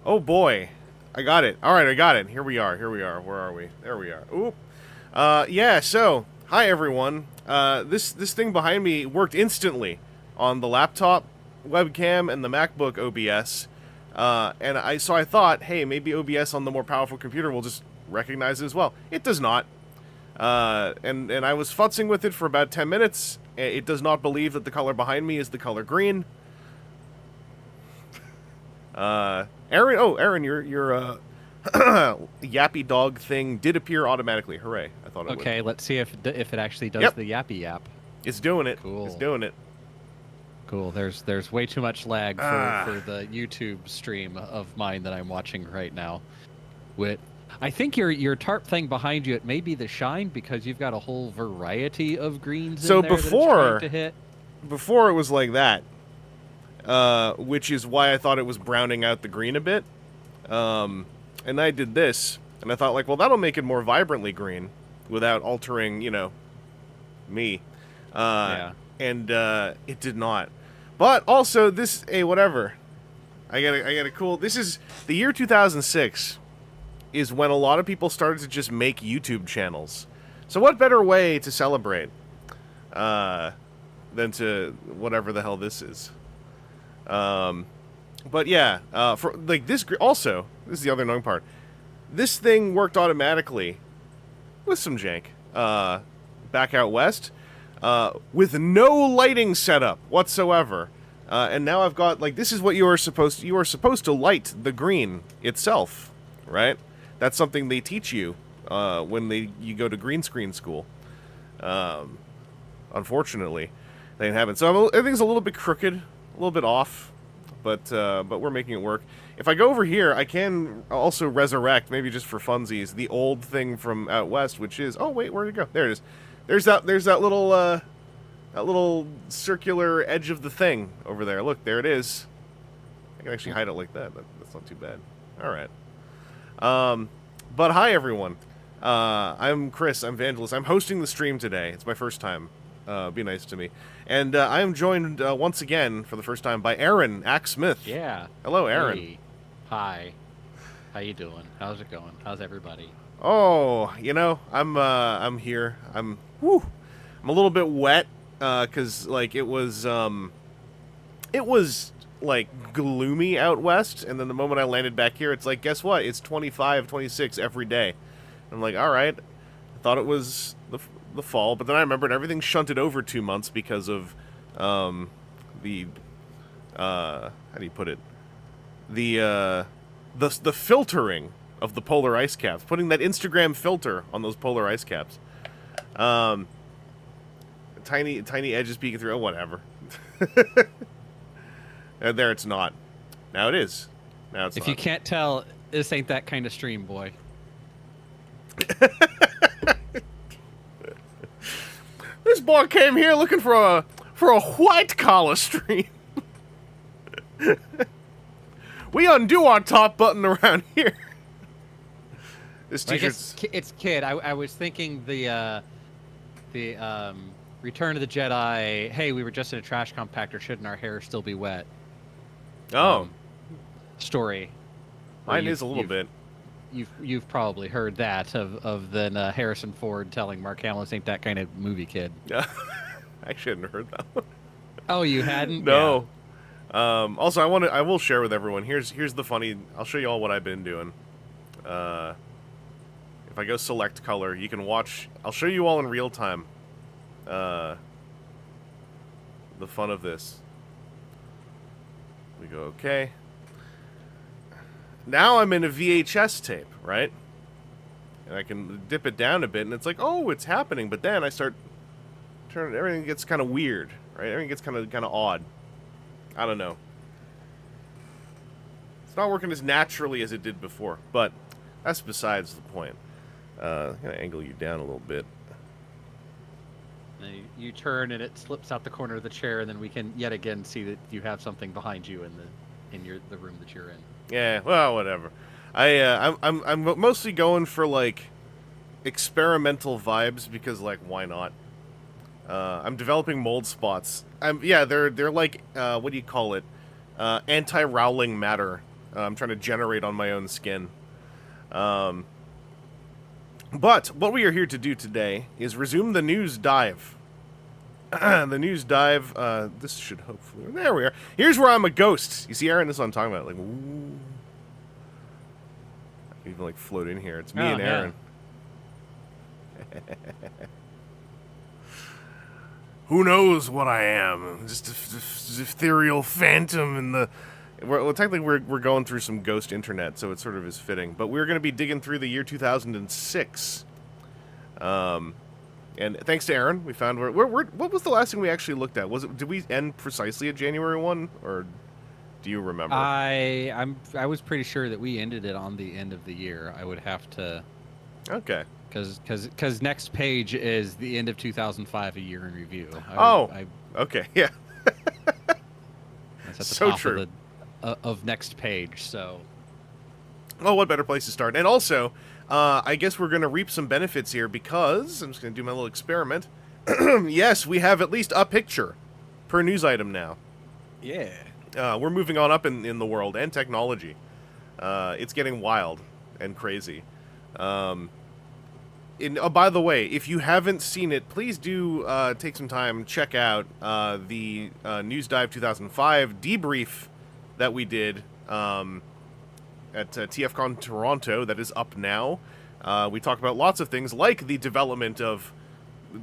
Oh boy, I got it. All right, I got it. Here we are. Here we are. Where are we? There we are. Oop. Yeah. So, hi everyone. This thing behind me worked instantly on the laptop webcam and the MacBook OBS. And I thought, hey, maybe OBS on the more powerful computer will just recognize it as well. It does not. And I was futzing with it for about 10 minutes. It does not believe that the color behind me is the color green. Aaron, your yappy dog thing did appear automatically. Hooray! I thought it would. Okay, let's see if it actually does the yappy yap. It's doing it. Cool. It's doing it. Cool. There's way too much lag for the YouTube stream of mine that I'm watching right now. I think your tarp thing behind you, it may be the shine because you've got a whole variety of greens in there that it's trying to hit. Before it was like that. Which is why I thought it was browning out the green a bit. And I did this, and I thought, like, well, that'll make it more vibrantly green without altering, you know, me. Yeah. And it did not. But also, this, hey, whatever. I got a cool. This is the year 2006. Is when a lot of people started to just make YouTube channels. So what better way to celebrate than to whatever the hell this is? But yeah, for like this also, this is the other annoying part. This thing worked automatically with some jank back out west with no lighting setup whatsoever. And now I've got, like, this is what you are supposed to light the green itself, right? That's something they teach you when you go to green screen school. Unfortunately, they didn't have it. So everything's a little bit crooked, a little bit off, but we're making it work. If I go over here, I can also resurrect, maybe just for funsies, the old thing from out west, which is, oh wait, where'd it go? There it is. There's that little circular edge of the thing over there. Look, there it is. I can actually hide it like that. That's not too bad. All right. But hi everyone. I'm Chris. I'm Vangelus. I'm hosting the stream today. It's my first time. Be nice to me. And I am joined once again for the first time by Aaron Smith. Yeah. Hello, Aaron. Hey. Hi. How you doing? How's it going? How's everybody? Oh, you know, I'm here. I'm a little bit wet because like it was like gloomy out west, and then the moment I landed back here, it's like, guess what? It's 25, 26 every day. I'm like, all right. I thought it was the fall, but then I remembered everything shunted over 2 months because of the how do you put it? The filtering of the polar ice caps, putting that Instagram filter on those polar ice caps. Tiny edges peeking through. Oh, whatever. And there it's not. Now it is. Now it's if not. you can't tell, this ain't that kind of stream, boy. This boy came here looking for a white collar stream. We undo our top button around here. This t-shirt's... It's kid. I was thinking the Return of the Jedi. Hey, we were just in a trash compactor. Shouldn't our hair still be wet? Oh, story. Mine is a little bit. You've probably heard that of then Harrison Ford telling Mark Hamill, "Ain't that kind of movie, kid." Yeah, I shouldn't have heard that one. Oh, you hadn't? No. Yeah. Also, I will share with everyone. Here's the funny. I'll show you all what I've been doing. If I go select color, you can watch. I'll show you all in real time. The fun of this. We go okay. Now I'm in a VHS tape, right? And I can dip it down a bit, and it's like, oh, it's happening. But then I start turning. Everything gets kind of weird, right? Everything gets kind of odd. I don't know. It's not working as naturally as it did before, but that's besides the point. I'm gonna angle you down a little bit. And you turn, and it slips out the corner of the chair, and then we can yet again see that you have something behind you in the room that you're in. Yeah, well, whatever. I'm mostly going for like experimental vibes because, like, why not? I'm developing mold spots. They're like what do you call it? Anti-rowling matter. I'm trying to generate on my own skin. But what we are here to do today is resume the news dive. The news dive. This should hopefully... There we are. Here's where I'm a ghost. You see, Aaron? This is what I'm talking about. Like, ooh. I can even, like, float in here. It's me and Aaron. Yeah. Who knows what I am? Just an ethereal phantom in the... Well, technically, we're going through some ghost internet, so it sort of is fitting. But we're going to be digging through the year 2006. And thanks to Aaron, we found what was the last thing we actually looked at? Did we end precisely at January 1, or do you remember? I was pretty sure that we ended it on the end of the year. I would have to. Okay. Because next page is the end of 2005, a year in review. Okay, yeah. That's at the so top true. Of next page, so. Oh, what better place to start? And also, I guess we're going to reap some benefits here because I'm just going to do my little experiment. Yes, we have at least a picture per news item now. Yeah. We're moving on up in the world and technology. It's getting wild and crazy. by the way, if you haven't seen it, please do take some time, check out the News Dive 2005 debrief that we did at TFCon Toronto that is up now. We talk about lots of things like the development of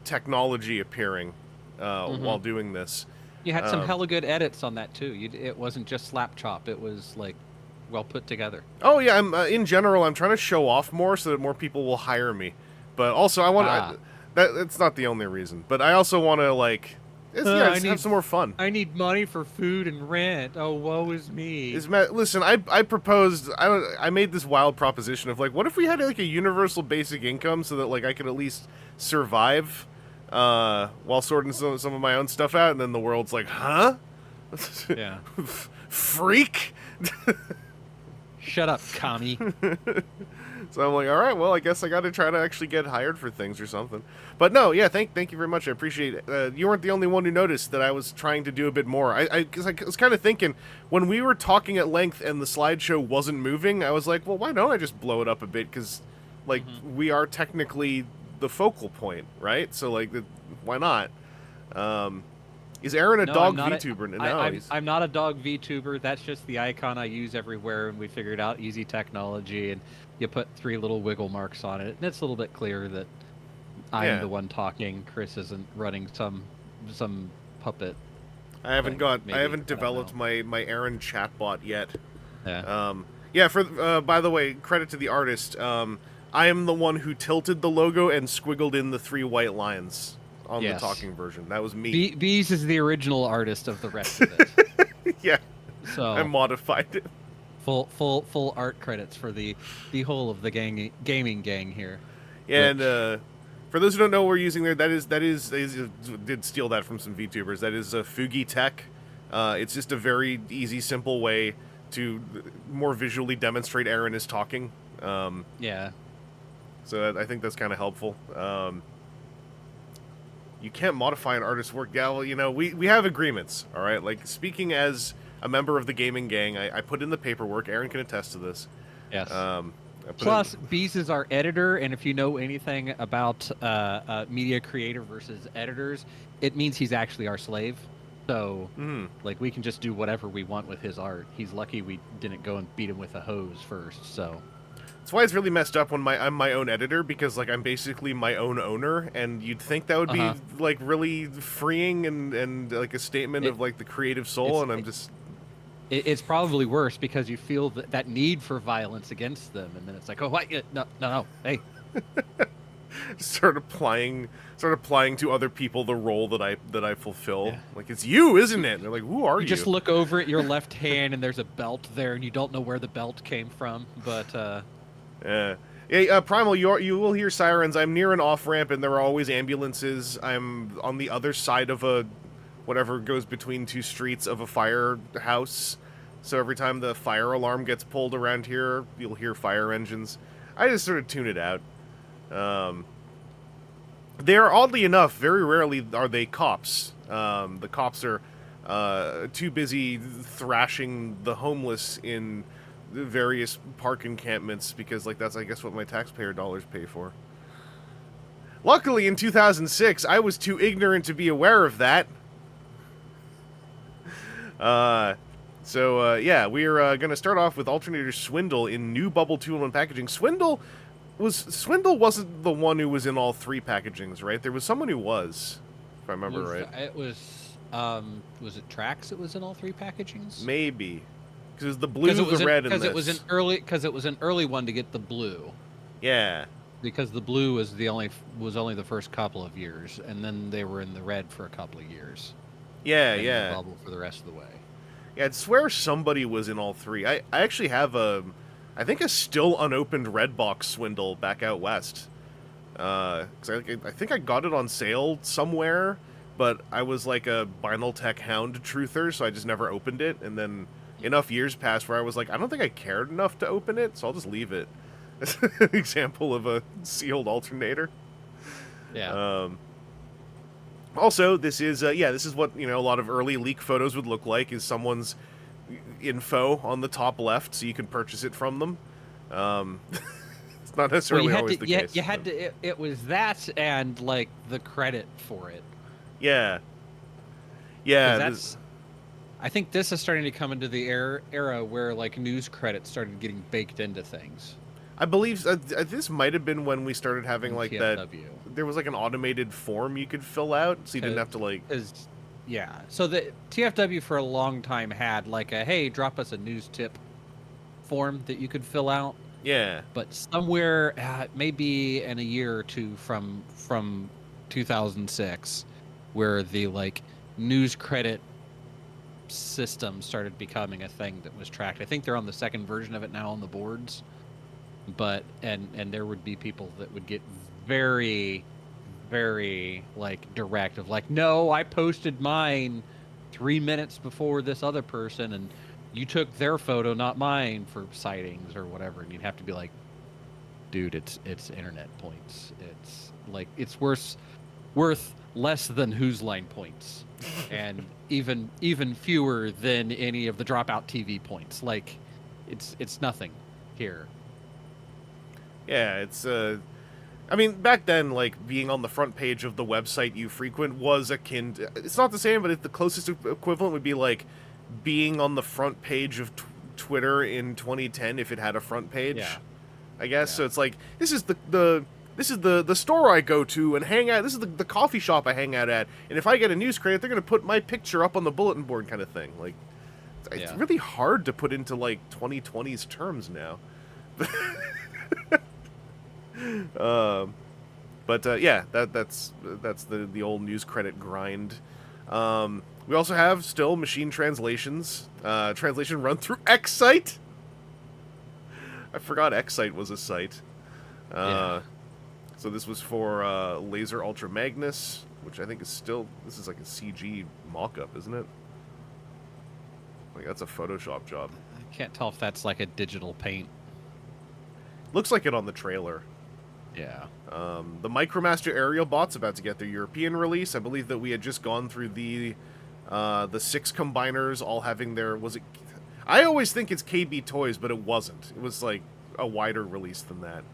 technology appearing while doing this. You had some hella good edits on that too. It wasn't just slap chop. It was like well put together. Oh yeah, in general, I'm trying to show off more so that more people will hire me. But also, I want that's not the only reason. But I also want to like, have some more fun. I need money for food and rent. Oh, woe is me. Listen, I proposed. I made this wild proposition of like, what if we had like a universal basic income so that like I could at least survive while sorting some of my own stuff out, and then the world's like, huh? Yeah. Freak. Shut up, commie. So I'm like, all right, well, I guess I got to try to actually get hired for things or something. But no, yeah, thank you very much. I appreciate it. You weren't the only one who noticed that I was trying to do a bit more. I was kind of thinking, when we were talking at length and the slideshow wasn't moving, I was like, well, why don't I just blow it up a bit? Because, like, we are technically the focal point, right? So, like, why not? Is Aaron a dog VTuber? No, I'm not a dog VTuber. That's just the icon I use everywhere, and we figured out easy technology, and you put 3 little wiggle marks on it, and it's a little bit clearer that I'm the one talking. Chris isn't running some puppet. I haven't developed my Aaron chatbot yet. Yeah. By the way, credit to the artist. I am the one who tilted the logo and squiggled in the 3 white lines on the talking version. That was me. Bees is the original artist of the rest of it. Yeah. So I modified it. Full art credits for the whole of the gaming gang here. Yeah, and for those who don't know what we're using there, that is did steal that from some VTubers. That is Fugi Tech. It's just a very easy, simple way to more visually demonstrate Aaron is talking. Yeah. So I think that's kind of helpful. You can't modify an artist's work. Yeah, well, you know, we have agreements, all right? Like, speaking as a member of the gaming gang, I put in the paperwork. Aaron can attest to this. Yes. Plus, Bees is our editor, and if you know anything about media creator versus editors, it means he's actually our slave. So, like, we can just do whatever we want with his art. He's lucky we didn't go and beat him with a hose first, so... That's why it's really messed up when I'm my own editor, because like I'm basically my own owner, and you'd think that would be like really freeing and like a statement of like the creative soul, and I'm just... It's probably worse because you feel that need for violence against them, and then it's like, oh, what? No, hey. Start applying to other people the role that I fulfill. Yeah. Like, it's you, isn't it? And they're like, who are you? You just look over at your left hand, and there's a belt there, and you don't know where the belt came from, but... Yeah, Primal, you will hear sirens. I'm near an off-ramp, and there are always ambulances. I'm on the other side of whatever goes between 2 streets of a firehouse. So every time the fire alarm gets pulled around here, you'll hear fire engines. I just sort of tune it out. They are, oddly enough, very rarely are they cops. The cops are too busy thrashing the homeless in various park encampments, because like that's I guess what my taxpayer dollars pay for. Luckily in 2006 I was too ignorant to be aware of that. Yeah, we're gonna start off with Alternators Swindle in new Bubble 2-in-1 packaging. Swindle wasn't the one who was in all 3 packagings, right? There was someone who was, if I remember right. It was it Trax that was in all 3 packagings? Maybe. Because it was the blue, the red, and this. Because it was an early one to get the blue. Yeah. Because the blue was only the first couple of years, and then they were in the red for a couple of years. Yeah, and yeah. The bubble for the rest of the way. Yeah, I'd swear somebody was in all 3. I actually have I think a still unopened red box Swindle back out west. Because I think I got it on sale somewhere, but I was like a Binaltech Hound truther, so I just never opened it, and then enough years passed where I was like, I don't think I cared enough to open it, so I'll just leave it. As an example of a sealed alternator. Yeah. Also, this is what, you know, a lot of early leak photos would look like, is someone's info on the top left, so you can purchase it from them. not necessarily you had always to, the case. you had but... to. It was that and like the credit for it. Yeah. 'Cause Yeah. I think this is starting to come into the era where like news credits started getting baked into things. I believe this might have been when we started having like TFW. that. There was like an automated form you could fill out, so you didn't have to like. Yeah. So the TFW for a long time had like a hey, drop us a news tip form that you could fill out. Yeah. But somewhere, maybe in a year or two from 2006, where the like news credit system started becoming a thing that was tracked. I think they're on the second version of it now on the boards. But and there would be people that would get very, very like direct of like, no, I posted mine 3 minutes before this other person, and you took their photo, not mine, for sightings or whatever. And you'd have to be like, dude, it's internet points. It's like it's worth less than Whose Line points, and even fewer than any of the Dropout TV points. Like, it's nothing here. Yeah, it's I mean, back then, like, being on the front page of the website you frequent was akin to... It's not the same, but the closest equivalent would be, like, being on the front page of Twitter in 2010 if it had a front page, Yeah. I guess. Yeah. So it's like, this is the store I go to and hang out. This is the coffee shop I hang out at. And if I get a news credit, they're going to put my picture up on the bulletin board kind of thing. Like, it's really hard to put into, like, 2020's terms now. Yeah, that's the old news credit grind. We also have still machine translations. Translation run through Excite. I forgot Excite was a site. So this was for Laser Ultra Magnus, which I think is still... This is like a CG mock-up, isn't it? Like, that's a Photoshop job. I can't tell if that's like a digital paint. Looks like it on the trailer. Yeah. The Micromaster aerial bot's about to get their European release. I believe that we had just gone through the 6 combiners all having their... Was it... I always think it's KB Toys, but it wasn't. It was like a wider release than that.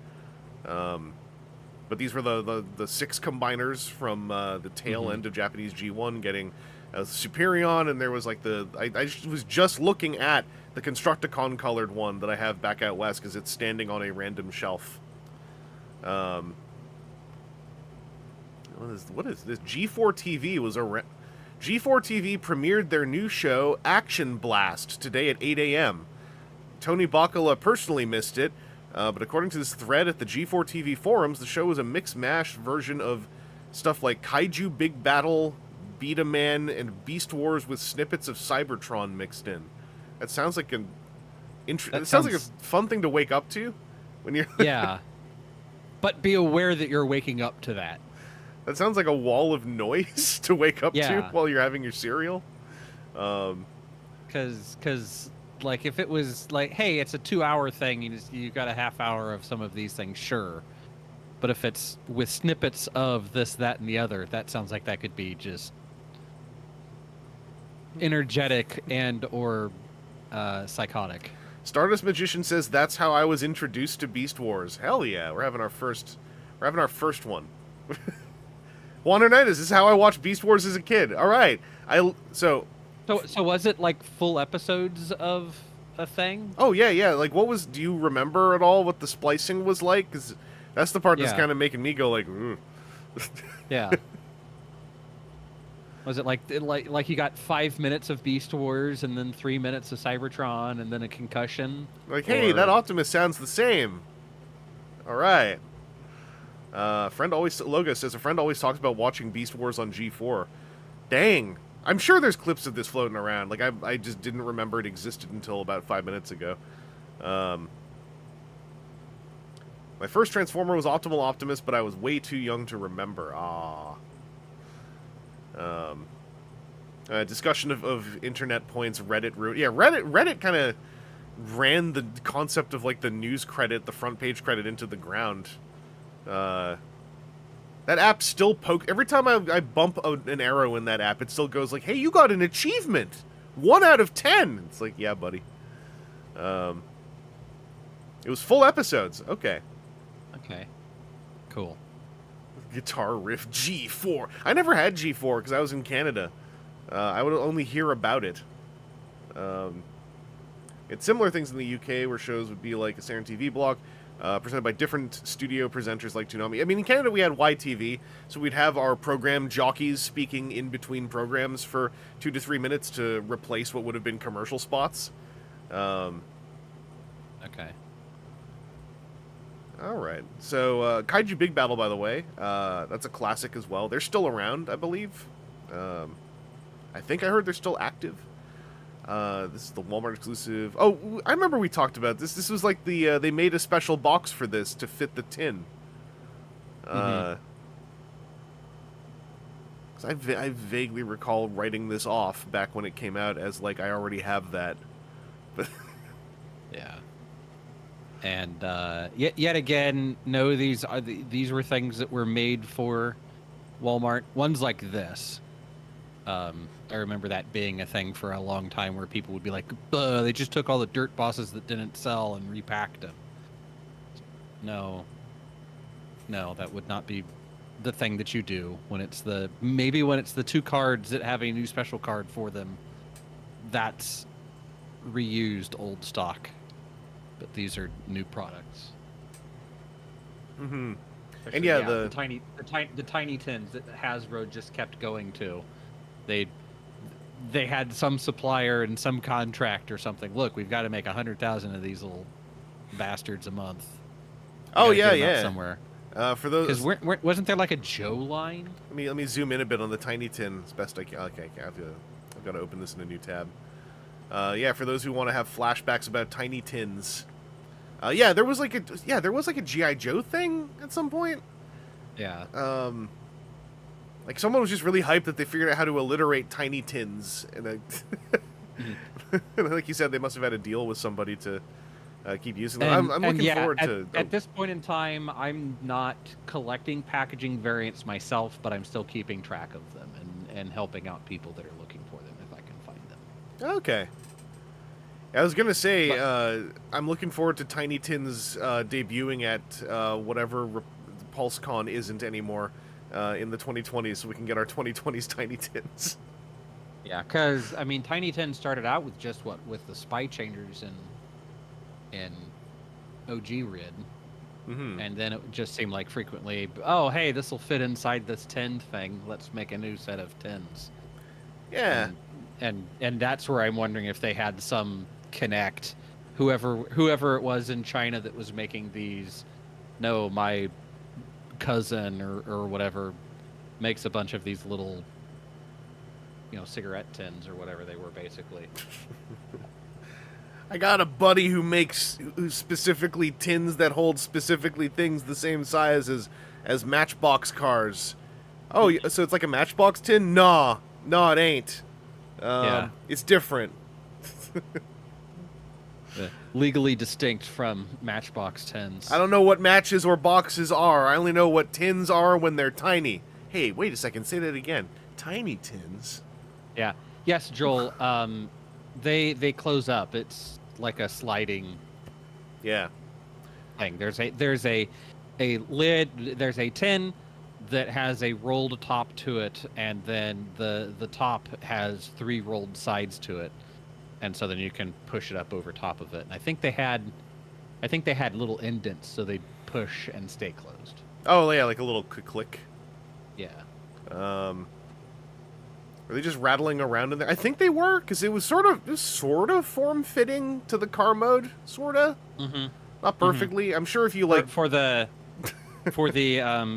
But these were the 6 combiners from the tail end of Japanese G1 getting Superion, and there was like the... I was just looking at the Constructicon colored one that I have back out west because it's standing on a random shelf. What is this? G4 TV was G4 TV premiered their new show Action Blast today at 8 a.m. Tony Bacala personally missed it, but according to this thread at the G4 TV forums, the show was a mix-mash version of stuff like Kaiju Big Battle, Beta Man, and Beast Wars with snippets of Cybertron mixed in. That sounds like it sounds like a fun thing to wake up to when you're... Yeah. But be aware that you're waking up to that. That sounds like a wall of noise to wake up to while you're having your cereal. Because like, if it was like, hey, it's a 2-hour thing, you got a half hour of some of these things, sure. But if it's with snippets of this, that, and the other, that sounds like that could be just energetic and or psychotic. Stardust Magician says that's how I was introduced to Beast Wars. Hell yeah, we're having our first one. Wander Knight, this is how I watched Beast Wars as a kid. All right, so was it like full episodes of a thing? Oh yeah. Like, do you remember at all what the splicing was like? Because that's the part that's kind of making me go like, ooh. Yeah. Was it like you got 5 minutes of Beast Wars and then 3 minutes of Cybertron and then a concussion? Like, hey, that Optimus sounds the same. All right. Logo says a friend always talks about watching Beast Wars on G4. Dang. I'm sure there's clips of this floating around. Like, I just didn't remember it existed until about 5 minutes ago. My first Transformer was Optimal Optimus, but I was way too young to remember. Discussion of internet points, Reddit route. Yeah, Reddit kind of ran the concept of like the news credit, the front page credit into the ground. That app still every time I bump an arrow in that app, it still goes like, hey, you got an achievement! 1 out of 10! It's like, yeah, buddy. It was full episodes. Okay. Okay. Cool. Guitar riff G4. I never had G4 because I was in Canada. I would only hear about it. It's similar things in the UK where shows would be like a Saturn TV block, presented by different studio presenters like Toonami. I mean, in Canada we had YTV, so we'd have our program jockeys speaking in between programs for 2 to 3 minutes to replace what would have been commercial spots. Okay. All right. So, Kaiju Big Battle, by the way, that's a classic as well. They're still around, I believe. I think I heard they're still active. This is the Walmart exclusive. Oh, I remember we talked about this. This was like the, they made a special box for this to fit the tin. I vaguely recall writing this off back when it came out as like, I already have that. But yeah. And yet again, no, these were things that were made for Walmart. Ones like this. I remember that being a thing for a long time where people would be like, they just took all the dirt bosses that didn't sell and repacked them. No, that would not be the thing that you do when it's maybe when it's the 2 cards that have a new special card for them. That's reused old stock. But these are new products. Mm-hmm. Especially, and yeah, the tiny tins that Hasbro just kept going to. They had some supplier and some contract or something. Look, we've got to make 100,000 of these little bastards a month. Oh yeah. Somewhere. For those, because wasn't there like a Joe line? Let me zoom in a bit on the tiny tin as best I can. Okay, I've got to open this in a new tab. Yeah, for those who want to have flashbacks about tiny tins. Yeah, there was like a G.I. Joe thing at some point. Yeah. Like someone was just really hyped that they figured out how to alliterate tiny tins, and like you said, they must have had a deal with somebody to keep using them. I'm looking forward to. At this point in time, I'm not collecting packaging variants myself, but I'm still keeping track of them and helping out people that are looking for them if I can find them. Okay. I was gonna say, I'm looking forward to Tiny Tins debuting at whatever PulseCon isn't anymore in the 2020s, so we can get our 2020s Tiny Tins. Yeah, because I mean, Tiny Tins started out with just with the spy changers and OG Rid, and then it just seemed like frequently, oh hey, this will fit inside this tin thing. Let's make a new set of tins. Yeah, and that's where I'm wondering if they had some connect, whoever it was in China that was making these. No, my cousin or whatever makes a bunch of these little, cigarette tins or whatever they were basically. I got a buddy who makes specifically tins that hold specifically things the same size as Matchbox cars. Oh, so it's like a Matchbox tin? Nah, it ain't. Yeah. It's different. Legally distinct from Matchbox tins. I don't know what matches or boxes are. I only know what tins are when they're tiny. Hey, wait a second. Say that again. Tiny tins? Yeah. Yes, Joel. They close up. It's like a sliding. Yeah. Thing. There's a lid. There's a tin that has a rolled top to it, and then the top has 3 rolled sides to it. And so then you can push it up over top of it. And I think they had little indents so they'd push and stay closed. Oh yeah, like a little click. Yeah. Were they just rattling around in there? I think they were, because it was sort of form-fitting to the car mode, sorta. Mm-hmm. Not perfectly. Mm-hmm. I'm sure if you like for the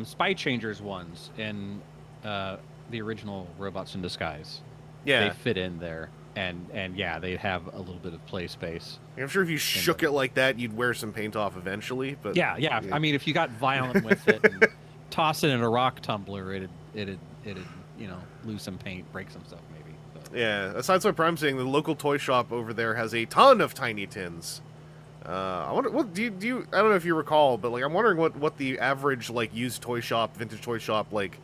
Spy Changers ones in the original Robots in Disguise. Yeah. They fit in there. And yeah, they have a little bit of play space. I'm sure if you shook it like that, you'd wear some paint off eventually. But yeah. I mean, if you got violent with it and toss it in a rock tumbler, it'd lose some paint, break some stuff maybe. But. Yeah. Aside from what I'm saying, the local toy shop over there has a ton of tiny tins. I wonder what do you I don't know if you recall, but like I'm wondering what the average like used toy shop, vintage toy shop like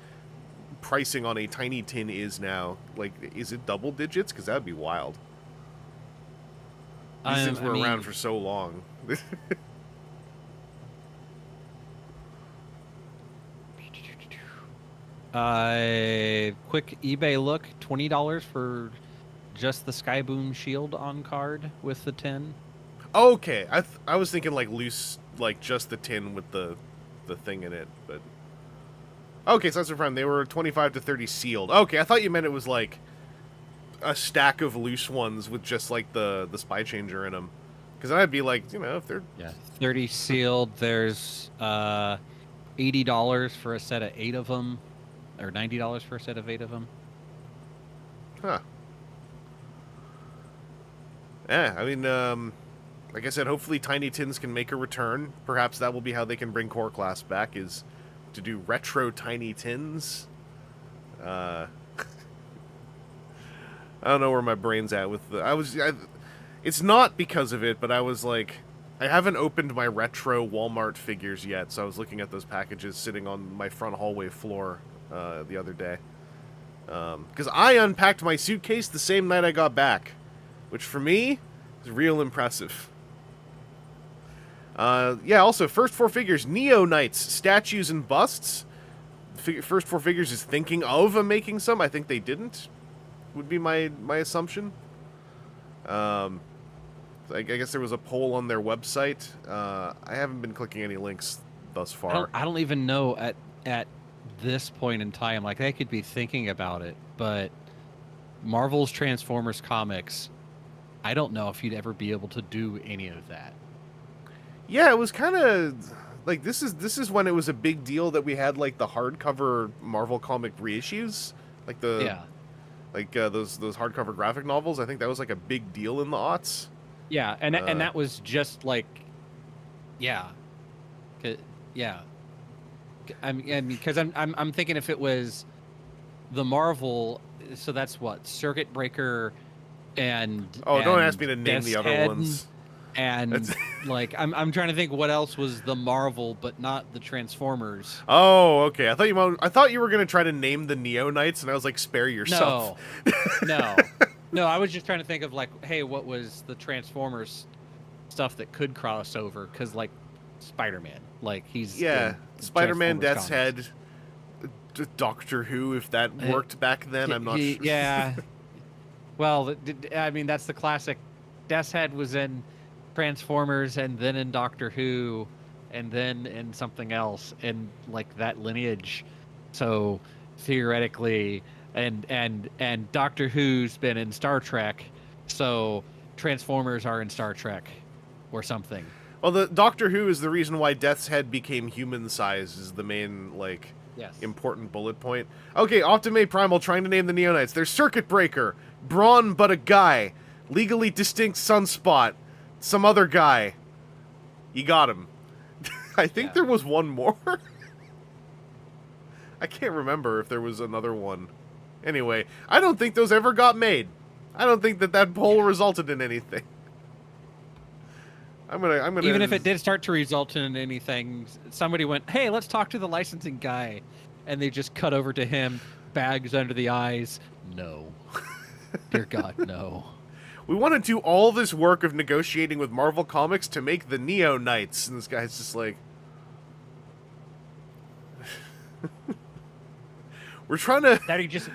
pricing on a tiny tin is now. Like, is it double digits? Because that'd be wild. These things were around for so long. Quick eBay look, $20 for just the Skyboom shield on card with the tin. Okay, I was thinking like loose, like just the tin with the thing in it, but okay, so that's the front. They were 25 to 30 sealed. Okay, I thought you meant it was like a stack of loose ones with just like the spy changer in them, because then I'd be like, you know, if they're 30 sealed. There's $80 for a set of 8 of them, or $90 for a set of 8 of them. Huh. Yeah, I mean, like I said, hopefully Tiny Tins can make a return. Perhaps that will be how they can bring Core Class back, is to do retro Tiny Tins. I don't know where my brain's at with the... it's not because of it, but I was like... I haven't opened my retro Walmart figures yet, so I was looking at those packages sitting on my front hallway floor the other day. Because I unpacked my suitcase the same night I got back, which for me is real impressive. Yeah, also, first 4 figures, Neo Knights, statues and busts. First 4 figures is thinking of making some. I think they didn't, would be my assumption. I guess there was a poll on their website. I haven't been clicking any links thus far. I don't even know at this point in time. Like, they could be thinking about it, but Marvel's Transformers comics, I don't know if you'd ever be able to do any of that. Yeah, it was kind of like this is when it was a big deal that we had like the hardcover Marvel comic reissues, like those hardcover graphic novels. I think that was like a big deal in the aughts. Yeah, and that was just like, yeah. I mean, because I'm thinking if it was the Marvel, so that's what, Circuit Breaker and don't ask me to name Death's the other Head, ones. And like I'm trying to think what else was the Marvel but not the Transformers. Oh, okay. I thought you were gonna try to name the Neo Knights, and I was like, spare yourself. No, I was just trying to think of like, hey, what was the Transformers stuff that could cross over? Because like Spider-Man, like he's Spider-Man, Death's Head, Doctor Who, if that worked back then. I'm not sure. Yeah. Well, I mean, that's the classic. Death's Head was in Transformers, and then in Doctor Who, and then in something else, in like that lineage. So theoretically, and Doctor Who's been in Star Trek, so Transformers are in Star Trek, or something. Well, the Doctor Who is the reason why Death's Head became human size, is the main important bullet point. Okay, Optimate Primal trying to name the Neo Knights. There's Circuit Breaker, Brawn but a guy, Legally Distinct Sunspot, some other guy. You got him. I think there was one more. I can't remember if there was another one. Anyway, I don't think those ever got made. I don't think that poll resulted in anything. I'm gonna even if it did start to result in anything, somebody went, "Hey, let's talk to the licensing guy," and they just cut over to him, bags under the eyes. No, dear God, no. We want to do all this work of negotiating with Marvel Comics to make the Neo Knights, and this guy's just like, we're trying to. That you just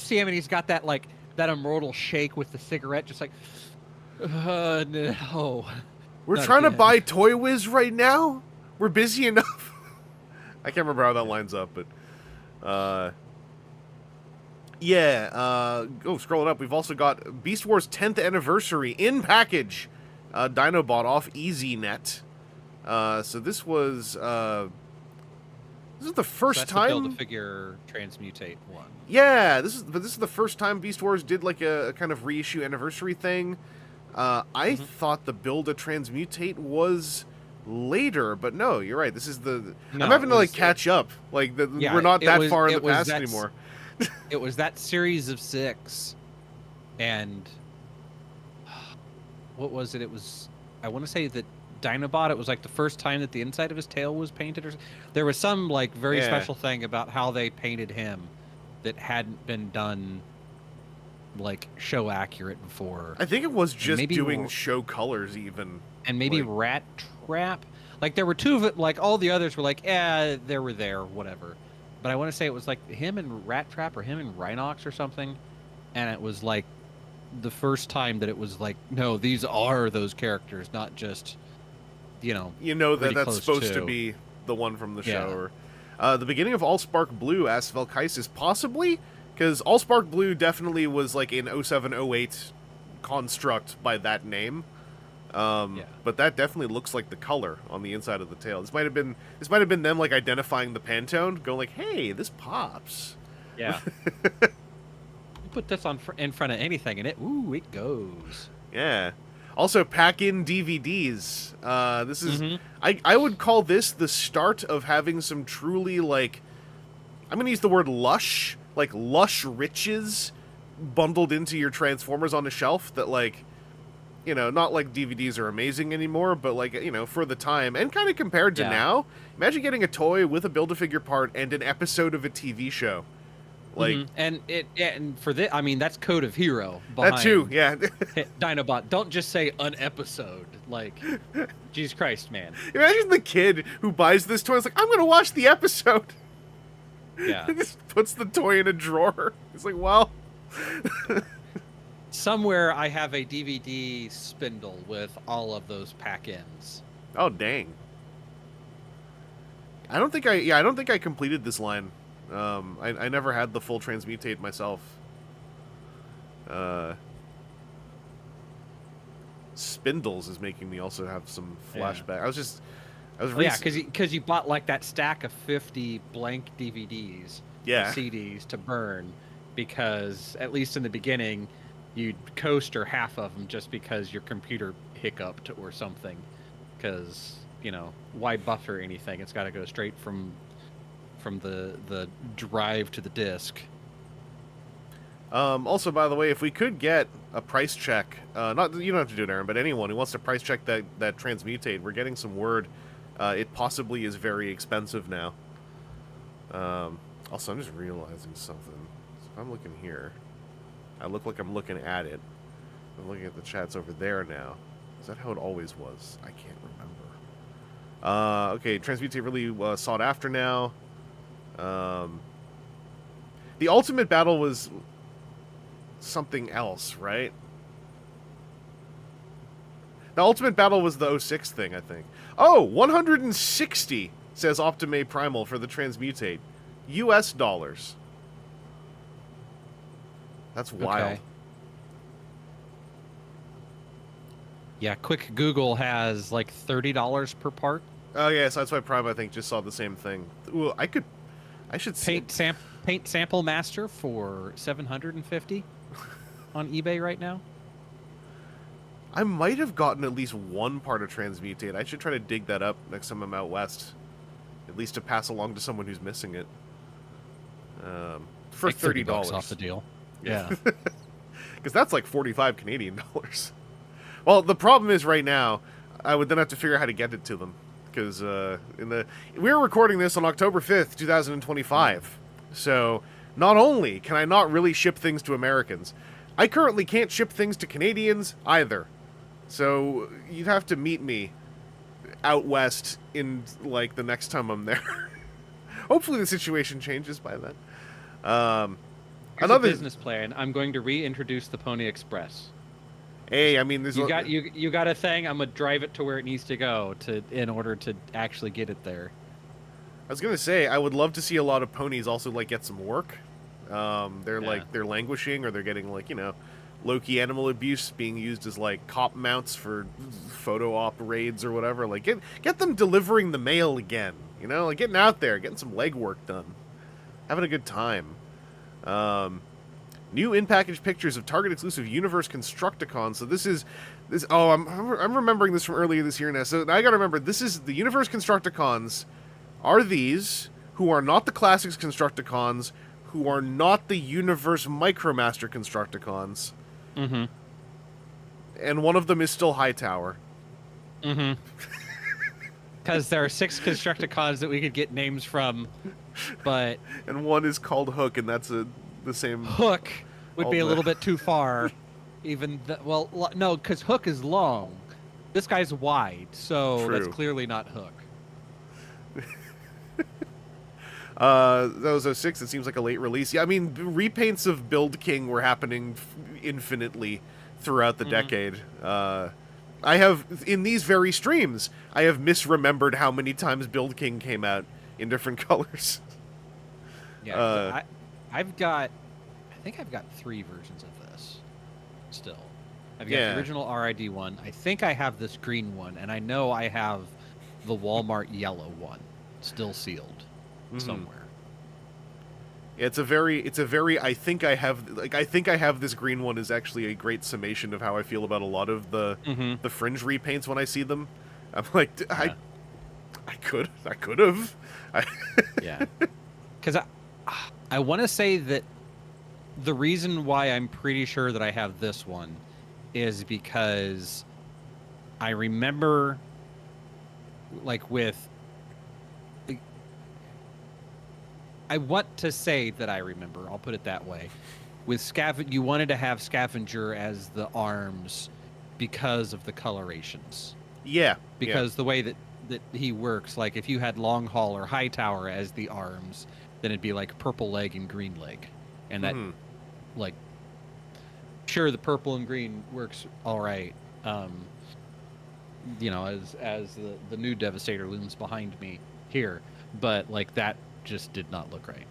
see him, and he's got that like that immortal shake with the cigarette, just like, no. We're trying to buy Toy Wiz right now? We're busy enough? I can't remember how that lines up, but... scrolling up, we've also got Beast Wars 10th Anniversary in package. Dinobot off EasyNet. So this was... this is the first time... That's the Build-A-Figure Transmutate one. Yeah, this is the first time Beast Wars did like a kind of reissue anniversary thing. I thought the Build-A-Transmutate was later, but no, you're right. This is the... I'm having to like catch up. Like we're not that far in the past anymore. It was that series of 6, and what was it? It was, I want to say that Dinobot. It was like the first time that the inside of his tail was painted, or there was some like very special thing about how they painted him that hadn't been done like show accurate before. I think it was just doing show colors even. And maybe like, Rat Trap. Like there were 2 of it, like all the others were like, they were there, whatever. but I want to say it was like him and Rat Trap or him and Rhinox or something, and it was like the first time that it was like, no, these are those characters, not just, that that's close supposed to to. be the one from the Yeah. show. Or the beginning of Allspark Blue, asks Velkaisis, possibly? Because Allspark Blue definitely was like an 0708 construct by that name. But that definitely looks like the color on the inside of the tail. This might have been them like identifying the Pantone, going like, "Hey, this pops." Yeah. You put this in front of anything, and it goes. Yeah. Also, pack in DVDs. This is Mhm. I would call this the start of having some truly like, I'm gonna use the word lush riches bundled into your Transformers on a shelf that like, not like DVDs are amazing anymore, but like, for the time and kind of compared to now, imagine getting a toy with a Build-A-Figure part and an episode of a TV show. Like, and for this, I mean, that's Code of Hero behind that too, yeah. Dinobot. Don't just say an episode. Like, Jesus Christ, man. Imagine the kid who buys this toy. It's like, I'm gonna watch the episode. Yeah. He just puts the toy in a drawer. It's like, well. Somewhere I have a DVD spindle with all of those pack-ins. Oh dang. I don't think I completed this line. I never had the full transmutate myself. Spindles is making me also have some flashback. Yeah, because you bought like that stack of 50 blank DVDs, CDs to burn, because at least in the beginning, you'd coaster half of them just because your computer hiccuped or something. Because why buffer anything? It's got to go straight from the drive to the disc. Also, by the way, if we could get a price check, not you don't have to do it, Aaron, but anyone who wants to price check that transmutate, we're getting some word. It possibly is very expensive now. Also, I'm just realizing something. So if I'm looking here, I look like I'm looking at it. I'm looking at the chats over there now. Is that how it always was? I can't remember. Okay, transmutate really sought after now. The ultimate battle was something else, right? The ultimate battle was the 06 thing, I think. Oh, 160, says Optime Primal for the transmutate. US dollars. That's wild. Okay. Yeah, quick Google has like $30 per part. Oh, yeah, so that's why Prime, I think, just saw the same thing. Ooh, I should see. Paint Sample Master for $750 on eBay right now. I might have gotten at least one part of transmutate. I should try to dig that up next time I'm out west. At least to pass along to someone who's missing it. For Like $30 off the deal. Yeah. Because that's like 45 Canadian dollars. Well, the problem is right now, I would then have to figure out how to get it to them. Because we're recording this on October 5th, 2025. So not only can I not really ship things to Americans, I currently can't ship things to Canadians either. So you'd have to meet me out west in like the next time I'm there. Hopefully the situation changes by then. Here's another business plan. I'm going to reintroduce the Pony Express. Hey, I mean, you got a thing. I'm gonna drive it to where it needs to go in order to actually get it there. I was gonna say I would love to see a lot of ponies also like get some work. They're languishing, or they're getting like low-key animal abuse being used as like cop mounts for photo op raids or whatever. Like get them delivering the mail again. Like getting out there, getting some legwork done, having a good time. New in-package pictures of Target-exclusive Universe Constructicons. So this. Oh, I'm remembering this from earlier this year now. So I gotta remember, this is the Universe Constructicons. Are these who are not the Classics Constructicons, who are not the Universe Micromaster Constructicons? Mm-hmm. And one of them is still Hightower. Mm-hmm. Because there are 6 Constructicons that we could get names from, but and one is called Hook, and that's the same. Hook would be a little bit too far. No, because Hook is long. This guy's wide, so True. That's clearly not Hook. That was 06. It seems like a late release. Yeah, I mean, repaints of Build King were happening infinitely throughout the decade. I have, in these very streams, I have misremembered how many times Build King came out in different colors. Yeah, I think I've got 3 versions of this still. I've got the original RID one. I think I have this green one, and I know I have the Walmart yellow one still sealed somewhere. It's a very I think I have this green one is actually a great summation of how I feel about a lot of the fringe repaints when I see them. I'm like, I could have. Yeah. Cuz I want to say that the reason why I'm pretty sure that I have this one is because I remember, like, I want to say that I remember, I'll put it that way. With you wanted to have Scavenger as the arms because of the colorations. Yeah. Because the way that he works, like if you had Long Haul or Hightower as the arms, then it'd be like purple leg and green leg. And that, like, sure, the purple and green works all right. You know, as the new Devastator looms behind me here. But, like, that just did not look right.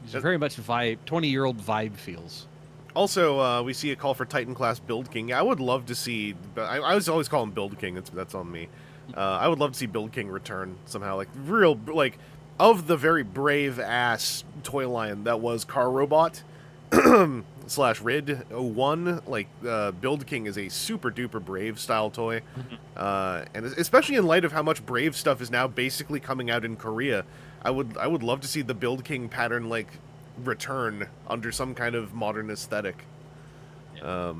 It's very much 20-year-old vibe feels. Also, we see a call for Titan class Build King. I would love to see. I was always call him Build King. That's on me. I would love to see Build King return somehow. Like real, like of the very brave ass toy line that was Car Robot / Rid 01. Like Build King is a super duper brave style toy, and especially in light of how much brave stuff is now basically coming out in Korea. I would love to see the Build King pattern like return under some kind of modern aesthetic. I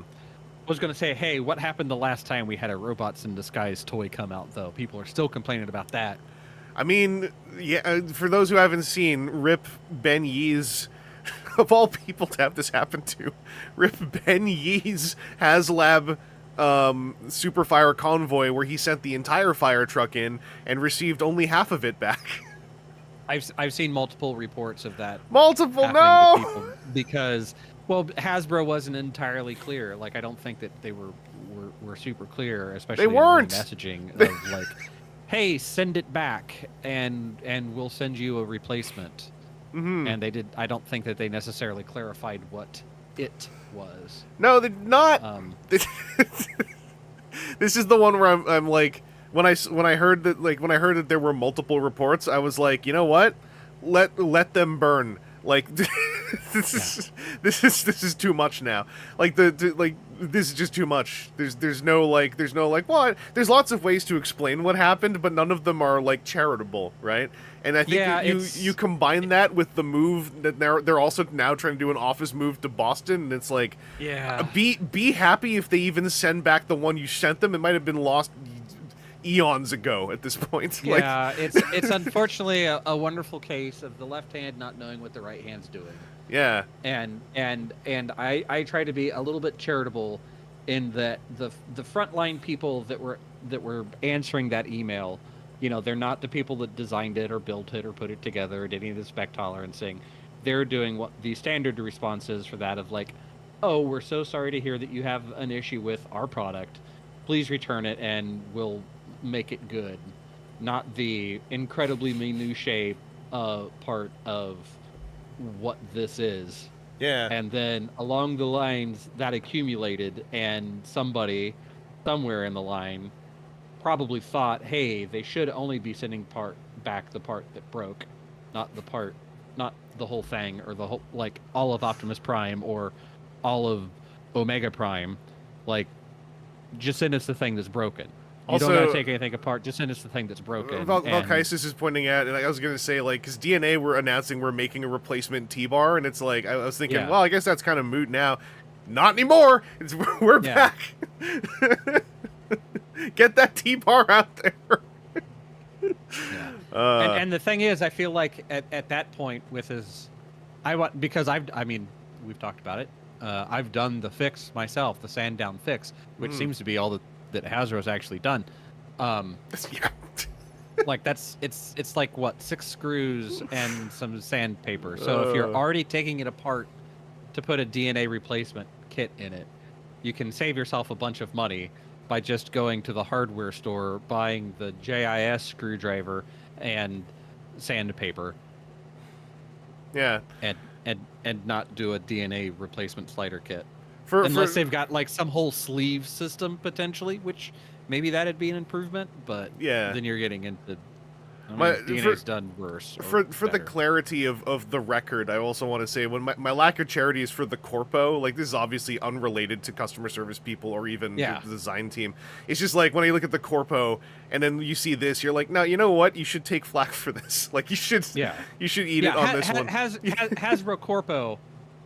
was going to say, hey, what happened the last time we had a Robots in Disguise toy come out, though? People are still complaining about that. I mean, yeah, for those who haven't seen, rip Ben Yee's, of all people to have this happen to, rip Ben Yee's HasLab Superfire Convoy, where he sent the entire fire truck in and received only half of it back. I've seen multiple reports of that. Multiple, no! To people because, well, Hasbro wasn't entirely clear. Like, I don't think that they were super clear, especially they weren't. In messaging of like, hey, send it back and we'll send you a replacement. And they did. I don't think that they necessarily clarified what it was. No, they're not. This is the one where I'm like, when I heard that there were multiple reports, I was like, you know what? Let them burn. Like this is too much now. Like this is just too much. There's no well, there's lots of ways to explain what happened, but none of them are like charitable, right? And I think you combine that with the move that they're also now trying to do an office move to Boston, and it's like, be happy if they even send back the one you sent them. It might have been lost eons ago at this point. Yeah, it's unfortunately a wonderful case of the left hand not knowing what the right hand's doing. Yeah. And I try to be a little bit charitable in that the frontline people that were answering that email, you know, they're not the people that designed it or built it or put it together or did any of the spec tolerancing. They're doing what the standard response is for that of like, oh, we're so sorry to hear that you have an issue with our product. Please return it and we'll make it good. Not the incredibly minutiae part of what this is. Yeah. And then along the lines that accumulated, and somebody somewhere in the line probably thought, hey, they should only be sending back the part that broke, not the whole thing, or the whole, like, all of Optimus Prime or all of Omega Prime. Like, just send us the thing that's broken. You Also, don't gotta take anything apart. Just send us the thing that's broken. Valkaisis is pointing out, and I was gonna say, like, because DNA were announcing we're making a replacement T-bar, and it's like, I was thinking, well, I guess that's kind of moot now. Not anymore. We're back. Get that T-bar out there. And the thing is, I feel like at that point with his, because I mean, we've talked about it. I've done the fix myself, the sand down fix, which seems to be all that Hasbro's actually done. Like it's like what, 6 screws and some sandpaper. So if you're already taking it apart to put a DNA replacement kit in it, you can save yourself a bunch of money by just going to the hardware store, buying the JIS screwdriver and sandpaper. Yeah. And not do a DNA replacement slider kit. For they've got like some whole sleeve system potentially, which maybe that'd be an improvement, but yeah, then you're getting into DNA's done worse. For the clarity of the record, I also want to say when my lack of charity is for the corpo, like this is obviously unrelated to customer service people or even the design team. It's just like when I look at the corpo and then you see this, you're like, no, you know what? You should take flack for this. Like you should eat it on this one. Hasbro Corpo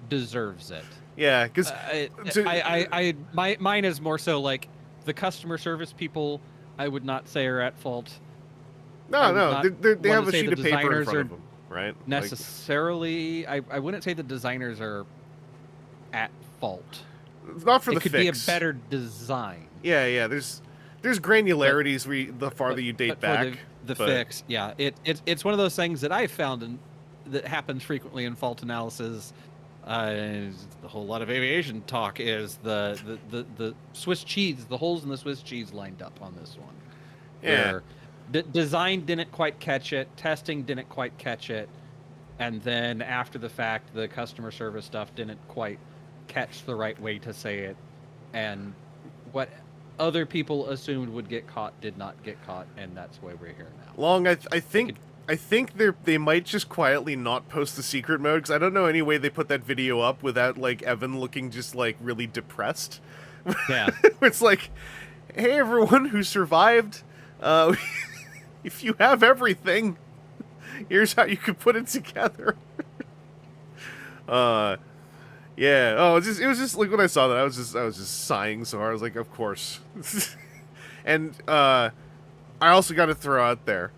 deserves it. Yeah, because mine is more so like the customer service people. I would not say are at fault. No, they have a sheet of paper in front of them, right? Necessarily, I wouldn't say the designers are at fault. Not for the fix. It could be a better design. Yeah. There's granularities the farther you date back. The fix, yeah. It's one of those things that I've found that happens frequently in fault analysis. The whole lot of aviation talk is the Swiss cheese, the holes in the Swiss cheese lined up on this one. Yeah. Design didn't quite catch it, testing didn't quite catch it, and then after the fact, the customer service stuff didn't quite catch the right way to say it, and what other people assumed would get caught did not get caught, and that's why we're here now. I think they might just quietly not post the secret mode, because I don't know any way they put that video up without like Evan looking just like really depressed. Yeah. It's like, hey everyone who survived, if you have everything, here's how you could put it together. Yeah. Oh, it was just like when I saw that, I was just sighing so hard. I was like, of course. And I also got to throw out there,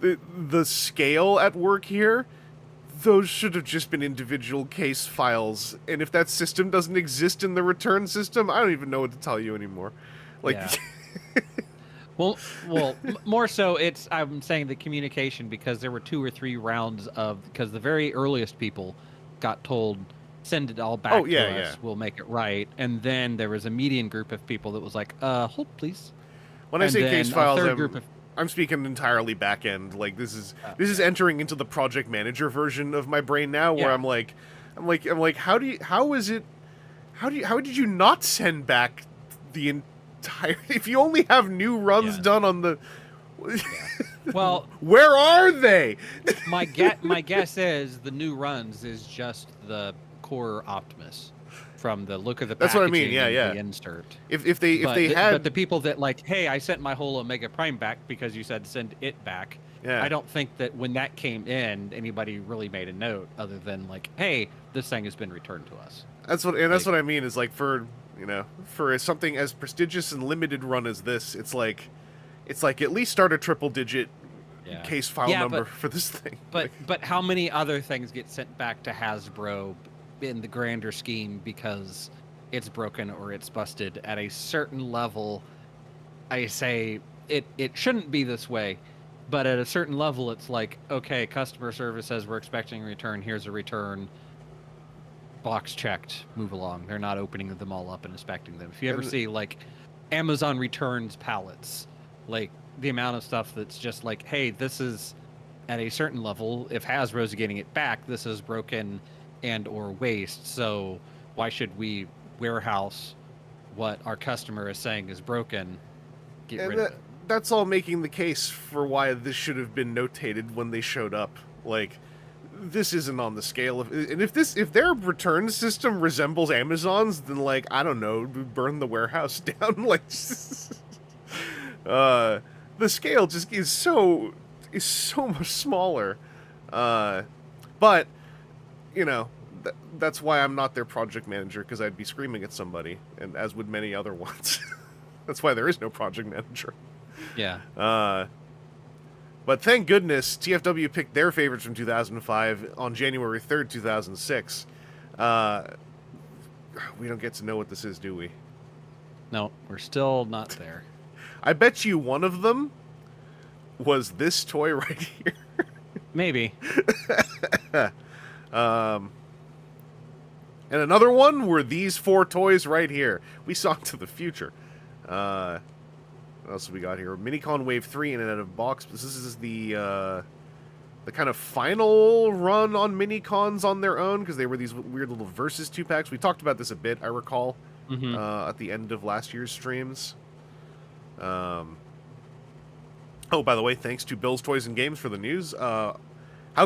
the scale at work here, those should have just been individual case files. And if that system doesn't exist in the return system, I don't even know what to tell you anymore. Like. Yeah. Well, more so, I'm saying the communication, because there were 2 or 3 rounds because the very earliest people got told, send it all back to us, we'll make it right. And then there was a median group of people that was like, hold, please. When I say case files, I'm speaking entirely back end. Like this is entering into the project manager version of my brain now, where I'm like, how did you not send back the entire? If you only have new runs done on the, well, where are they? my guess is the new runs is just the core Optimus. From the look of the packaging. That's what I mean. Yeah. The insert. If they had, but the people that like, hey, I sent my whole Omega Prime back because you said send it back. Yeah. I don't think that when that came in, anybody really made a note other than like, hey, this thing has been returned to us. That's what I mean is like for something as prestigious and limited run as this, it's like at least start a triple digit case file number for this thing. But how many other things get sent back to Hasbro in the grander scheme because it's broken or it's busted? At a certain level, I say it shouldn't be this way, but at a certain level it's like, okay, customer service says we're expecting a return, here's a return, box checked, move along. They're not opening them all up and inspecting them. If you ever see like Amazon returns pallets, like the amount of stuff that's just like, hey, this is at a certain level, if Hasbro's getting it back, this is broken and or waste, so why should we warehouse what our customer is saying is broken? Get rid of it. That's all making the case for why this should have been notated when they showed up. Like, this isn't on the scale of, and if their return system resembles Amazon's, then like, I don't know, burn the warehouse down. Like, the scale just is so much smaller. But that's why I'm not their project manager, because I'd be screaming at somebody, and as would many other ones. That's why there is no project manager. Yeah. But thank goodness TFW picked their favorites from 2005 on January 3rd, 2006. We don't get to know what this is, do we? No, we're still not there. I bet you one of them was this toy right here. Maybe. And another one were these 4 toys right here. We saw into the future. What else have we got here? Minicon Wave 3 in and out of box. This is the kind of final run on Minicons on their own, because they were these weird little Versus 2-packs. We talked about this a bit, I recall, at the end of last year's streams. Oh, by the way, thanks to Bill's Toys and Games for the news. How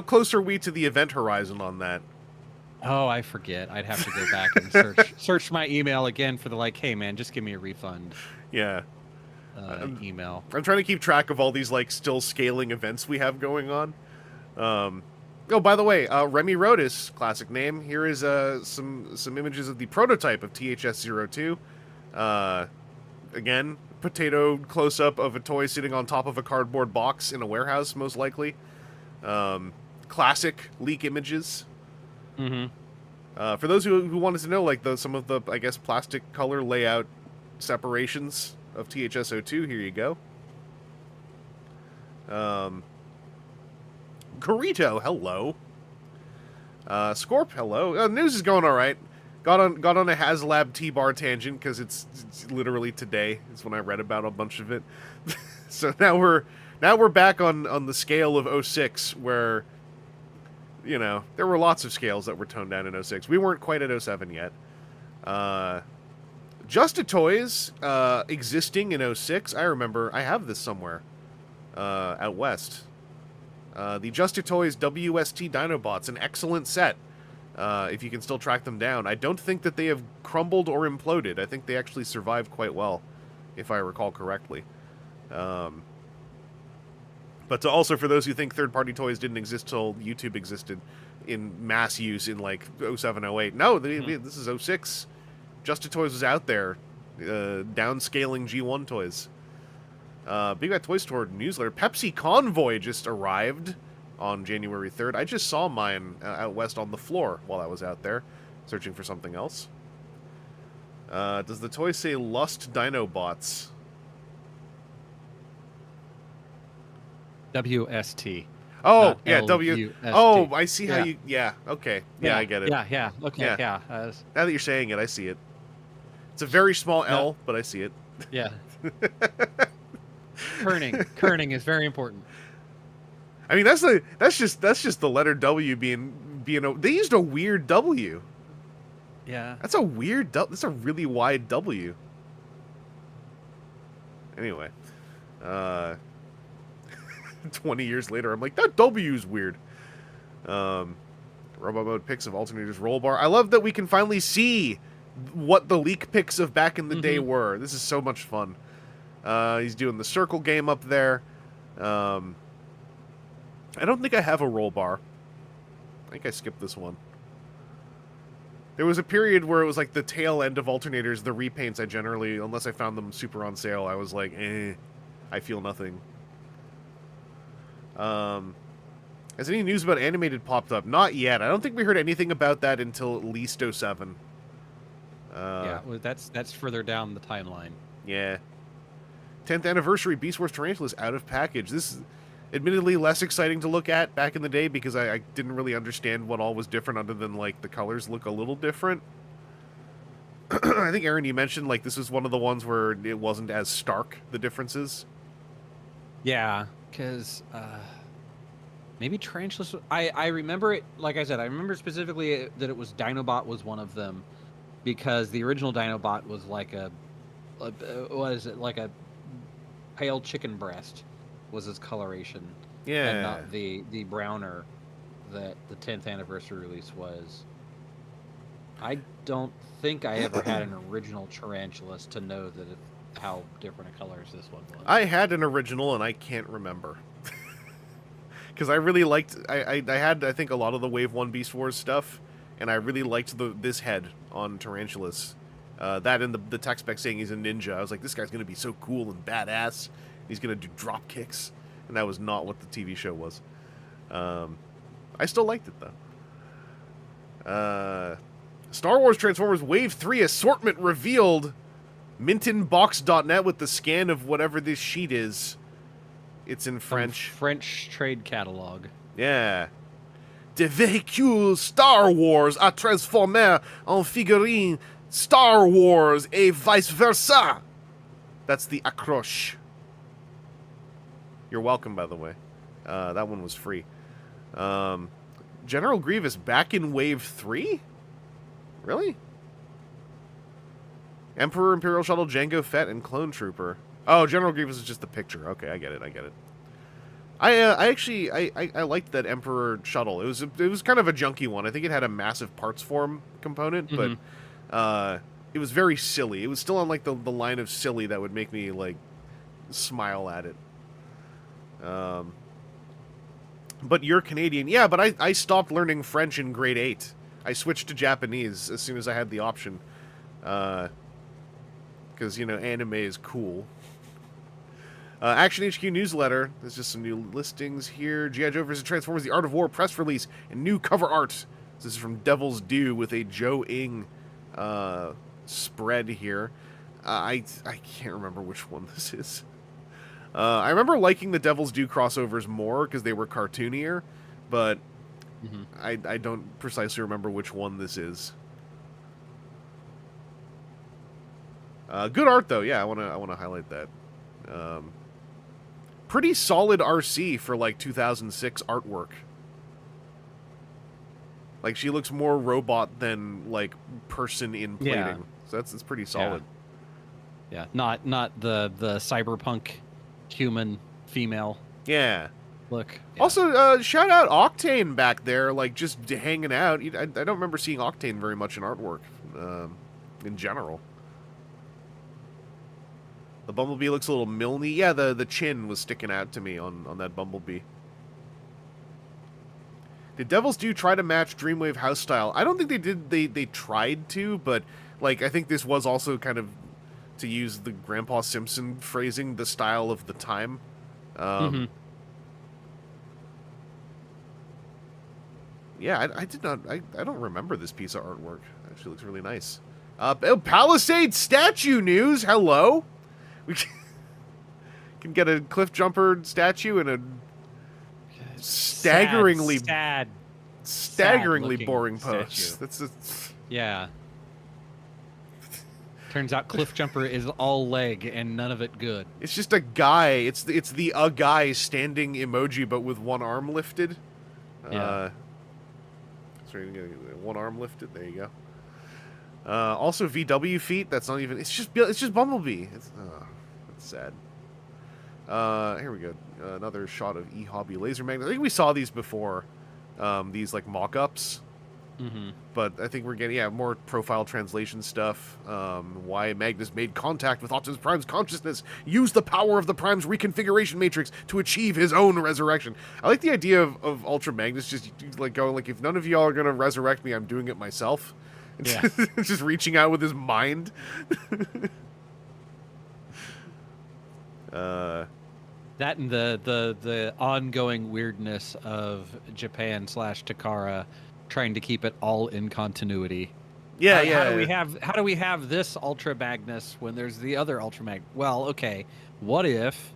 close are we to the event horizon on that? Oh, I forget. I'd have to go back and search my email again for the like, hey man, just give me a refund. Yeah. Email. I'm trying to keep track of all these like still scaling events we have going on. Oh, by the way, Remy Rotis, classic name. Here is some images of the prototype of THS-02. Again, potato close-up of a toy sitting on top of a cardboard box in a warehouse, most likely. Classic leak images. For those who wanted to know, like some of the, I guess, plastic color layout separations of THS-02, here you go. Corito, hello. Scorp, hello. News is going all right. Got on a HasLab T-bar tangent because it's literally today is when I read about a bunch of it. So now we're back on the scale of 06, where, you know, there were lots of scales that were toned down in 06. We weren't quite at 07 yet. Just-A-Toys existing in 06. I remember, I have this somewhere out west. The Just-A-Toys WST Dinobots, an excellent set, if you can still track them down. I don't think that they have crumbled or imploded. I think they actually survived quite well, if I recall correctly. But also, for those who think third-party toys didn't exist till YouTube existed in mass use in, like, 07, 08. No, this is 06. Just-A-Toys was out there, downscaling G1 toys. Big Bad Toy Store newsletter. Pepsi Convoy just arrived on January 3rd. I just saw mine out west on the floor while I was out there, searching for something else. Does the toy say Lust Dinobots? WST. Oh, yeah, LUST. Oh, I see how you... Yeah, okay. Yeah, I get it. Yeah, okay, yeah. Now that you're saying it, I see it. It's a very small L, but I see it. Yeah. Kerning is very important. I mean, that's just the letter W being they used a weird W. Yeah. That's a weird that's a really wide W. Anyway, 20 years later, I'm like, that W's weird. Robot Mode pics of Alternators roll bar. I love that we can finally see what the leak pics of back in the day were. This is so much fun. He's doing the circle game up there. I don't think I have a roll bar. I think I skipped this one. There was a period where it was like the tail end of Alternators, the repaints I generally, unless I found them super on sale, I was like, I feel nothing. Has any news about Animated popped up? Not yet. I don't think we heard anything about that until at least 07. Yeah, well, that's further down the timeline. Yeah. 10th Anniversary Beast Wars Tarantulas out of package. This is admittedly less exciting to look at back in the day because I didn't really understand what all was different other than, like, the colors look a little different. I think, Aaron, you mentioned, like, this was one of the ones where it wasn't as stark, the differences. Yeah, because maybe Tarantulas... I remember it, like I said, I remember specifically that it was Dinobot was one of them because the original Dinobot was like what is it, like a pale chicken breast was his coloration. Yeah. And not the browner that the 10th anniversary release was. I don't think I ever had an original Tarantulas to know that how different a color as this one was. I had an original and I can't remember. Because I really liked... I had, I think, a lot of the Wave 1 Beast Wars stuff, and I really liked this head on Tarantulas. That and the tech spec saying he's a ninja. I was like, this guy's going to be so cool and badass. He's going to do drop kicks. And that was not what the TV show was. I still liked it, though. Star Wars Transformers Wave 3 assortment revealed. Mintonbox.net with the scan of whatever this sheet is. It's in Some French. French trade catalog. Yeah. De véhicules Star Wars à transformer en figurine Star Wars et vice versa. That's the accroche. You're welcome, by the way. That one was free. General Grievous back in Wave 3? Really? Emperor, Imperial Shuttle, Jango Fett, and Clone Trooper. Oh, General Grievous is just the picture. Okay, I get it. I actually liked that Emperor Shuttle. It was kind of a junky one. I think it had a massive parts form component, but it was very silly. It was still on like the line of silly that would make me like smile at it. But you're Canadian. Yeah, but I stopped learning French in grade 8. I switched to Japanese as soon as I had the option. Because, you know, anime is cool. Action HQ newsletter. There's just some new listings here. G.I. Joe vs. Transformers: The Art of War press release and new cover art. This is from Devil's Due with a Joe Ing spread here. I can't remember which one this is. I remember liking the Devil's Due crossovers more because they were cartoonier, but I don't precisely remember which one this is. Good art though, yeah. I wanna highlight that. Pretty solid RC for like 2006 artwork. Like she looks more robot than like person in plating. Yeah. So that's pretty solid. Yeah, not the cyberpunk human female. Yeah. Look. Yeah. Also, shout out Octane back there, like just hanging out. I don't remember seeing Octane very much in artwork, in general. The Bumblebee looks a little Milne. Yeah, the chin was sticking out to me on that Bumblebee. Did Devil's Due try to match Dreamwave house style? I don't think they did. They tried to, but like I think this was also kind of, to use the Grandpa Simpson phrasing, the style of the time. Yeah, I did not. I don't remember this piece of artwork. It actually looks really nice. Palisade statue news. Hello. We can get a cliff jumper statue and a staggeringly boring pose. That's yeah. Turns out cliff jumper is all leg and none of it good. It's just a guy. It's the a guy standing emoji, but with one arm lifted. Yeah. So you're gonna get one arm lifted. There you go. Also VW feet. That's not even. It's just Bumblebee. That's sad. Here we go. Another shot of eHobby laser magnet. I think we saw these before. These like mock-ups. But I think we're getting more profile translation stuff. Why Magnus made contact with Optimus Prime's consciousness. Used the power of the Prime's reconfiguration matrix to achieve his own resurrection. I like the idea of Ultra Magnus just like going like, if none of y'all are gonna resurrect me, I'm doing it myself. Yeah. Just reaching out with his mind. That and the ongoing weirdness of Japan / Takara trying to keep it all in continuity. Yeah. How do we have this Ultra Magnus when there's the other Ultra Mag? Well, okay. What if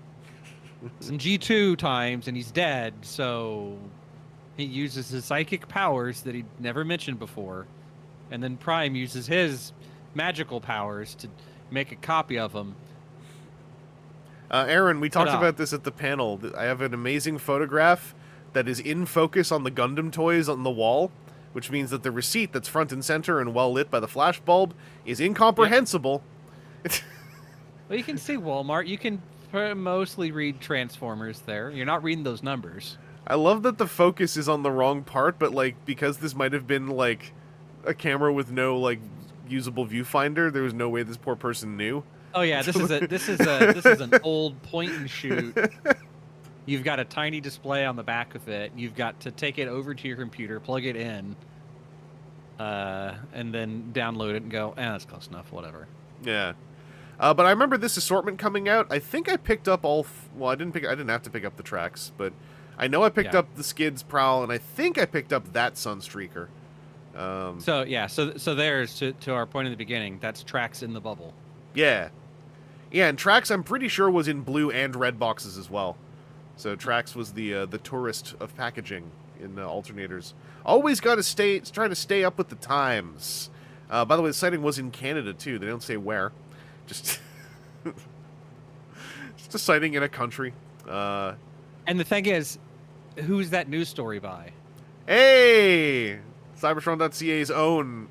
it's in G2 times and he's dead, so he uses his psychic powers that he never mentioned before, and then Prime uses his magical powers to make a copy of him. Aaron, we talked about this at the panel. I have an amazing photograph that is in focus on the Gundam toys on the wall, which means that the receipt that's front and center and well lit by the flash bulb is incomprehensible. Yep. Well, you can see Walmart. You can mostly read Transformers there. You're not reading those numbers. I love that the focus is on the wrong part, but like because this might have been like a camera with no like usable viewfinder, there was no way this poor person knew. Oh yeah, this is an old point and shoot. You've got a tiny display on the back of it. You've got to take it over to your computer, plug it in, and then download it and go, that's close enough, whatever. Yeah. But I remember this assortment coming out. I think I picked up I didn't have to pick up the tracks, but I know I picked up the Skids Prowl, and I think I picked up that Sunstreaker. So there's to our point in the beginning. That's tracks in the bubble. Yeah, and tracks I'm pretty sure was in blue and red boxes as well. So Trax was the tourist of packaging in Alternators. Always got to trying to stay up with the times. By the way, the sighting was in Canada too. They don't say where. Just just a sighting in a country. And the thing is, who's that news story by? Hey, Cybertron.ca's own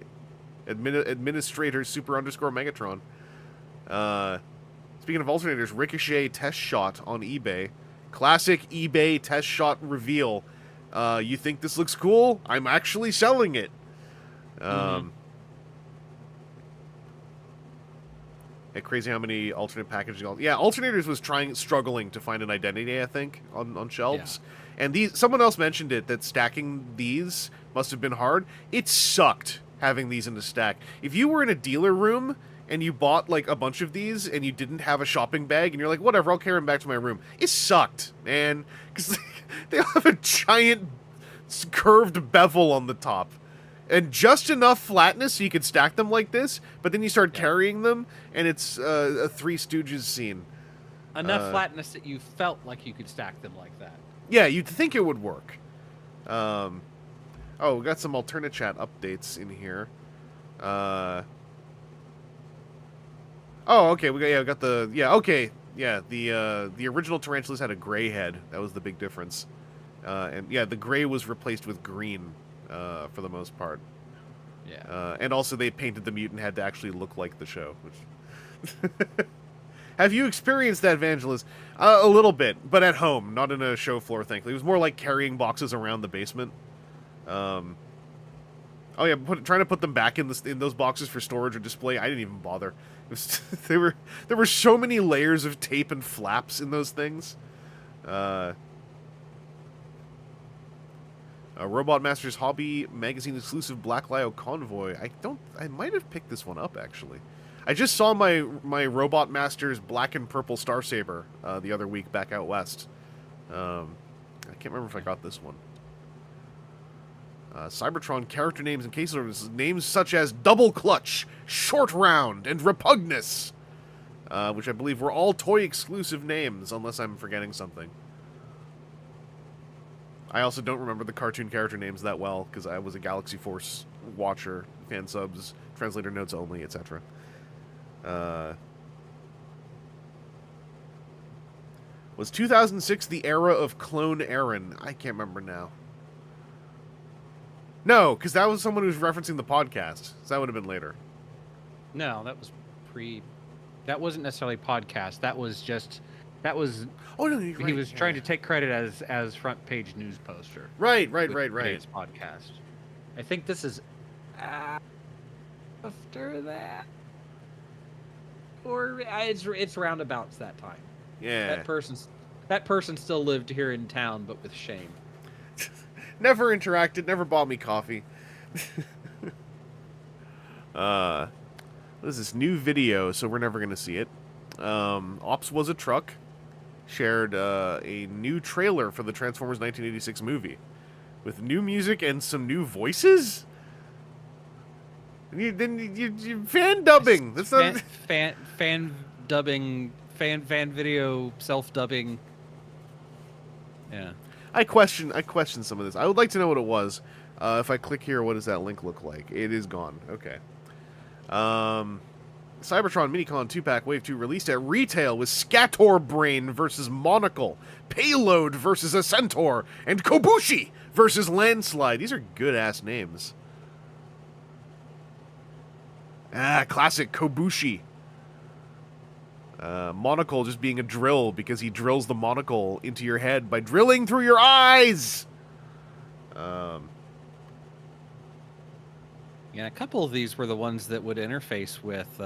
administrator super_Megatron. Speaking of alternators, Ricochet test shot on eBay. Classic eBay test shot reveal. You think this looks cool? I'm actually selling it. Yeah, crazy how many alternate packaging. Yeah, Alternators was struggling to find an identity, I think, on shelves. Yeah. And someone else mentioned it, that stacking these must have been hard. It sucked having these in the stack. If you were in a dealer room and you bought like a bunch of these and you didn't have a shopping bag and you're like, whatever, I'll carry them back to my room. It sucked, man, because they have a giant curved bevel on the top. And just enough flatness so you could stack them like this, but then you start carrying them, and it's a Three Stooges scene. Enough flatness that you felt like you could stack them like that. Yeah, you'd think it would work. Oh, we got some alternate chat updates in here. Oh, okay, we got the the original Tarantulas had a gray head. That was the big difference. And yeah, the gray was replaced with green. For the most part. Yeah. And also they painted the mutant head to actually look like the show. Which Have you experienced that, Vangelus? A little bit, but at home, not in a show floor, thankfully. It was more like carrying boxes around the basement. Oh yeah, trying to put them back in those boxes for storage or display, I didn't even bother. It was, there were so many layers of tape and flaps in those things. Robot Masters Hobby Magazine exclusive Black Lio Convoy. I might have picked this one up, actually. I just saw my Robot Masters Black and Purple Star Saber the other week back out west. I can't remember if I got this one. Cybertron character names and case orders. Names such as Double Clutch, Short Round, and Repugnus. Which I believe were all toy exclusive names, unless I'm forgetting something. I also don't remember the cartoon character names that well, because I was a Galaxy Force watcher, fan subs, translator notes only, etc. Was 2006 the era of Clone Aaron? I can't remember now. No, because that was someone who was referencing the podcast, so that would have been later. No, that was that wasn't necessarily podcast, that was just... That was... Oh, no, you're right. He was trying to take credit as front page news poster. Right. Today's podcast. I think this is after that, or it's roundabouts that time. Yeah. That person still lived here in town, but with shame. Never interacted. Never bought me coffee. What is this new video? So we're never gonna see it. Ops Was a Truck shared a new trailer for the Transformers 1986 movie with new music and some new voices. You fan dubbing. That's not fan dubbing, fan video self dubbing. Yeah. I question some of this. I would like to know what it was. If I click here, what does that link look like? It is gone. Okay. Cybertron Minicon 2-pack Wave 2 released at retail with Scator Brain versus Monocle, Payload versus a Centaur, and Kobushi versus Landslide. These are good-ass names. Classic Kobushi. Monocle just being a drill because he drills the monocle into your head by drilling through your eyes! Yeah, a couple of these were the ones that would interface with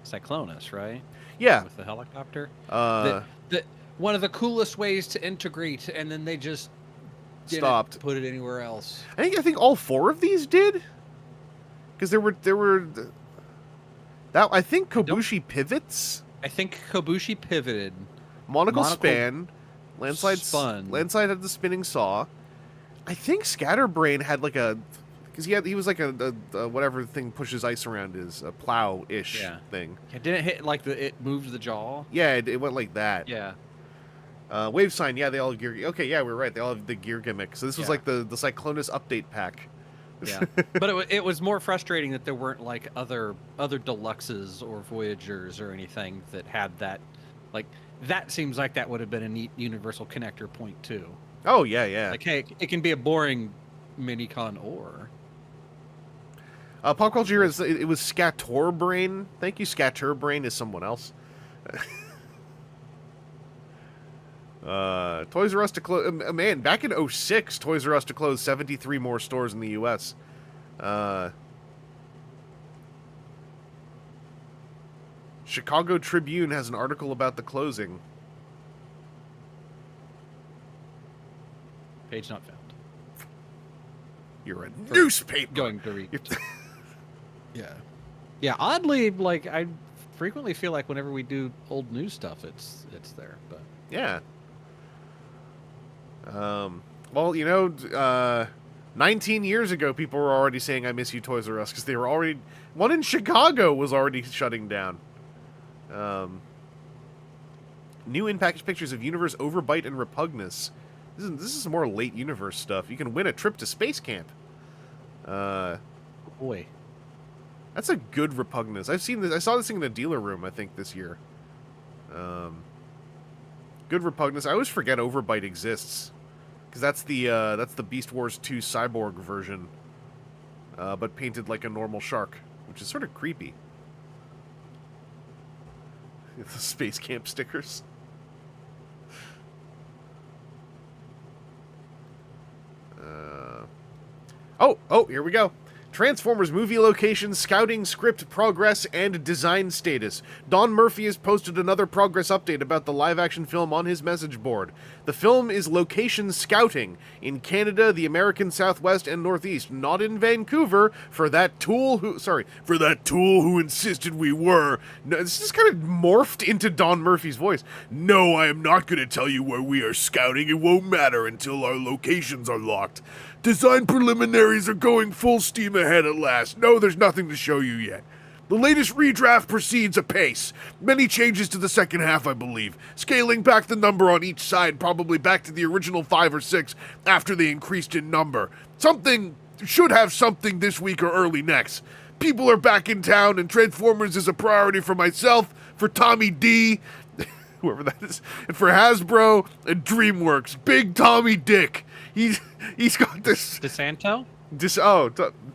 Cyclonus, right? Yeah. With the helicopter. One of the coolest ways to integrate, and then they just stopped. Put it anywhere else. I think all four of these did, because there were that I think Kobushi pivots. I think Kobushi pivoted. Monocle span. Landslide spun. Landslide had the spinning saw. I think Scatterbrain had like a. Because he was like a whatever thing pushes ice around is a plow-ish thing. It didn't hit like it moved the jaw. Yeah, it went like that. Yeah. Wave Sign, yeah, they all have gear. Okay, yeah, we're right. They all have the gear gimmick. So this was Yeah. like the Cyclonus update pack. Yeah, but it was more frustrating that there weren't like other deluxes or Voyagers or anything that had that. Like that seems like that would have been a neat universal connector point too. Oh yeah, yeah. Like hey, it can be a boring minicon or. Pop culture is it was Scatterbrain. Thank you, Scatterbrain is someone else. Toys R Us to close. Man, back in 06, Toys R Us to close 73 more stores in the U.S. Chicago Tribune has an article about the closing. Page not found. You're a newspaper. Going to read. Yeah. Yeah, oddly, like, I frequently feel like whenever we do old news stuff, it's there, but... Yeah. Well, you know, 19 years ago, people were already saying, I miss you, Toys R Us, because they were already... One in Chicago was already shutting down. New in-package pictures of Universe Overbite and Repugnus. This is more late Universe stuff. You can win a trip to Space Camp. Boy. That's a good Repugnus. I've seen this. I saw this thing in the dealer room, I think, this year. Good Repugnus. I always forget Overbite exists. Because that's the Beast Wars 2 Cyborg version. But painted like a normal shark. Which is sort of creepy. The Space Camp stickers. Oh, here we go. Transformers movie location, scouting, script, progress, and design status. Don Murphy has posted another progress update about the live-action film on his message board. The film is location scouting in Canada, the American Southwest, and Northeast, not in Vancouver, for that tool who insisted we were. No, this is kind of morphed into Don Murphy's voice. No, I am not going to tell you where we are scouting. It won't matter until our locations are locked. Design preliminaries are going full steam ahead at last. No, there's nothing to show you yet. The latest redraft proceeds apace. Many changes to the second half, I believe. Scaling back the number on each side, probably back to the original 5 or 6 after they increased in number. Something should have something this week or early next. People are back in town, and Transformers is a priority for myself, for Tommy D, whoever that is, and for Hasbro and DreamWorks. Big Tommy Dick. He's got this... DeSanto?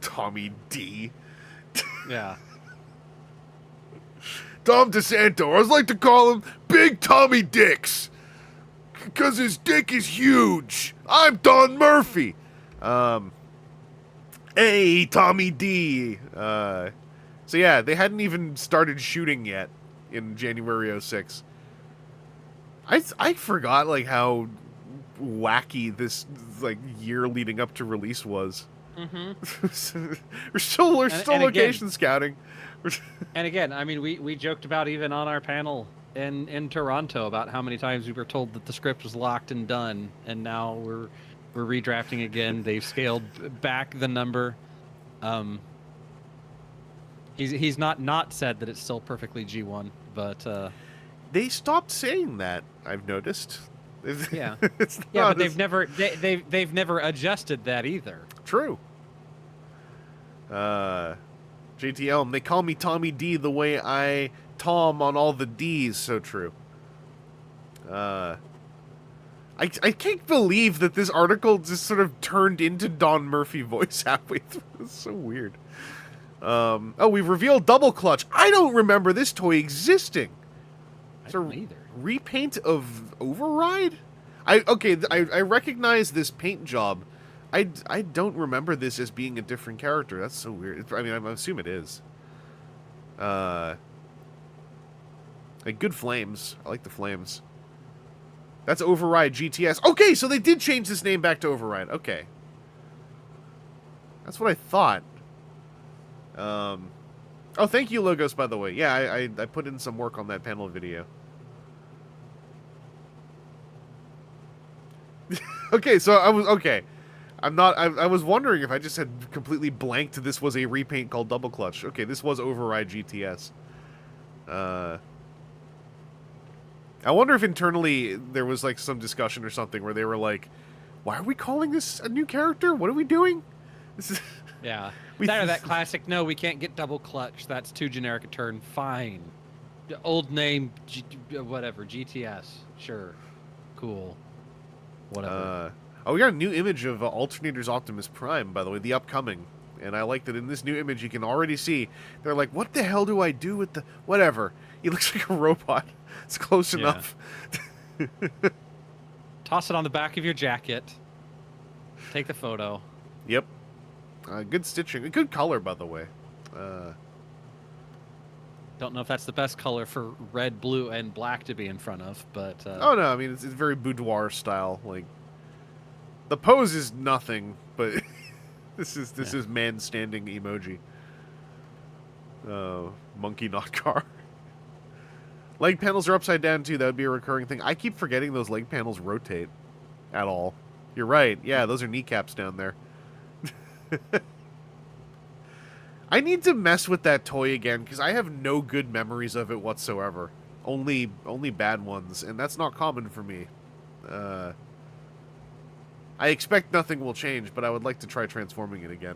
Tommy D. Yeah. Tom DeSanto. I like to call him Big Tommy Dicks. Because his dick is huge. I'm Don Murphy. Hey, Tommy D. So yeah, they hadn't even started shooting yet in January 06. I forgot, like, how wacky this, like, year leading up to release was. Mm-hmm. we're still location again, scouting. And again, I mean, we joked about even on our panel in Toronto about how many times we were told that the script was locked and done, and now we're redrafting again. They've scaled back the number. He's not said that it's still perfectly G1, but they stopped saying that, I've noticed. Yeah, yeah, but they've never adjusted that either. True. JTL, they call me Tommy D the way I Tom on all the D's. So true. I can't believe that this article just sort of turned into Don Murphy voice halfway through. It's so weird. We've revealed Double Clutch. I don't remember this toy existing. I don't either. Repaint of Override? I recognize this paint job. I don't remember this as being a different character. That's so weird. I assume it is. Like good flames. I like the flames. That's Override GTS. Okay, so they did change this name back to Override. Okay. That's what I thought. Oh, thank you, Logos, by the way. Yeah, I put in some work on that panel video. Okay, so I was wondering if I just had completely blanked this was a repaint called Double Clutch. Okay, this was Override GTS. I wonder if internally there was like some discussion or something where they were like, "Why are we calling this a new character? What are we doing?" This is Yeah. That classic. No, we can't get double clutch. That's too generic a term. Fine. Old name, whatever. GTS. Sure. Cool. Whatever. Oh, we got a new image of Alternators Optimus Prime, by the way, the upcoming. And I like that in this new image you can already see, they're like, what the hell do I do with the... Whatever. He looks like a robot. It's close enough. Toss it on the back of your jacket. Take the photo. Yep. Good stitching. Good color, by the way. Don't know if that's the best color for red, blue, and black to be in front of, but... Oh, no, I mean, it's very boudoir style. Like, the pose is nothing, but this is man standing emoji. Monkey not car. Leg panels are upside down, too. That would be a recurring thing. I keep forgetting those leg panels rotate at all. You're right. Yeah, those are kneecaps down there. I need to mess with that toy again, because I have no good memories of it whatsoever. Only bad ones, and that's not common for me. I expect nothing will change, but I would like to try transforming it again.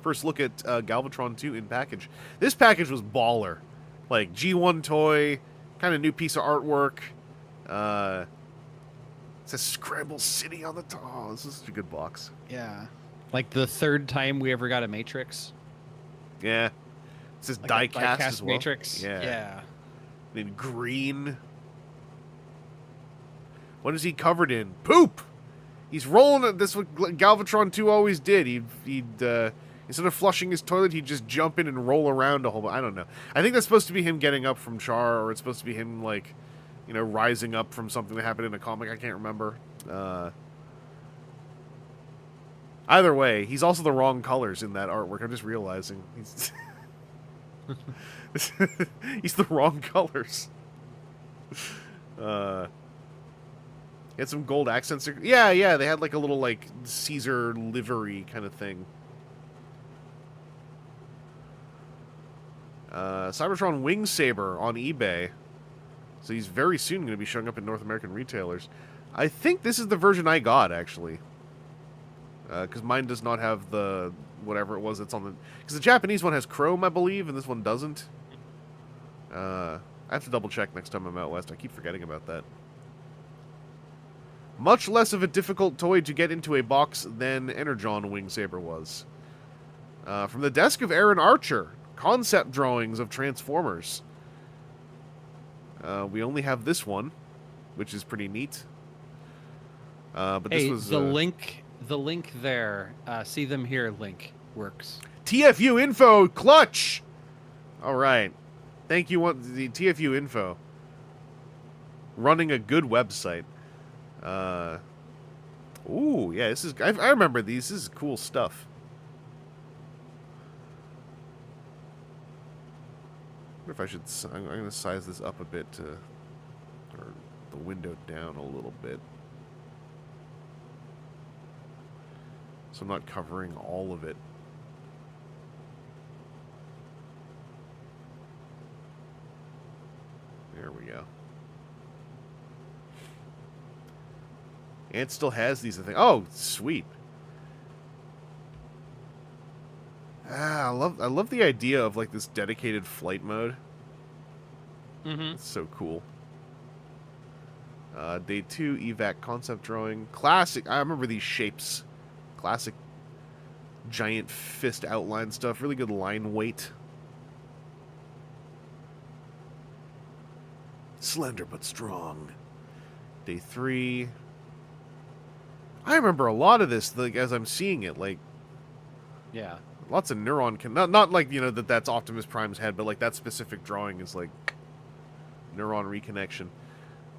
First look at Galvatron 2 in package. This package was baller. Like, G1 toy, kind of new piece of artwork. It says Scramble City on the top. Oh, this is such a good box. Yeah. Like the third time we ever got a Matrix. Yeah. It says like diecast as well. Matrix. Yeah. In green. What is he covered in? Poop! He's rolling it. This is what Galvatron 2 always did. He'd instead of flushing his toilet, he'd just jump in and roll around a whole bunch. I don't know. I think that's supposed to be him getting up from char, or it's supposed to be him, like, you know, rising up from something that happened in a comic. I can't remember. Either way, he's also the wrong colors in that artwork. I'm just realizing. He's the wrong colors. He had some gold accents. Yeah, they had like a little like Caesar livery kind of thing. Cybertron Wing Saber on eBay. So he's very soon going to be showing up in North American retailers. I think this is the version I got, actually. Because mine does not have the whatever it was that's on the... Because the Japanese one has chrome, I believe, and this one doesn't. I have to double check next time I'm out west. I keep forgetting about that. Much less of a difficult toy to get into a box than Energon Wing Saber was. From the desk of Aaron Archer, concept drawings of Transformers. We only have this one, which is pretty neat. But hey, this was the link. The link there. See them here. Link works. TFU info clutch. All right, thank you. The TFU info. Running a good website. Ooh, yeah. This is. I remember these. This is cool stuff. I wonder if I should. I'm going to size this up a bit to, or the window down a little bit, so I'm not covering all of it. There we go. And it still has these, I think. Oh, sweet. I love the idea of like this dedicated flight mode. Mm-hmm. It's so cool. Day 2 evac concept drawing. Classic. I remember these shapes. Classic giant fist outline stuff. Really good line weight. Slender but strong. Day 3. I remember a lot of this, like, as I'm seeing it, like, yeah, lots of neuron not like, you know, that's Optimus Prime's head, but like that specific drawing is like neuron reconnection.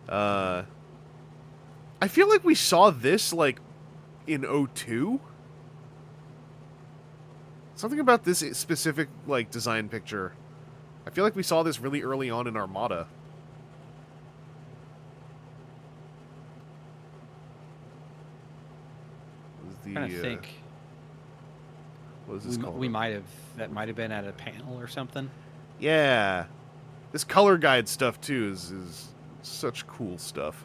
I feel like we saw this like in 02. Something about this specific like design picture. I feel like we saw this really early on in Armada. I'm trying to think. What is this called? That might have been at a panel or something. Yeah. This color guide stuff, too, is such cool stuff.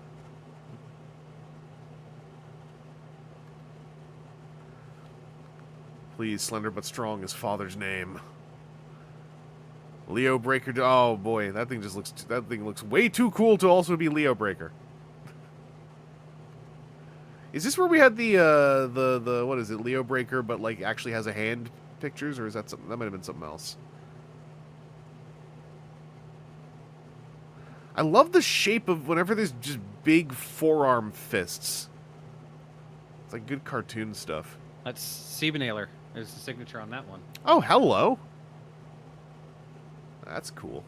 Please, slender but strong, his father's name. Leo Breaker. Oh boy, that thing looks way too cool to also be Leo Breaker. Is this where we had the what is it, Leo Breaker, but like actually has a hand pictures, or is that something that might have been something else? I love the shape of whenever there's just big forearm fists. It's like good cartoon stuff. That's Siebenailer. There's the signature on that one. Oh, hello. That's cool.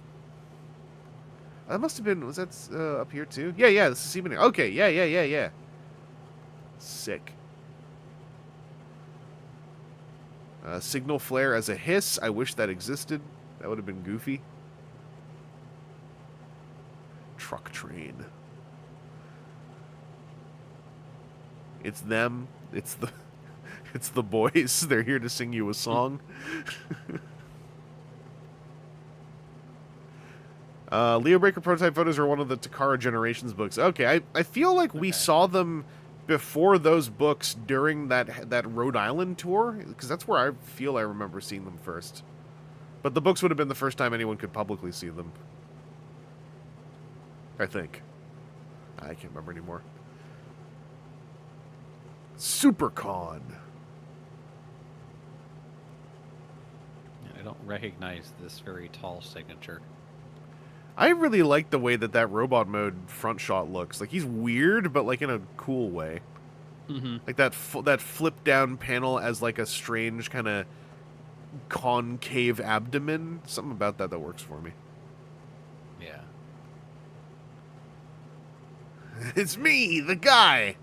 That must have been, was that up here too? Yeah, this is even. Okay, yeah. Sick. Signal flare as a hiss. I wish that existed. That would have been goofy. Truck train. It's them. It's the boys. They're here to sing you a song. Leo Breaker prototype photos are one of the Takara Generations books. Okay, I feel like we saw them before those books during that Rhode Island tour, because that's where I feel I remember seeing them first. But the books would have been the first time anyone could publicly see them. I think. I can't remember anymore. SuperCon. I don't recognize this very tall signature. I really like the way that robot mode front shot looks. Like, he's weird, but like in a cool way. Mm-hmm. Like that flip down panel as like a strange kind of concave abdomen. Something about that works for me. Yeah. It's me, the guy.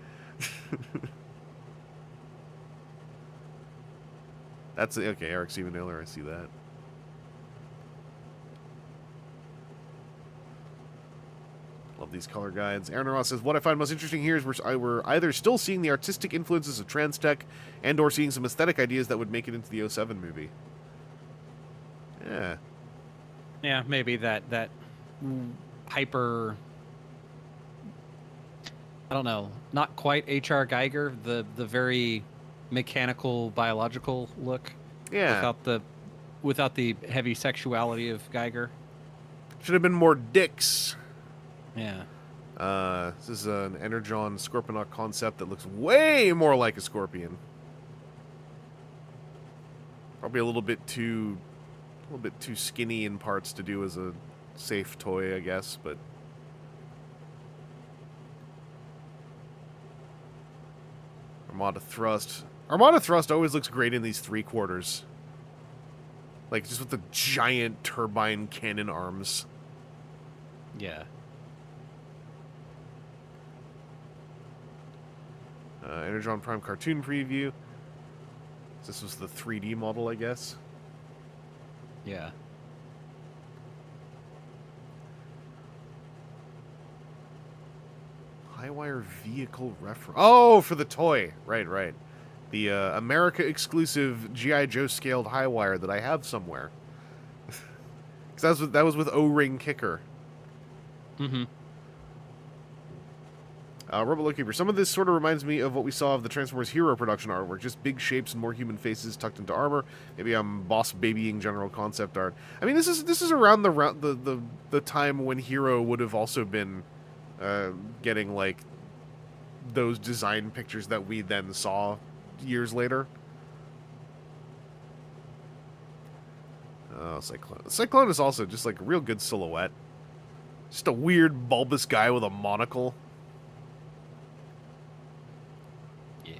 That's okay. Eric Siebenailer, I see that. Love these color guides. Aaron Ross says, what I find most interesting here is we're either still seeing the artistic influences of trans tech and or seeing some aesthetic ideas that would make it into the 07 movie. Yeah. Yeah, maybe that hyper, I don't know, not quite H.R. Geiger, the very mechanical, biological look. Yeah. Without the heavy sexuality of Geiger. Should have been more dicks. Yeah. This is an Energon Scorponok concept that looks way more like a scorpion. Probably a little bit too skinny in parts to do as a safe toy, I guess, but Armada Thrust. Armada Thrust always looks great in these 3/4. Like, just with the giant turbine cannon arms. Yeah. Energon Prime cartoon preview. This was the 3D model, I guess. Yeah. Highwire vehicle reference. Oh, for the toy. Right. The America exclusive G.I. Joe scaled Highwire that I have somewhere. Because that was with O-Ring Kicker. Mm-hmm. Robot Lowkeeper. Some of this sort of reminds me of what we saw of the Transformers Hero production artwork. Just big shapes and more human faces tucked into armor. Maybe I'm boss babying general concept art. I mean, this is around the time when Hero would have also been getting like those design pictures that we then saw years later. Oh, Cyclone. Cyclone is also just like a real good silhouette. Just a weird bulbous guy with a monocle. Yeah.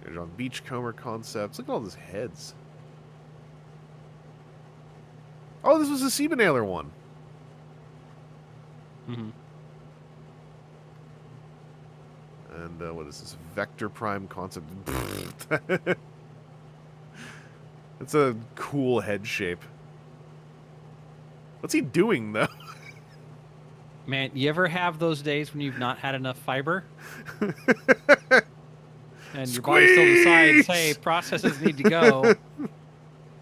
There's on Beachcomber concepts. Look at all those heads. Oh, this was a Siebenailer one. Mm-hmm. And what is this? Vector Prime concept. It's a cool head shape. What's he doing, though? Man, you ever have those days when you've not had enough fiber? And your body still decides, hey, processes need to go.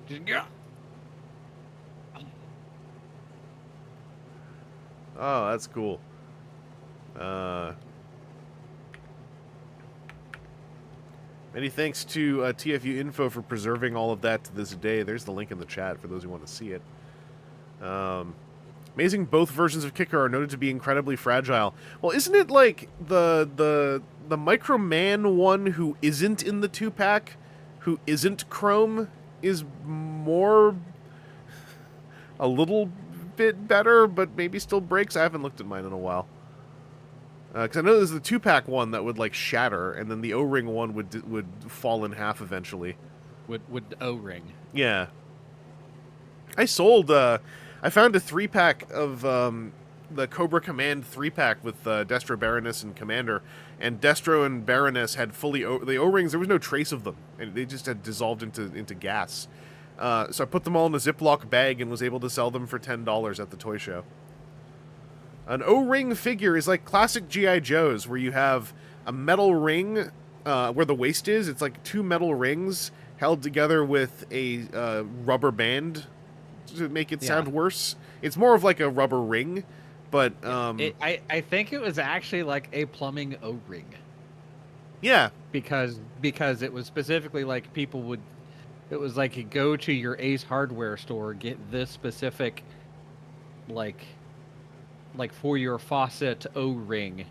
Just go. Oh, that's cool. Many thanks to TFU Info for preserving all of that to this day. There's the link in the chat for those who want to see it. Amazing, both versions of Kicker are noted to be incredibly fragile. Well, isn't it like the Micro Man one who isn't in the 2-pack, who isn't Chrome, is more... a little bit better, but maybe still breaks? I haven't looked at mine in a while. Because I know there's the 2-pack one that would, like, shatter, and then the O-ring one would fall in half eventually. Would O-ring. Yeah. I sold, I found a 3-pack of, the Cobra Command 3-pack with, Destro, Baroness, and Commander, and Destro and Baroness had fully, the O-rings, there was no trace of them, and they just had dissolved into gas. So I put them all in a Ziploc bag and was able to sell them for $10 at the toy show. An O-ring figure is like classic G.I. Joes, where you have a metal ring where the waist is. It's like 2 metal rings held together with a rubber band to make it sound worse. It's more of like a rubber ring, but... I think it was actually like a plumbing O-ring. Yeah. Because it was specifically like people would... It was like you go to your Ace Hardware store, get this specific, like for your faucet O-ring,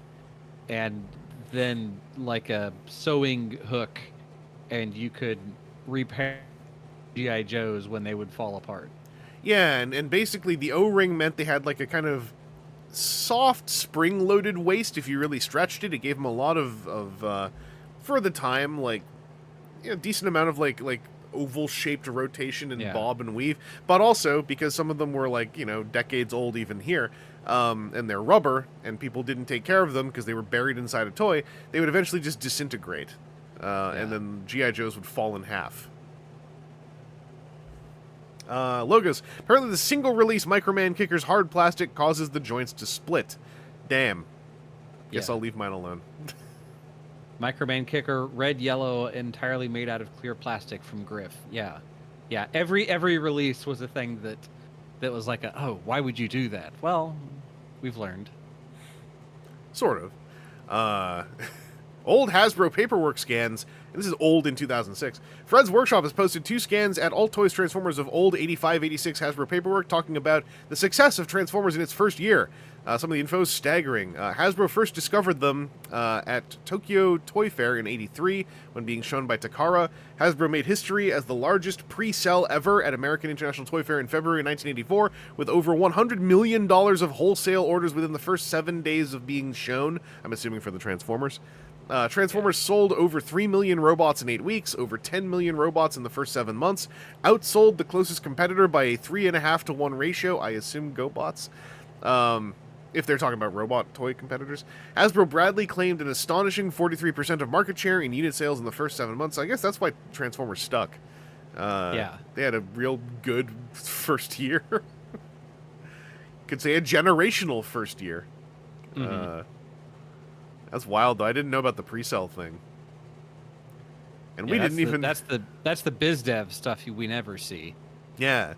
and then like a sewing hook, and you could repair G.I. Joes when they would fall apart. Yeah, and basically the O-ring meant they had like a kind of soft spring-loaded waist. If you really stretched it, it gave them a lot of for the time, like, you know, decent amount of like oval-shaped rotation and bob and weave, but also because some of them were like, you know, decades old even here, and they're rubber, and people didn't take care of them because they were buried inside a toy, they would eventually just disintegrate, and then G.I. Joes would fall in half. Logos. Apparently the single-release Microman Kicker's hard plastic causes the joints to split. Damn. Guess I'll leave mine alone. Microman Kicker, red, yellow, entirely made out of clear plastic from Griff. Yeah. Yeah, every release was a thing that was like, oh, why would you do that? Well, we've learned. Sort of. Old Hasbro paperwork scans, and this is old in 2006. Fred's Workshop has posted 2 scans at Alt Toys Transformers of old 85-86 Hasbro paperwork talking about the success of Transformers in its first year. Some of the info is staggering. Hasbro first discovered them at Tokyo Toy Fair in '83 when being shown by Takara. Hasbro made history as the largest pre-sell ever at American International Toy Fair in February 1984, with over $100 million of wholesale orders within the first 7 days of being shown, I'm assuming for the Transformers. Transformers sold over 3 million robots in 8 weeks, over 10 million robots in the first 7 months, outsold the closest competitor by a 3.5 to 1 ratio, I assume GoBots. If they're talking about robot toy competitors. Hasbro Bradley claimed an astonishing 43% of market share in unit sales in the first 7 months. I guess that's why Transformers stuck. They had a real good first year. Could say a generational first year. That's wild, though. I didn't know about the pre-sale thing. And we didn't even... That's the biz dev stuff we never see. Yeah.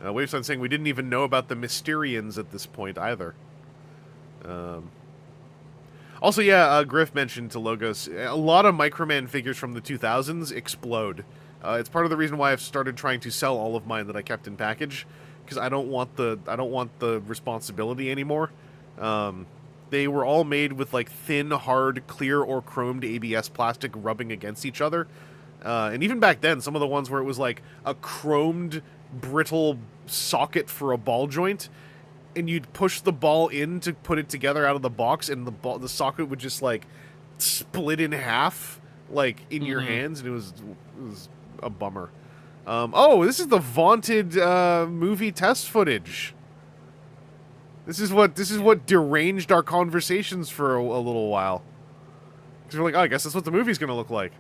Waveson saying we didn't even know about the Mysterians at this point either. Also, yeah, Griff mentioned to Logos, a lot of Microman figures from the 2000s explode. It's part of the reason why I've started trying to sell all of mine that I kept in package, because I don't want the responsibility anymore. They were all made with like thin, hard, clear or chromed ABS plastic rubbing against each other. And even back then, some of the ones where it was like a chromed, brittle socket for a ball joint, and you'd push the ball in to put it together out of the box, and the socket would just like split in half, like in your hands, and it was a bummer. Oh, this is the vaunted movie test footage. This is what deranged our conversations for a little while. Because we're like, oh, I guess that's what the movie's gonna look like.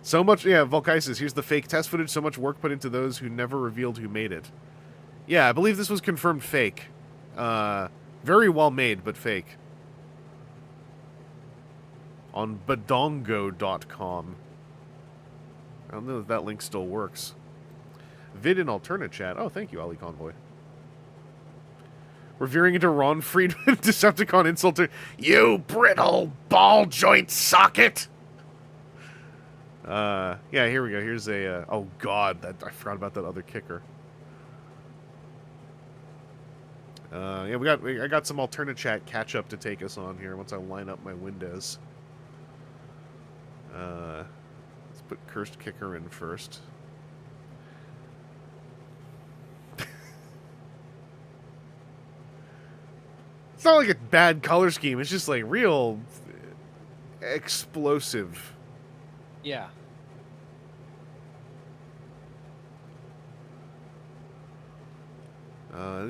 So much, yeah, Volkaisis, here's the fake test footage, so much work put into those who never revealed who made it. Yeah, I believe this was confirmed fake. Very well made, but fake. On badongo.com. I don't know if that link still works. Vid in alternate chat. Oh, thank you, Ali Convoy. We're veering into Ron Friedman Decepticon insult to you brittle ball joint socket. Yeah, here we go. Here's a oh god, that I forgot about that other kicker. Yeah, I got some alternate chat catch up to take us on here once I line up my windows. Let's put Cursed Kicker in first. It's not like a bad color scheme. It's just like real explosive. Yeah.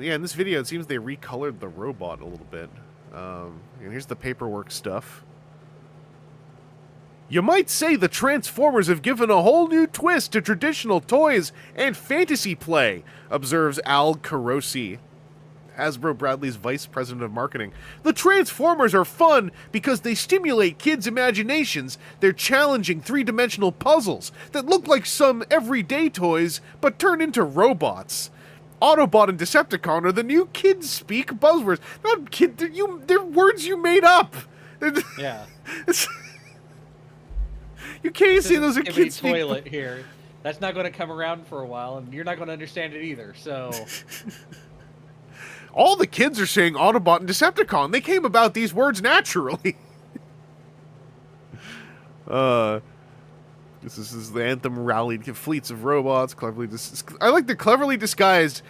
Yeah, in this video, it seems they recolored the robot a little bit. And here's the paperwork stuff. You might say the Transformers have given a whole new twist to traditional toys and fantasy play, observes Al Carosi, Hasbro Bradley's vice president of marketing. The Transformers are fun because they stimulate kids' imaginations. They're challenging three-dimensional puzzles that look like some everyday toys, but turn into robots. Autobot and Decepticon are the new kids speak buzzwords. Not kid, they're words you made up. Yeah. You can't say those are kids speak. Toilet here. That's not going to come around for a while, and you're not going to understand it either. So, all the kids are saying Autobot and Decepticon. They came about these words naturally. This is the anthem rallied fleets of robots, I like the cleverly disguised,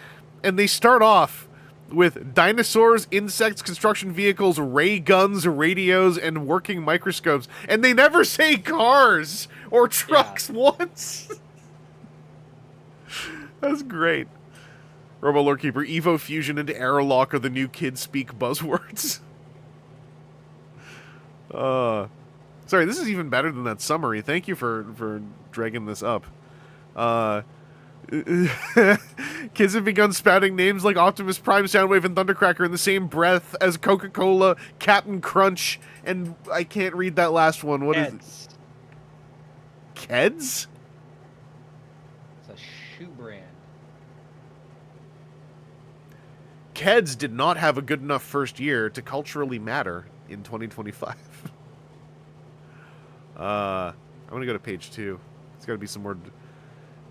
and they start off with dinosaurs, insects, construction vehicles, ray guns, radios, and working microscopes, and they never say cars or trucks once. That's great. Robo Lore Keeper, Evo Fusion, and Aerolock are the new kids speak buzzwords. Sorry, this is even better than that summary. Thank you for dragging this up. Kids have begun spouting names like Optimus Prime, Soundwave, and Thundercracker in the same breath as Coca-Cola, Captain Crunch, and I can't read that last one. What is it? Keds? It's a shoe brand. Keds did not have a good enough first year to culturally matter in 2025. I'm gonna go to page 2. It's gotta be some more...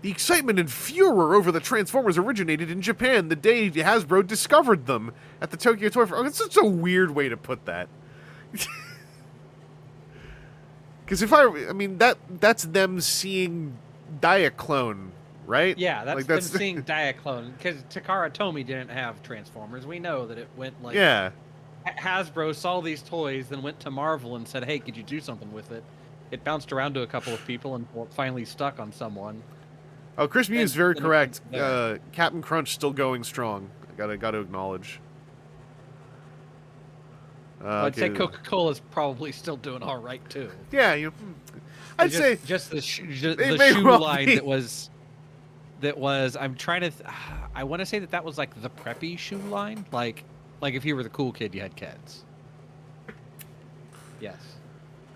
The excitement and furor over the Transformers originated in Japan the day Hasbro discovered them at the Tokyo Toy Fair. Oh, it's such a weird way to put that. Because I mean, that's them seeing Diaclone, right? Yeah, that's them seeing Diaclone. Because Takara Tomy didn't have Transformers. We know that it went like... Yeah. Hasbro saw these toys, then went to Marvel and said, hey, could you do something with it? It bounced around to a couple of people and finally stuck on someone. Oh, Chris Mew is very correct. Captain Crunch still going strong. Gotta acknowledge. I'd say Coca-Cola's probably still doing all right too. Yeah, I'd say just the shoe well line be. that was. I'm trying to. I want to say that was like the preppy shoe line. Like if you were the cool kid, you had Keds. Yes.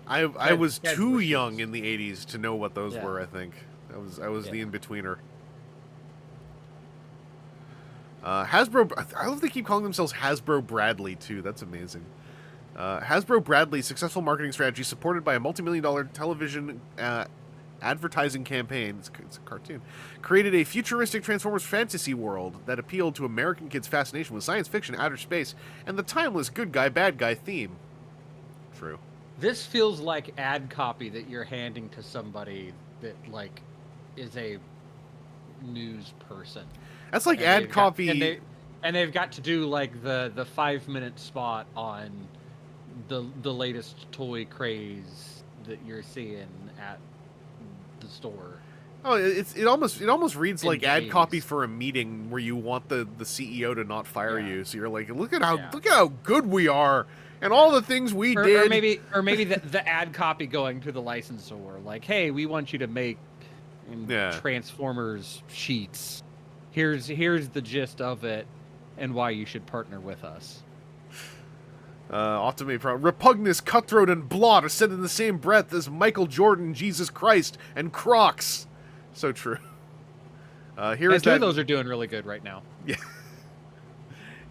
I was too young in the 80s to know what those were, I think. I was the in-betweener. Hasbro... I love they keep calling themselves Hasbro Bradley, too. That's amazing. Hasbro Bradley's successful marketing strategy, supported by a multi-million-dollar television advertising campaign, it's a cartoon, created a futuristic Transformers fantasy world that appealed to American kids' fascination with science fiction, outer space, and the timeless good guy, bad guy theme. True. This feels like ad copy that you're handing to somebody that, like, is a news person. That's like ad copy... And they've got to do, like, the 5-minute spot on the latest toy craze that you're seeing at the store. Oh, it almost reads like ad copy for a meeting where you want the CEO to not fire you. So you're like, look at how good we are. And all the things we did. Or maybe the ad copy going to the licensor, like, hey, we want you to make Transformers sheets. Here's the gist of it, and why you should partner with us. Repugnous, Cutthroat, and Blot are said in the same breath as Michael Jordan, Jesus Christ, and Crocs. So true. Those are doing really good right now. Yeah.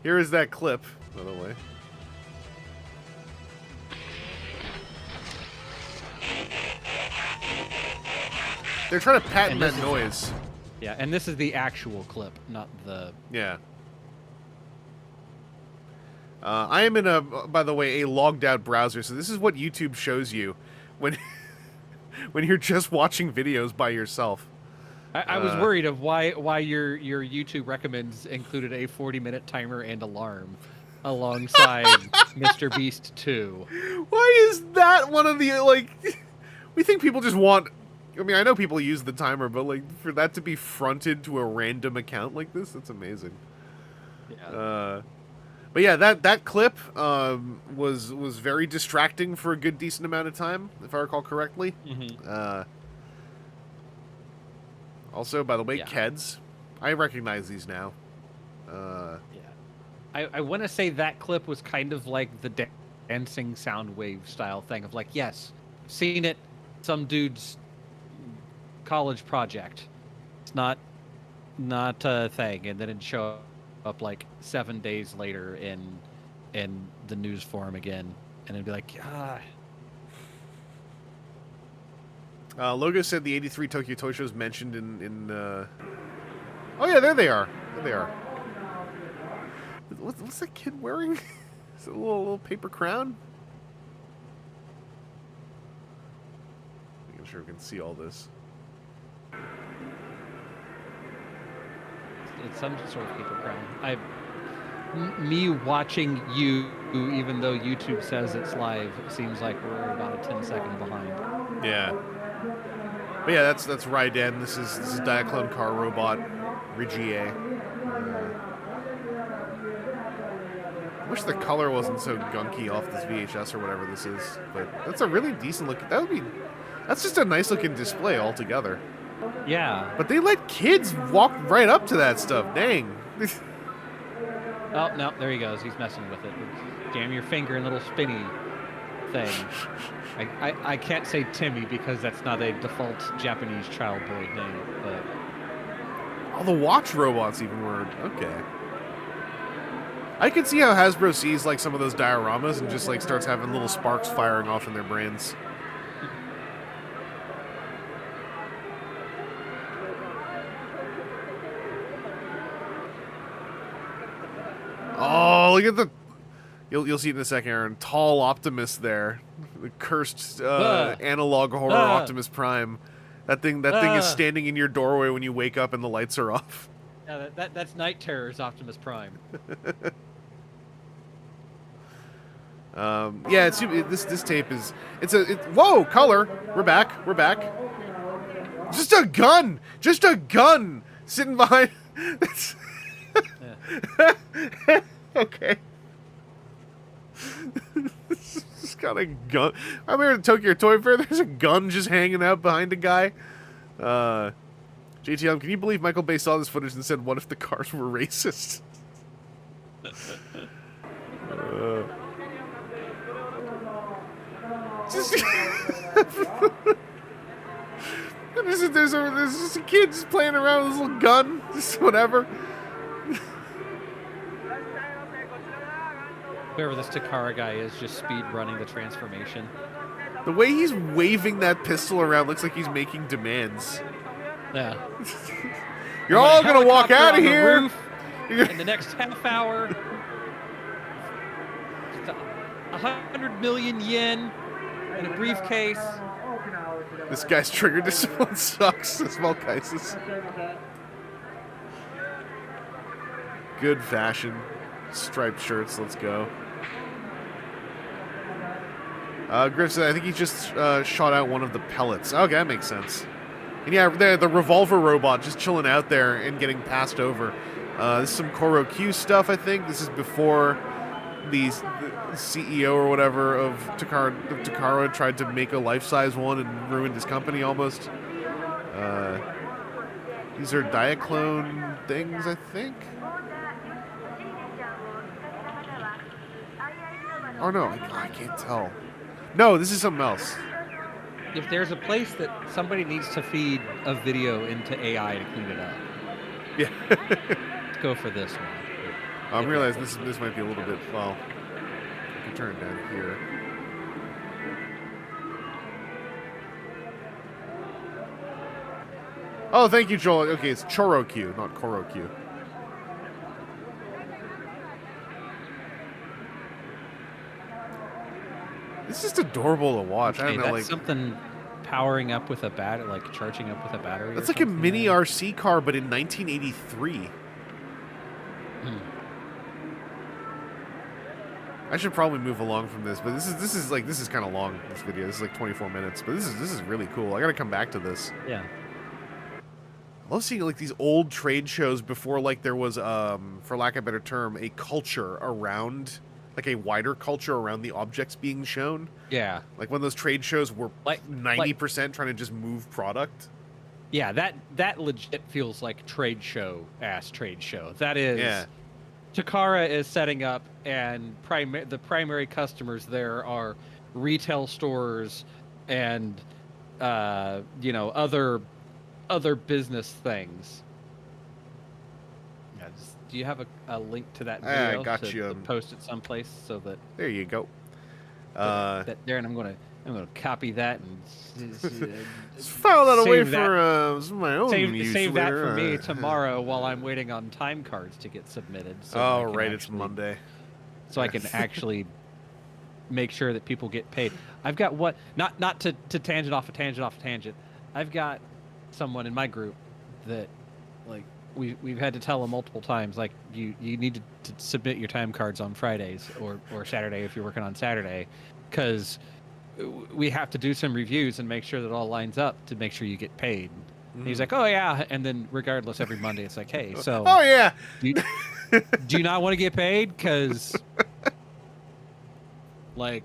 Here is that clip, by the way. They're trying to patent that noise. Yeah, and this is the actual clip, not the... Yeah. I am in a, by the way, a logged out browser, so this is what YouTube shows you when when you're just watching videos by yourself. I was worried of why your YouTube recommends included a 40-minute timer and alarm alongside Mr. Beast 2. Why is that one of the, like... We think people just want... I mean, I know people use the timer, but, like, for that to be fronted to a random account like this, that's amazing. Yeah. But yeah, that clip was very distracting for a good decent amount of time, if I recall correctly. Mm-hmm. Also, by the way, Yeah. Keds, I recognize these now. Yeah. I want to say that clip was kind of like the dancing sound wave style thing of like, yes, seen it, some dude's college project. It's not a thing, and then it'd show up like 7 days later in the news forum again, and it'd be like, Logo said the 83 Tokyo Toy Show is mentioned in Oh yeah, there they are. There they are. What's that kid wearing? Is it a little paper crown? Making sure we can see all this. it's some sort of paper crown. Me watching you, even though YouTube says it's live, it seems like we're about a 10-second behind. Yeah. But yeah, that's Raiden. This is Diaclone Car Robot, Regie. I wish the color wasn't so gunky off this VHS or whatever this is, but that's a really decent look. That's just a nice looking display altogether. Yeah. But they let kids walk right up to that stuff. Dang. Oh, no, there he goes. He's messing with it. Jam your finger in little spinny thing. I can't say Timmy because that's not a default Japanese child boy name, but... Oh, the watch robots even were... Okay. I could see how Hasbro sees, like, some of those dioramas and just, like, starts having little sparks firing off in their brains. Oh, look at the... You'll see it in a second, Aaron. Tall Optimus there. The cursed analog horror Optimus Prime. That thing is standing in your doorway when you wake up and the lights are off. Yeah, that's Night Terror's Optimus Prime. Yeah, this tape is... Whoa, color! We're back. Just a gun! Sitting behind... Okay. It's got a gun. I'm here at Tokyo Toy Fair. There's a gun just hanging out behind a guy. JTM, can you believe Michael Bay saw this footage and said, "What if the cars were racist?" There's just a kid just playing around with his little gun, just whatever. Whoever this Takara guy is just speed running the transformation. The way he's waving that pistol around looks like he's making demands. Yeah. You're all gonna walk out of here in the next half hour. Just 100 million yen in a briefcase. This guy's trigger discipline sucks. This Malkaisis. Good fashion. Striped shirts, let's go. Griff said, I think he just shot out one of the pellets. Okay, that makes sense. And yeah, the revolver robot just chilling out there and getting passed over. This is some Koro Q stuff, I think. This is before the CEO or whatever of Takara tried to make a life-size one and ruined his company almost. These are Diaclone things, I think. Oh no, I can't tell. No, this is something else. If there's a place that somebody needs to feed a video into AI to clean it up, Yeah. let's go for this one. I realize this might be a little bit, well, I can turn it down here. Oh, thank you, Joel. Okay, it's Chorokyu, not Korokyu. This is just adorable to watch. Okay, I don't know, that's like something powering up with a battery, like charging up with a battery. that's like a mini RC car, but in 1983. I should probably move along from this, but this is kind of long. This video, this is like 24 minutes, but this is really cool. I gotta come back to this. Yeah. I love seeing like these old trade shows before like there was, for lack of a better term, a culture around, like a wider culture around the objects being shown. Yeah. Like when those trade shows were like 90% trying to just move product. Yeah, that legit feels like trade show. That is. Yeah. Takara is setting up, and the primary customers there are retail stores and other business things. Yeah, do you have a link to that video I got to post it someplace so that there you go. That there, and I'm gonna copy that and file that away that, for my own use save that later. for me tomorrow while I'm waiting on time cards to get submitted. So oh right, it's Monday. So I can actually make sure that people get paid. I've got not to tangent off a tangent. I've got someone in my group that like we've had to tell them multiple times, like you need to submit your time cards on Fridays or Saturday if you're working on Saturday, because we have to do some reviews and make sure that it all lines up to make sure you get paid. And he's like, oh yeah, and then regardless, every Monday it's like, hey, so oh yeah, do you not want to get paid? Because like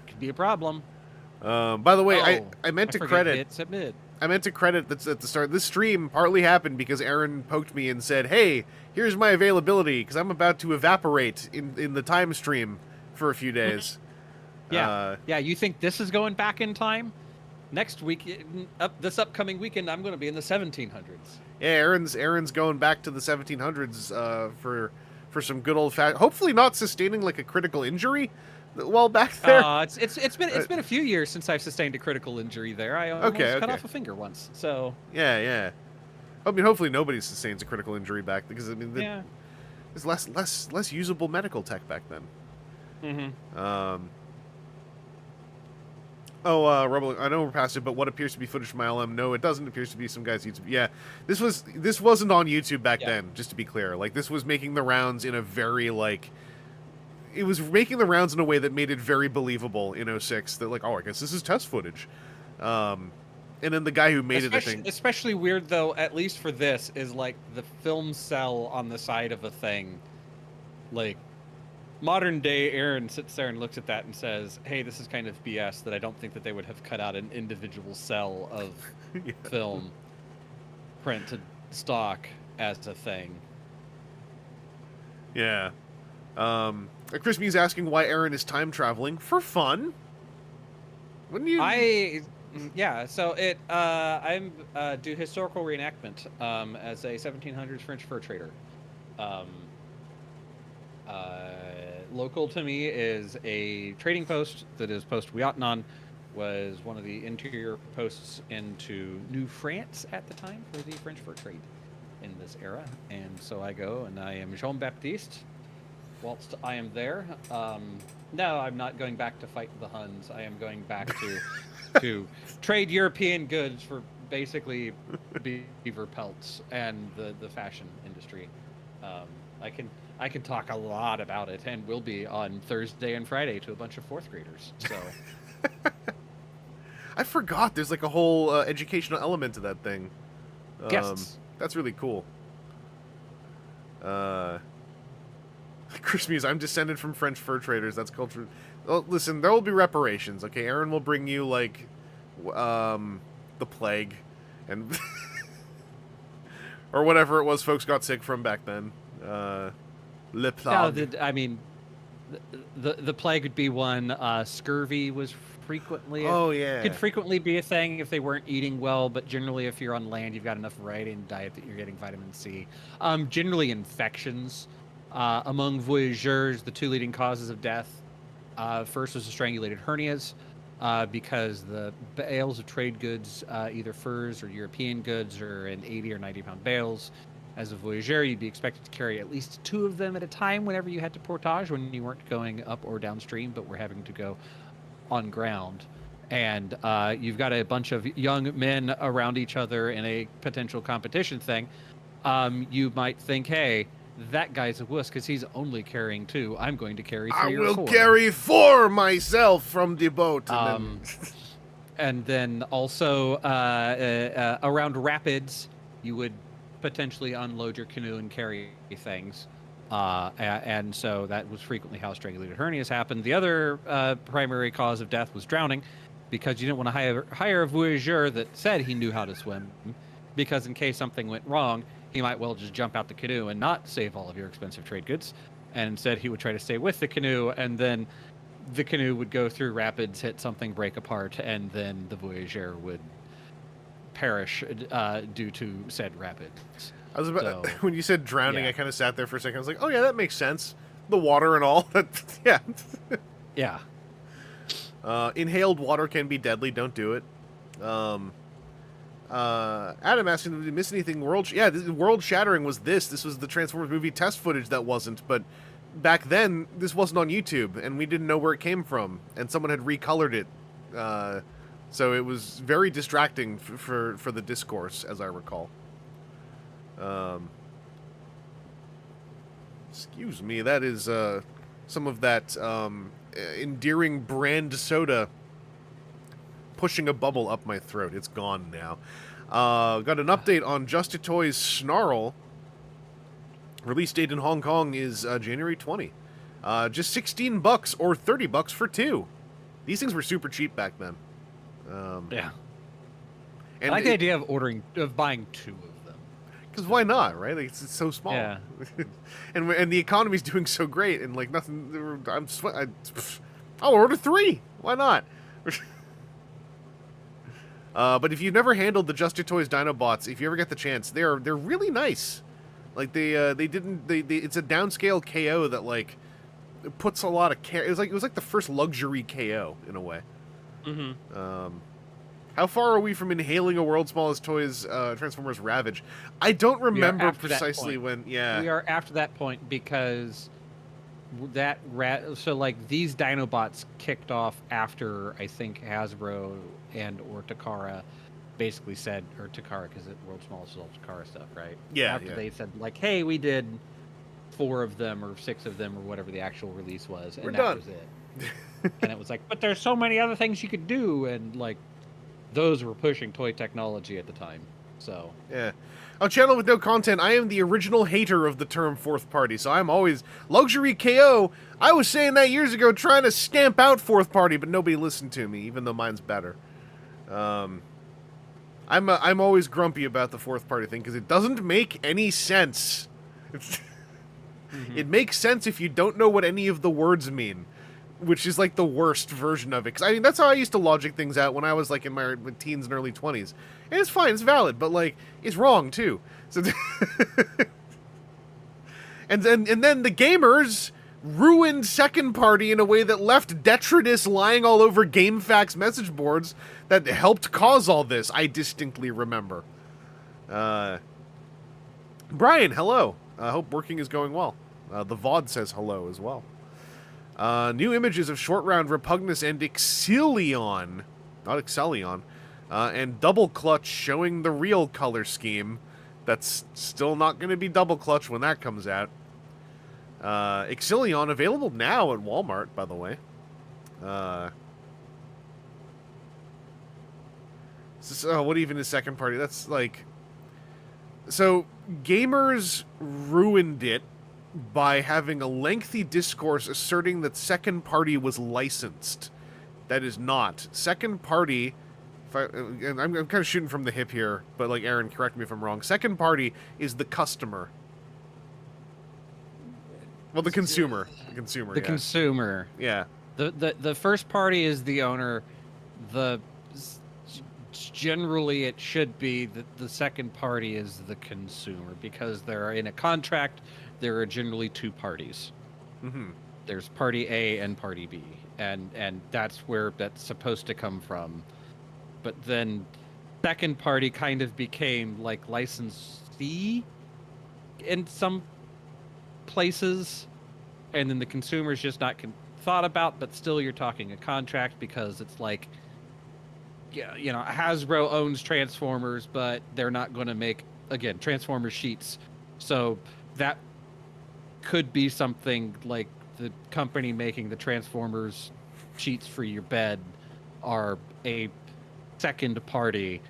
could be a problem. By the way, I meant to credit. Submit. I meant to credit that's at the start. This stream partly happened because Aaron poked me and said, "Hey, here's my availability because I'm about to evaporate in the time stream for a few days." Yeah, You think this is going back in time? Next week, this upcoming weekend, I'm going to be in the 1700s. Yeah, Aaron's going back to the 1700s for some good old hopefully not sustaining like a critical injury while back there. It's been a few years since I've sustained a critical injury there. I almost cut off a finger once. So yeah. I mean, hopefully nobody sustains a critical injury back because I mean, there's less usable medical tech back then. Rebel, I know we're past it, but what appears to be footage from my LM? No, it doesn't. It appears to be some guy's YouTube. Yeah, this wasn't on YouTube back then, just to be clear. Like, this was making the rounds in a very, like... It was making the rounds in a way that made it very believable in 06. That, like, oh, I guess this is test footage. And then the guy who made it, I think... Especially weird, though, at least for this, is, like, the film cell on the side of a thing. Like... Modern day Aaron sits there and looks at that and says, hey, this is kind of BS that I don't think that they would have cut out an individual cell of film printed stock as a thing. Yeah. Chris Me's asking why Aaron is time traveling. For fun. Wouldn't you? So I'm do historical reenactment as a 1700s French fur trader. Local to me is a trading post that is post Wiatnon, was one of the interior posts into New France at the time for the French fur trade in this era. And so I go and I am Jean Baptiste whilst I am there. No, I'm not going back to fight the Huns. I am going back to trade European goods for basically beaver pelts and the fashion industry. I can talk a lot about it, and will be on Thursday and Friday to a bunch of fourth graders. So, I forgot there's like a whole educational element to that thing. Yes, that's really cool. Chris Muse, I'm descended from French fur traders. That's culture. Well, listen, there will be reparations. Okay, Aaron will bring you like the plague and or whatever it was folks got sick from back then. Le plague. No, I mean, the plague would be one. Scurvy was frequently. Could frequently be a thing if they weren't eating well, but generally, if you're on land, you've got enough variety in diet that you're getting vitamin C. Generally, infections Among voyageurs, the 2 leading causes of death, first was the strangulated hernias, because the bales of trade goods, either furs or European goods, are in 80 or 90-pound bales. As a voyageur, you'd be expected to carry at least 2 of them at a time whenever you had to portage, when you weren't going up or downstream, but were having to go on ground. And you've got a bunch of young men around each other in a potential competition thing. You might think, hey, that guy's a wuss because he's only carrying 2. I'm going to carry 3 or 4. I will carry 4 myself from the boat. And then also around rapids, you would potentially unload your canoe and carry things. And so that was frequently how strangulated hernias happened. The other primary cause of death was drowning, because you didn't want to hire a voyageur that said he knew how to swim, because in case something went wrong, he might well just jump out the canoe and not save all of your expensive trade goods. And instead, he would try to stay with the canoe, and then the canoe would go through rapids, hit something, break apart, and then the voyageur would perish due to said rapids. I was about when you said drowning, I kind of sat there for a second. I was like, "Oh yeah, that makes sense. The water and all." Yeah. Yeah. Inhaled water can be deadly. Don't do it. Adam asking, did we miss anything? World Shattering was this. This was the Transformers movie test footage that wasn't. But back then, this wasn't on YouTube, and we didn't know where it came from, and someone had recolored it. So it was very distracting for the discourse, as I recall. Excuse me, that is some of that endearing brand soda pushing a bubble up my throat. It's gone now. Got an update on Just-A-Toy's Snarl. Release date in Hong Kong is January 20. Just $16 or $30 for 2. These things were super cheap back then. Yeah. And I like the idea of buying 2 of them. Because why not, right? Like, it's so small. Yeah. and the economy's doing so great, and like nothing. I'll order 3. Why not? But if you've never handled the Just-A-Toys Dinobots, if you ever get the chance, they're really nice. Like it's a downscale KO that like puts a lot of care. It was like the first luxury KO in a way. Mm-hmm. How far are we from inhaling a World's Smallest Toys Transformers Ravage? I don't remember precisely when. Yeah, we are after that point, because so like these Dinobots kicked off after, I think, Hasbro or Takara basically said, or Takara, because it World's Smallest is all Takara stuff, right? Yeah. After they said like, hey, we did 4 of them or 6 of them or whatever the actual release was, and that was it. And it was like, but there's so many other things you could do, and like those were pushing toy technology at the time. So yeah. On Channel with No Content, I am the original hater of the term fourth party, so I'm always luxury KO. I was saying that years ago, trying to stamp out fourth party, but nobody listened to me, even though mine's better. I'm always grumpy about the fourth party thing because it doesn't make any sense. It makes sense if you don't know what any of the words mean, which is like the worst version of it. Because I mean, that's how I used to logic things out when I was like in my teens and early 20s. And it's fine, it's valid, but like it's wrong too. So and then the gamers ruined second party in a way that left detritus lying all over GameFAQs message boards that helped cause all this. I distinctly remember. Brian, hello. I hope working is going well. The VOD says hello as well. New images of Short Round, Repugnus, and Exilion, not Excellion, and Double Clutch showing the real color scheme. That's still not going to be Double Clutch when that comes out. Exilion available now at Walmart, by the way. What even is second party? That's like... So, gamers ruined it by having a lengthy discourse asserting that second party was licensed. That is not. Second party... and I'm kind of shooting from the hip here, but like, Aaron, correct me if I'm wrong. Second party is the customer. Well, the consumer. The consumer, The consumer. Yeah. The first party is the owner. Generally, it should be that the second party is the consumer, because they're in a contract, there are generally two parties. Mm-hmm. There's party A and party B, and that's where that's supposed to come from. But then second party kind of became like licensee in some places, and then the consumer's just not thought about, but still you're talking a contract because it's like, yeah, you know, Hasbro owns Transformers, but they're not going to make, again, Transformers sheets. So that could be something like the company making the Transformers sheets for your bed are a second party,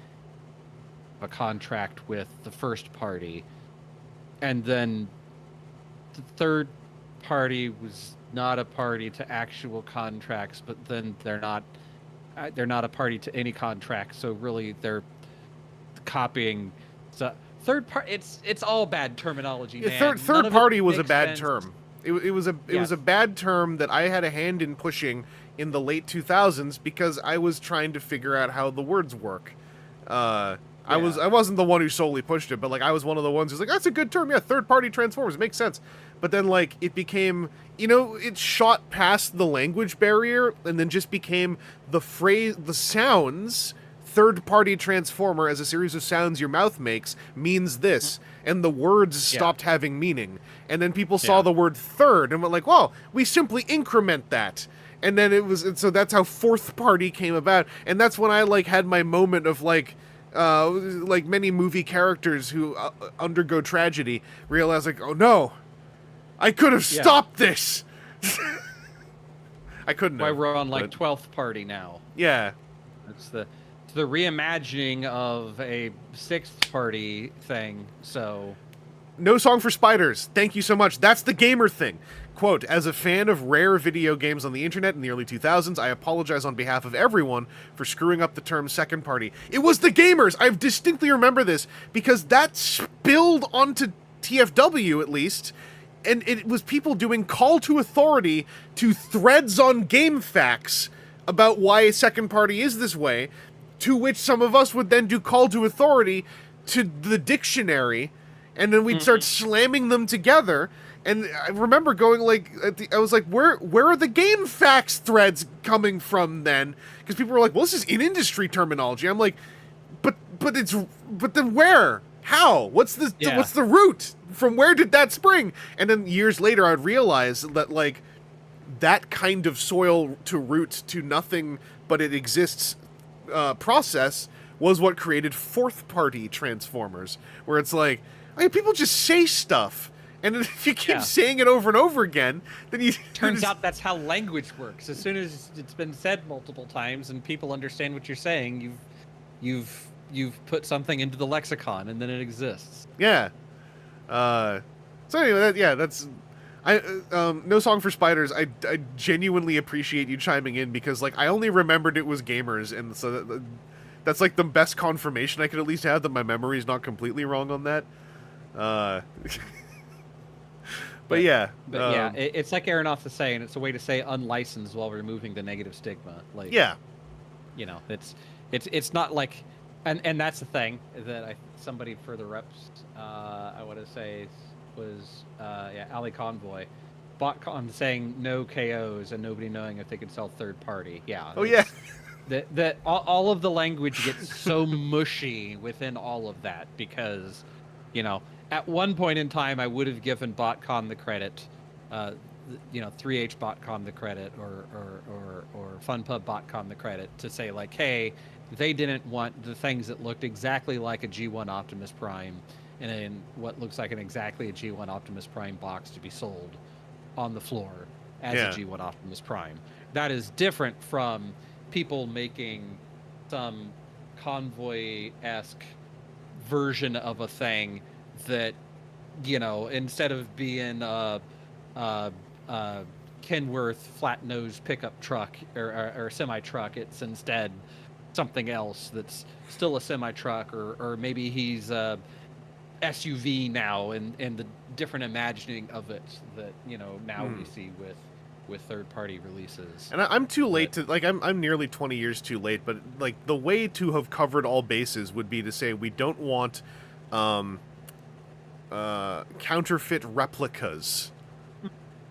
a contract with the first party, and then the third party was not a party to actual contracts, but then they're not a party to any contract, so really they're copying. So third party, it's all bad terminology, man. Third party was a bad term. It was a bad term that I had a hand in pushing in the late 2000s because I was trying to figure out how the words work. I wasn't the one who solely pushed it, but like I was one of the ones who's like, that's a good term, yeah, third party Transformers, makes sense. But then like it became, you know, it shot past the language barrier and then just became the phrase, the sounds. Third party Transformer as a series of sounds your mouth makes means this, and the words stopped having meaning. And then people saw the word third and went like, well, we simply increment that. And then it was, and so that's how fourth party came about. And that's when I like had my moment of like many movie characters who undergo tragedy, realize like, oh no, I could have stopped this. I couldn't. Why we're on like 12th party now? Yeah, it's the reimagining of a sixth party thing. So, no song for spiders. Thank you so much. That's the gamer thing. Quote, as a fan of rare video games on the internet in the early 2000s, I apologize on behalf of everyone for screwing up the term second party. It was the gamers! I distinctly remember this, because that spilled onto TFW, at least, and it was people doing call to authority to threads on GameFAQs about why a second party is this way, to which some of us would then do call to authority to the dictionary, and then we'd start slamming them together. And I remember going like, I was like, where are the GameFAQs threads coming from then? Because people were like, well, this is in-industry terminology. I'm like, but then where? How? What's the root? From where did that spring? And then years later, I'd realize that like that kind of soil to root to nothing but it exists process was what created fourth party Transformers, where it's like, I mean, people just say stuff. And if you keep saying it over and over again, then you... Turns out that's how language works. As soon as it's been said multiple times and people understand what you're saying, you've put something into the lexicon, and then it exists. Yeah. So anyway, that's... No Song for Spiders, I genuinely appreciate you chiming in, because, like, I only remembered it was gamers, and so that's, like, the best confirmation I could at least have that my memory is not completely wrong on that. But yeah, it's like Aronoff is saying, it's a way to say unlicensed while removing the negative stigma. Like, you know, it's not like, and that's the thing that somebody for the reps, I want to say was Ali Convoy, BotCon saying no KOs and nobody knowing if they could sell third party. Yeah. Oh yeah. That all of the language gets so mushy within all of that, because, you know, at one point in time, I would have given BotCon the credit, 3H BotCon the credit, or FunPub BotCon the credit, to say like, hey, they didn't want the things that looked exactly like a G1 Optimus Prime and in what looks like exactly a G1 Optimus Prime box to be sold on the floor as a G1 Optimus Prime. That is different from people making some Convoy-esque version of a thing that, you know, instead of being Kenworth flat nose pickup truck or semi truck, it's instead something else that's still a semi truck, or maybe he's SUV now, and the different imagining of it that, you know, now we see with third party releases. And I'm too late to, like, I'm nearly 20 years too late, but like the way to have covered all bases would be to say we don't want counterfeit replicas.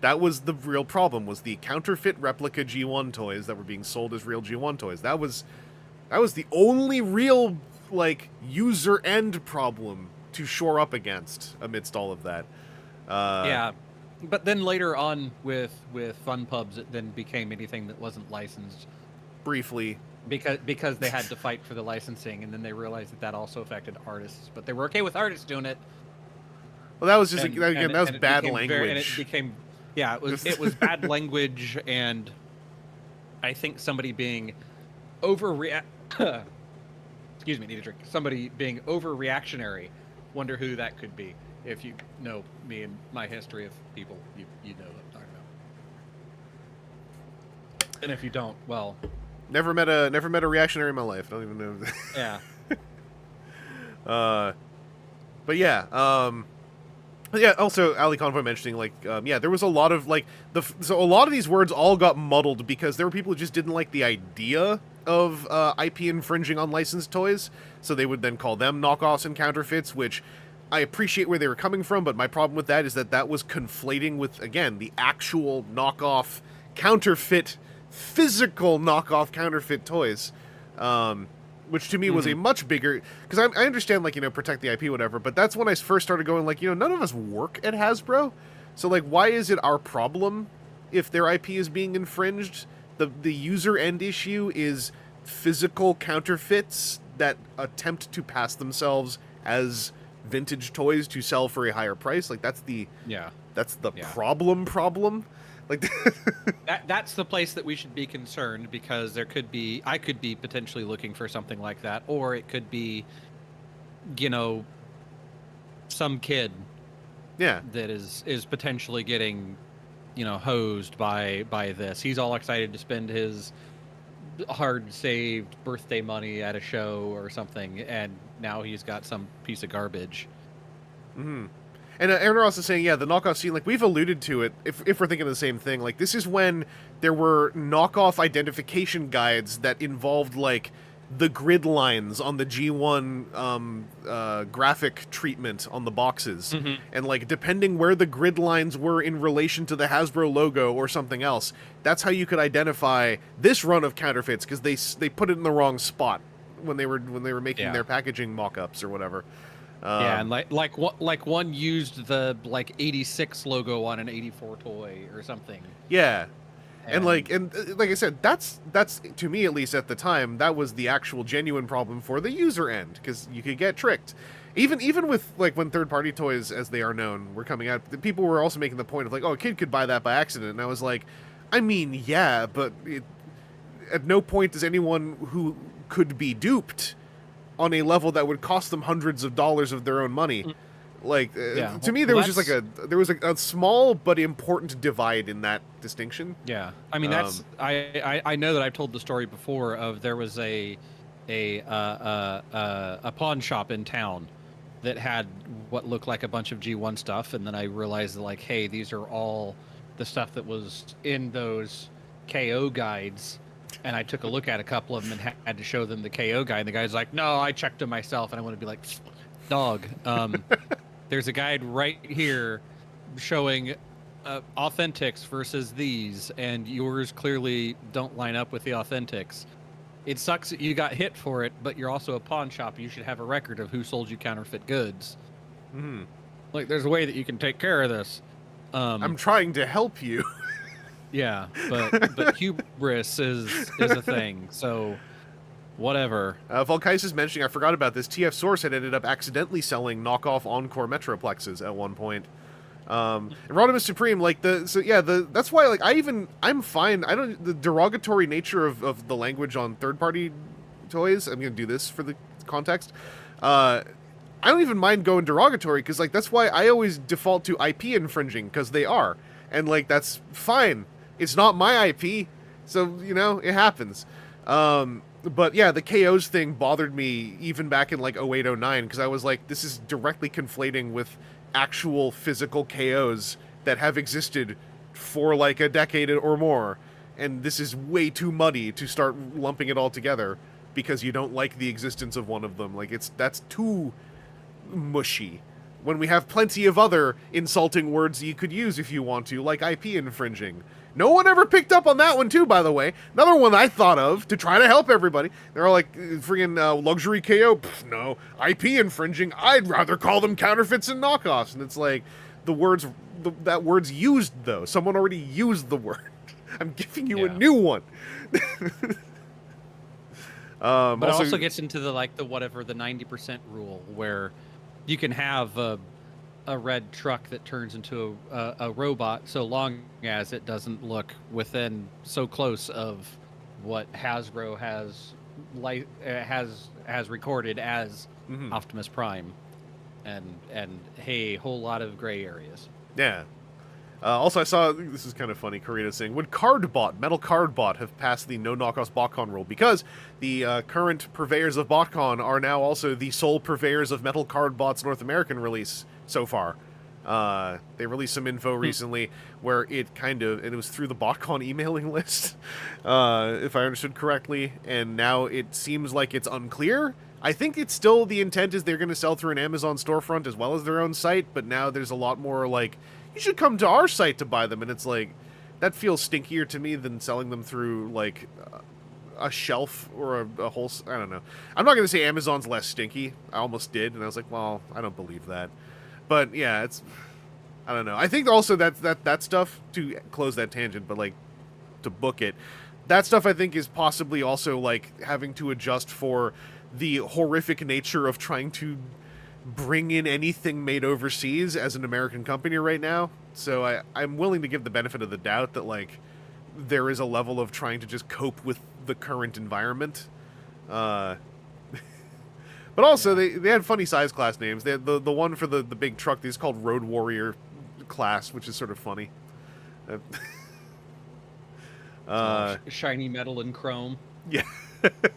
That was the real problem, was the counterfeit replica G1 toys that were being sold as real G1 toys. That was the only real, like, user end problem to shore up against amidst all of that. Yeah, but then later on with Fun Pubs, it then became anything that wasn't licensed. Briefly. Because they had to fight for the licensing, and then they realized that also affected artists. But they were okay with artists doing it. Well, that was just, that was bad language. It was bad language, and I think somebody being excuse me, need a drink. Somebody being overreactionary. Wonder who that could be. If you know me and my history of people, you know what I'm talking about. And if you don't, well, never met a reactionary in my life. I don't even know. Yeah. But yeah. Yeah, also, Ali Convoy mentioning, like, yeah, there was a lot of, like, so a lot of these words all got muddled because there were people who just didn't like the idea of IP infringing on licensed toys, so they would then call them knockoffs and counterfeits, which I appreciate where they were coming from, but my problem with that is that was conflating with, again, the actual knockoff, counterfeit, physical knockoff counterfeit toys, which to me was a much bigger, because I understand, like, you know, protect the IP, whatever, but that's when I first started going, like, you know, none of us work at Hasbro, so, like, why is it our problem if their IP is being infringed? The user end issue is physical counterfeits that attempt to pass themselves as vintage toys to sell for a higher price. Like, that's the problem. Like, that's the place that we should be concerned, because I could be potentially looking for something like that, or it could be, you know, some kid that is potentially getting, you know, hosed by this. He's all excited to spend his hard-saved birthday money at a show or something, and now he's got some piece of garbage. Mm-hmm. And Aaron Ross is saying, yeah, the knockoff scene, like, we've alluded to it, if we're thinking of the same thing, like, this is when there were knockoff identification guides that involved, like, the grid lines on the G1 graphic treatment on the boxes. And, like, depending where the grid lines were in relation to the Hasbro logo or something else, that's how you could identify this run of counterfeits, because they put it in the wrong spot when they were making their packaging mock-ups or whatever. Yeah, and like one used the, like, 86 logo on an 84 toy or something. Yeah. And like I said, that's to me, at least at the time, that was the actual genuine problem for the user end, because you could get tricked. Even with, like, when third-party toys, as they are known, were coming out, the people were also making the point of, like, oh, a kid could buy that by accident, and I was like, I mean, yeah, but at no point does anyone who could be duped on a level that would cost them hundreds of dollars of their own money. Like, to me, there was just like a small but important divide in that distinction. Yeah, I mean, that's I know that I've told the story before of there was a pawn shop in town that had what looked like a bunch of G1 stuff, and then I realized that, like, hey, these are all the stuff that was in those KO guides. And I took a look at a couple of them and had to show them the KO guide. And the guy's like, no, I checked them myself. And I want to be like, dog, there's a guide right here showing authentics versus these. And yours clearly don't line up with the authentics. It sucks that you got hit for it, but you're also a pawn shop. You should have a record of who sold you counterfeit goods. Like, there's a way that you can take care of this. I'm trying to help you. Yeah, but hubris is a thing, so whatever. Volkais is mentioning, I forgot about this, TF Source had ended up accidentally selling knockoff Encore Metroplexes at one point. And Rodimus Supreme, like, that's why, like, I'm fine, the derogatory nature of the language on third-party toys, I'm gonna do this for the context, I don't even mind going derogatory, because, like, that's why I always default to IP infringing, because they are. And, like, that's fine. It's not my IP, so, you know, it happens. But, yeah, the KOs thing bothered me even back in, like, 08, 09, because I was like, this is directly conflating with actual physical KOs that have existed for, like, a decade or more. And this is way too muddy to start lumping it all together because you don't like the existence of one of them. Like, that's too mushy. when we have plenty of other insulting words you could use if you want to, like IP infringing. No one ever picked up on that one, too, by the way. Another one I thought of to try to help everybody. They're all like, friggin' luxury KO. Pff, no, IP infringing. I'd rather call them counterfeits and knockoffs. And it's like, that word's used, though. Someone already used the word. I'm giving you a new one. But it also gets into the 90% rule, where you can have a red truck that turns into a robot so long as it doesn't look within so close of what Hasbro has recorded as Optimus Prime, and hey, whole lot of gray areas. Yeah. Also, I saw, this is kind of funny, Karina saying, would Metal Cardbot have passed the no knockoffs BotCon rule? Because the current purveyors of BotCon are now also the sole purveyors of Metal Cardbot's North American release so far. They released some info recently where it was through the BotCon emailing list, if I understood correctly, and now it seems like it's unclear. I think it's still, the intent is they're going to sell through an Amazon storefront as well as their own site, but now there's a lot more like, you should come to our site to buy them, and it's like, that feels stinkier to me than selling them through, like, a shelf or a whole, I don't know. I'm not going to say Amazon's less stinky. I almost did, and I was like, well, I don't believe that. But, yeah, it's, I don't know. I think also that stuff, to close that tangent, but, like, to book it, that stuff I think is possibly also, like, having to adjust for the horrific nature of trying to bring in anything made overseas as an American company right now. So I'm willing to give the benefit of the doubt that, like, there is a level of trying to just cope with the current environment. But also, they had funny size class names. They had the one for the big truck, these called Road Warrior class, which is sort of funny. Shiny metal and chrome. Yeah.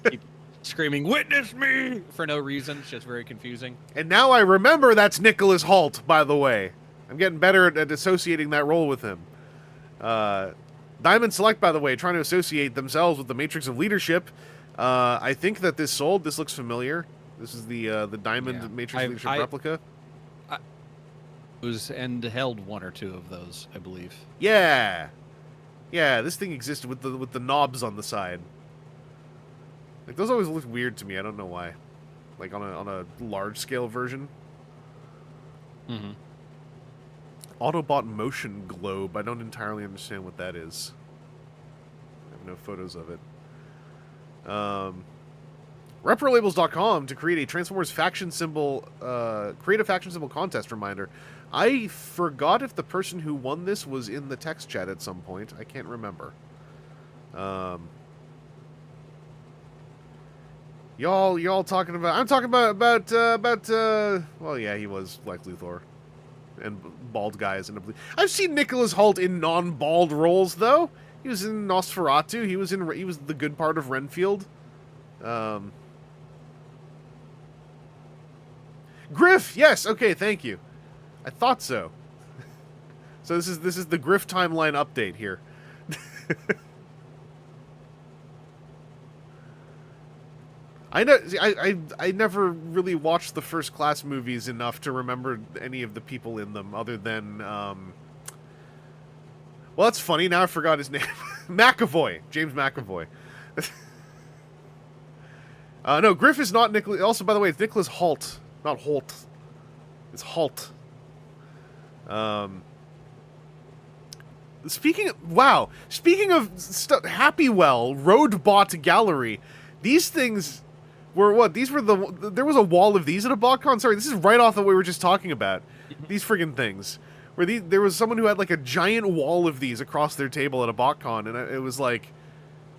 Keep screaming, "Witness me!" for no reason. It's just very confusing. And now I remember that's Nicholas Hoult, by the way. I'm getting better at associating that role with him. Diamond Select, by the way, trying to associate themselves with the Matrix of Leadership. I think that this sold. This looks familiar. This is the Diamond Matrix Leadership replica. And held one or two of those, I believe. Yeah. Yeah, this thing existed with the knobs on the side. Like, those always look weird to me. I don't know why. Like, on a large-scale version. Mm-hmm. Autobot Motion Globe. I don't entirely understand what that is. I have no photos of it. ReproLabels.com to create a Transformers faction symbol, create a faction symbol contest reminder. I forgot if the person who won this was in the text chat at some point. I can't remember. Y'all talking about... I'm talking about well, yeah, he was Lex Luthor. And bald guys. I've seen Nicholas Hoult in non-bald roles, though. He was in Nosferatu. He was the good part of Renfield. Griff, yes, okay, thank you. I thought so. So this is the Griff timeline update here. I know. I never really watched the First Class movies enough to remember any of the people in them, other than well, that's funny. Now I forgot his name. McAvoy, James McAvoy. No, Griff is not Nicholas. Also, by the way, it's Nicholas Hoult, not Holt. It's Hoult. Speaking of Happywell, Roadbot Gallery, these things were what? These were there was a wall of these at a BotCon? Sorry, this is right off what we were just talking about. These friggin' things. Where there was someone who had like a giant wall of these across their table at a BotCon, and it was like,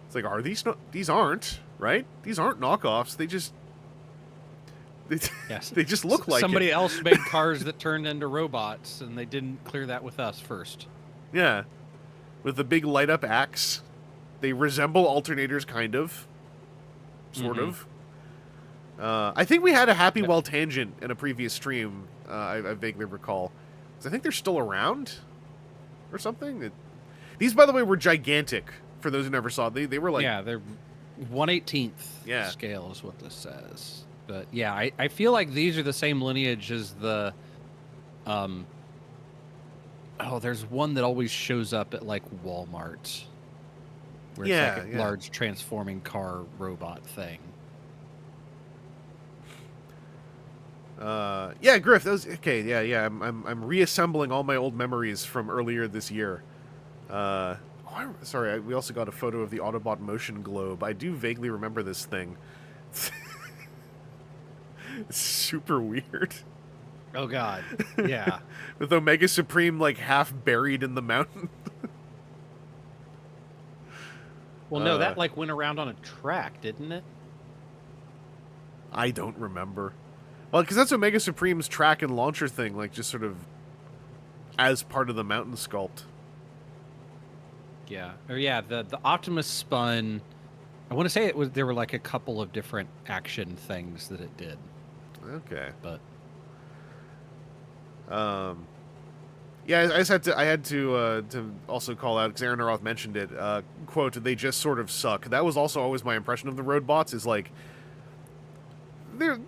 it's like, are these these aren't, right? These aren't knockoffs. They just they just look like somebody else made cars that turned into robots, and they didn't clear that with us first. Yeah. With the big light up axe. They resemble alternators, kind of. Sort of. I think we had a Happywell tangent in a previous stream, I vaguely recall. I think they're still around or something. These, by the way, were gigantic for those who never saw. They were like... Yeah, they're 1/18th scale is what this says. But yeah, I feel like these are the same lineage as the Oh, there's one that always shows up at like Walmart, where it's like a large transforming car robot thing. Yeah, Griff, that was okay. Yeah. I'm reassembling all my old memories from earlier this year. Sorry, we also got a photo of the Autobot motion globe. I do vaguely remember this thing. It's super weird. Oh God, yeah. With Omega Supreme like half buried in the mountain. Well, no, that like went around on a track, didn't it? I don't remember. Well, because that's Omega Supreme's track and launcher thing, like just sort of as part of the mountain sculpt. Yeah, or yeah, the Optimus spun. I want to say there were like a couple of different action things that it did. Okay, but yeah, I had to also call out because Aaron Roth mentioned it. Quote: "They just sort of suck." That was also always my impression of the road bots. Is like they're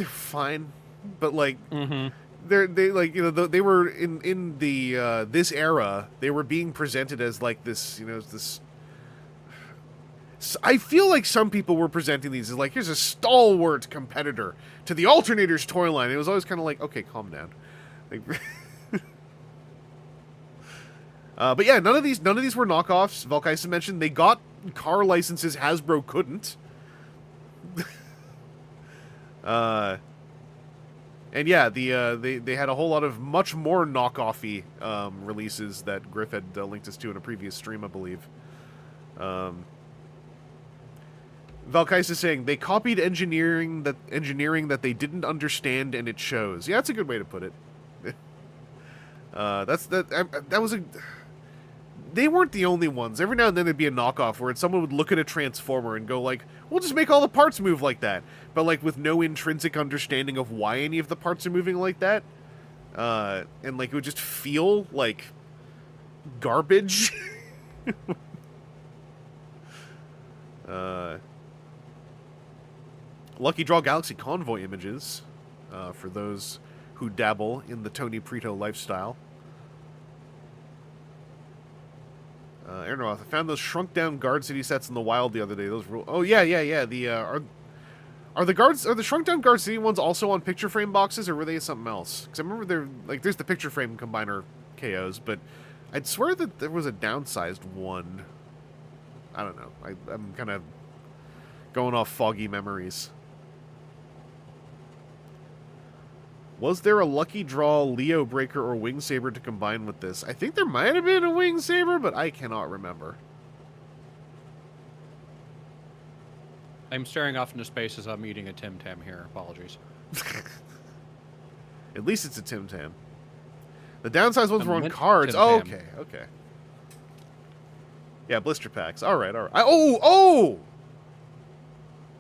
fine, but like they like they were in the this era. They were being presented as like this this. I feel like some people were presenting these as like, here's a stalwart competitor to the Alternators toy line. It was always kind of like, okay, calm down. Like, but yeah, none of these were knockoffs. Valkyson mentioned they got car licenses Hasbro couldn't. And yeah, they had a whole lot of much more knockoffy releases that Griff had linked us to in a previous stream, I believe. Valkyce is saying they copied engineering that they didn't understand, and it shows. Yeah, that's a good way to put it. That was a. They weren't the only ones. Every now and then there'd be a knockoff where someone would look at a transformer and go like, "We'll just make all the parts move like that," but like with no intrinsic understanding of why any of the parts are moving like that, and like it would just feel like garbage. Lucky Draw Galaxy Convoy images, for those who dabble in the Tony Prito lifestyle. Aaron Roth, I found those shrunk down Guard City sets in the wild the other day. Those rule. Oh yeah. The are the shrunk down Guard City ones also on picture frame boxes, or were they something else? Because I remember there's the picture frame combiner KOs, but I'd swear that there was a downsized one. I don't know. I'm kind of going off foggy memories. Was there a Lucky Draw Leo Breaker or Wing Saber to combine with this? I think there might have been a Wing Saber, but I cannot remember. I'm staring off into space as I'm eating a Tim Tam here. Apologies. At least it's a Tim Tam. The downsized ones were on cards. Oh, okay. Yeah, blister packs. All right. Oh!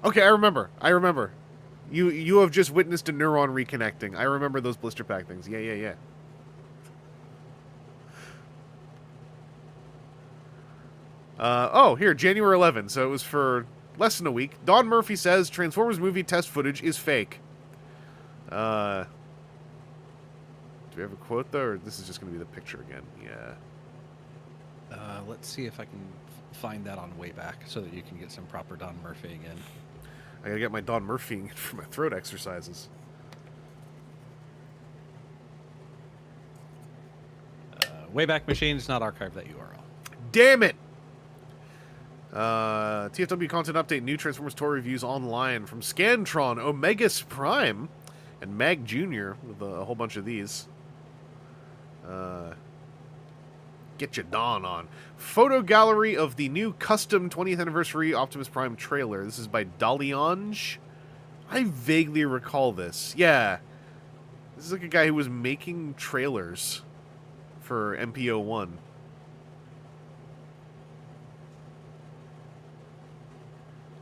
Okay, I remember. You have just witnessed a neuron reconnecting. I remember those blister pack things. Yeah. Here, January 11th. So it was for less than a week. Don Murphy says Transformers movie test footage is fake. Do we have a quote, though, or this is just going to be the picture again? Yeah. Let's see if I can find that on Wayback so that you can get some proper Don Murphy again. I gotta get my Don Murphy for my throat exercises. Wayback Machine's not archived that URL. Damn it! TFW content update, new Transformers toy reviews online from Scantron, Omegas Prime, and Mag Jr. with a whole bunch of these. Get your Don on. Photo gallery of the new custom 20th anniversary Optimus Prime trailer. This is by Daliange. I vaguely recall this. Yeah. This is like a guy who was making trailers for MPO1.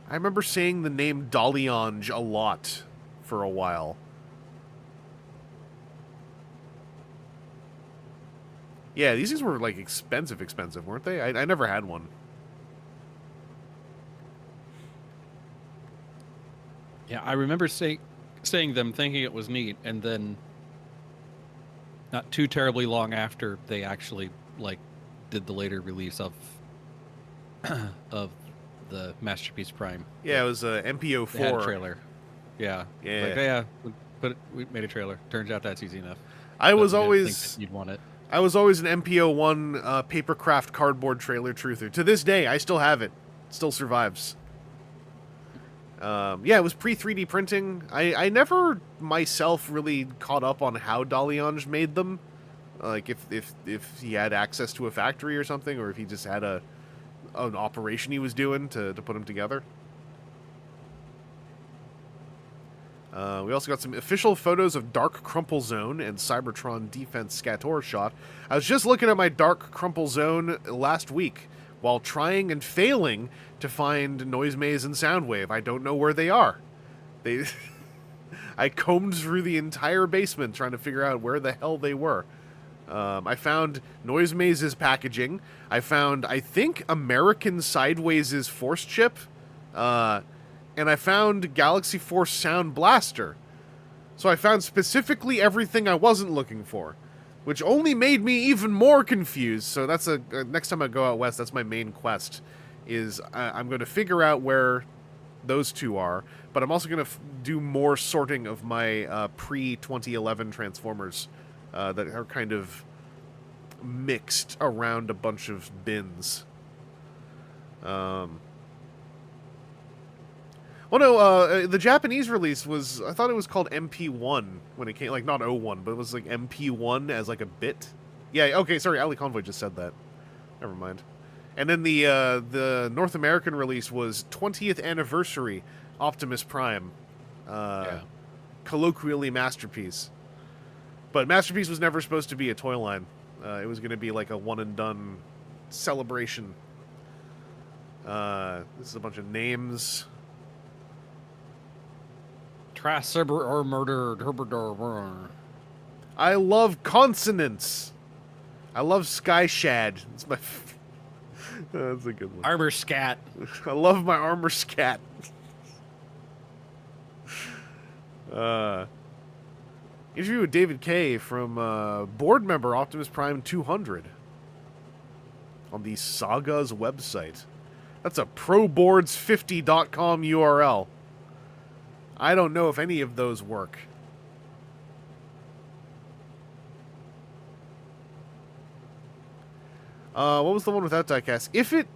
I remember saying the name Daliange a lot for a while. Yeah, these things were, like, expensive, weren't they? I never had one. Yeah, I remember saying them, thinking it was neat, and then not too terribly long after they actually like did the later release of of the Masterpiece Prime. Yeah, it was MPO4. They had a trailer. Yeah. Yeah. Like, yeah, we made a trailer. Turns out that's easy enough. I But was we didn't always think that you'd want it. I was always an MPO1 papercraft cardboard trailer truther. To this day, I still have it. It still survives. Yeah, it was pre-3D printing. I never myself really caught up on how Daliange made them. Like if he had access to a factory or something, or if he just had an operation he was doing to put them together. We also got some official photos of Dark Crumple Zone and Cybertron Defense Scator shot. I was just looking at my Dark Crumple Zone last week while trying and failing to find Noise Maze and Soundwave. I don't know where they are. I combed through the entire basement trying to figure out where the hell they were. I found Noise Maze's packaging. I found, I think, American Sideways' Force Chip. And I found Galaxy Force Sound Blaster. So I found specifically everything I wasn't looking for, which only made me even more confused. So that's next time I go out west, that's my main quest, is I'm going to figure out where those two are, but I'm also going to do more sorting of my pre-2011 Transformers that are kind of mixed around a bunch of bins. Well, no, the Japanese release was, I thought it was called MP1 when it came, like, not O1, but it was, like, MP1 as, like, a bit. Yeah, okay, sorry, Ali Convoy just said that. Never mind. And then the North American release was 20th Anniversary Optimus Prime. Colloquially Masterpiece. But Masterpiece was never supposed to be a toy line. It was going to be, like, a one-and-done celebration. This is a bunch of names. Traceber or murdered. I love consonants. I love Sky Shad. It's my. That's a good one. Armor Scat. I love my armor scat. Interview with David Kaye from board member Optimus Prime 200 on the Saga's website. That's a proboards50.com URL. I don't know if any of those work. What was the one without diecast? If it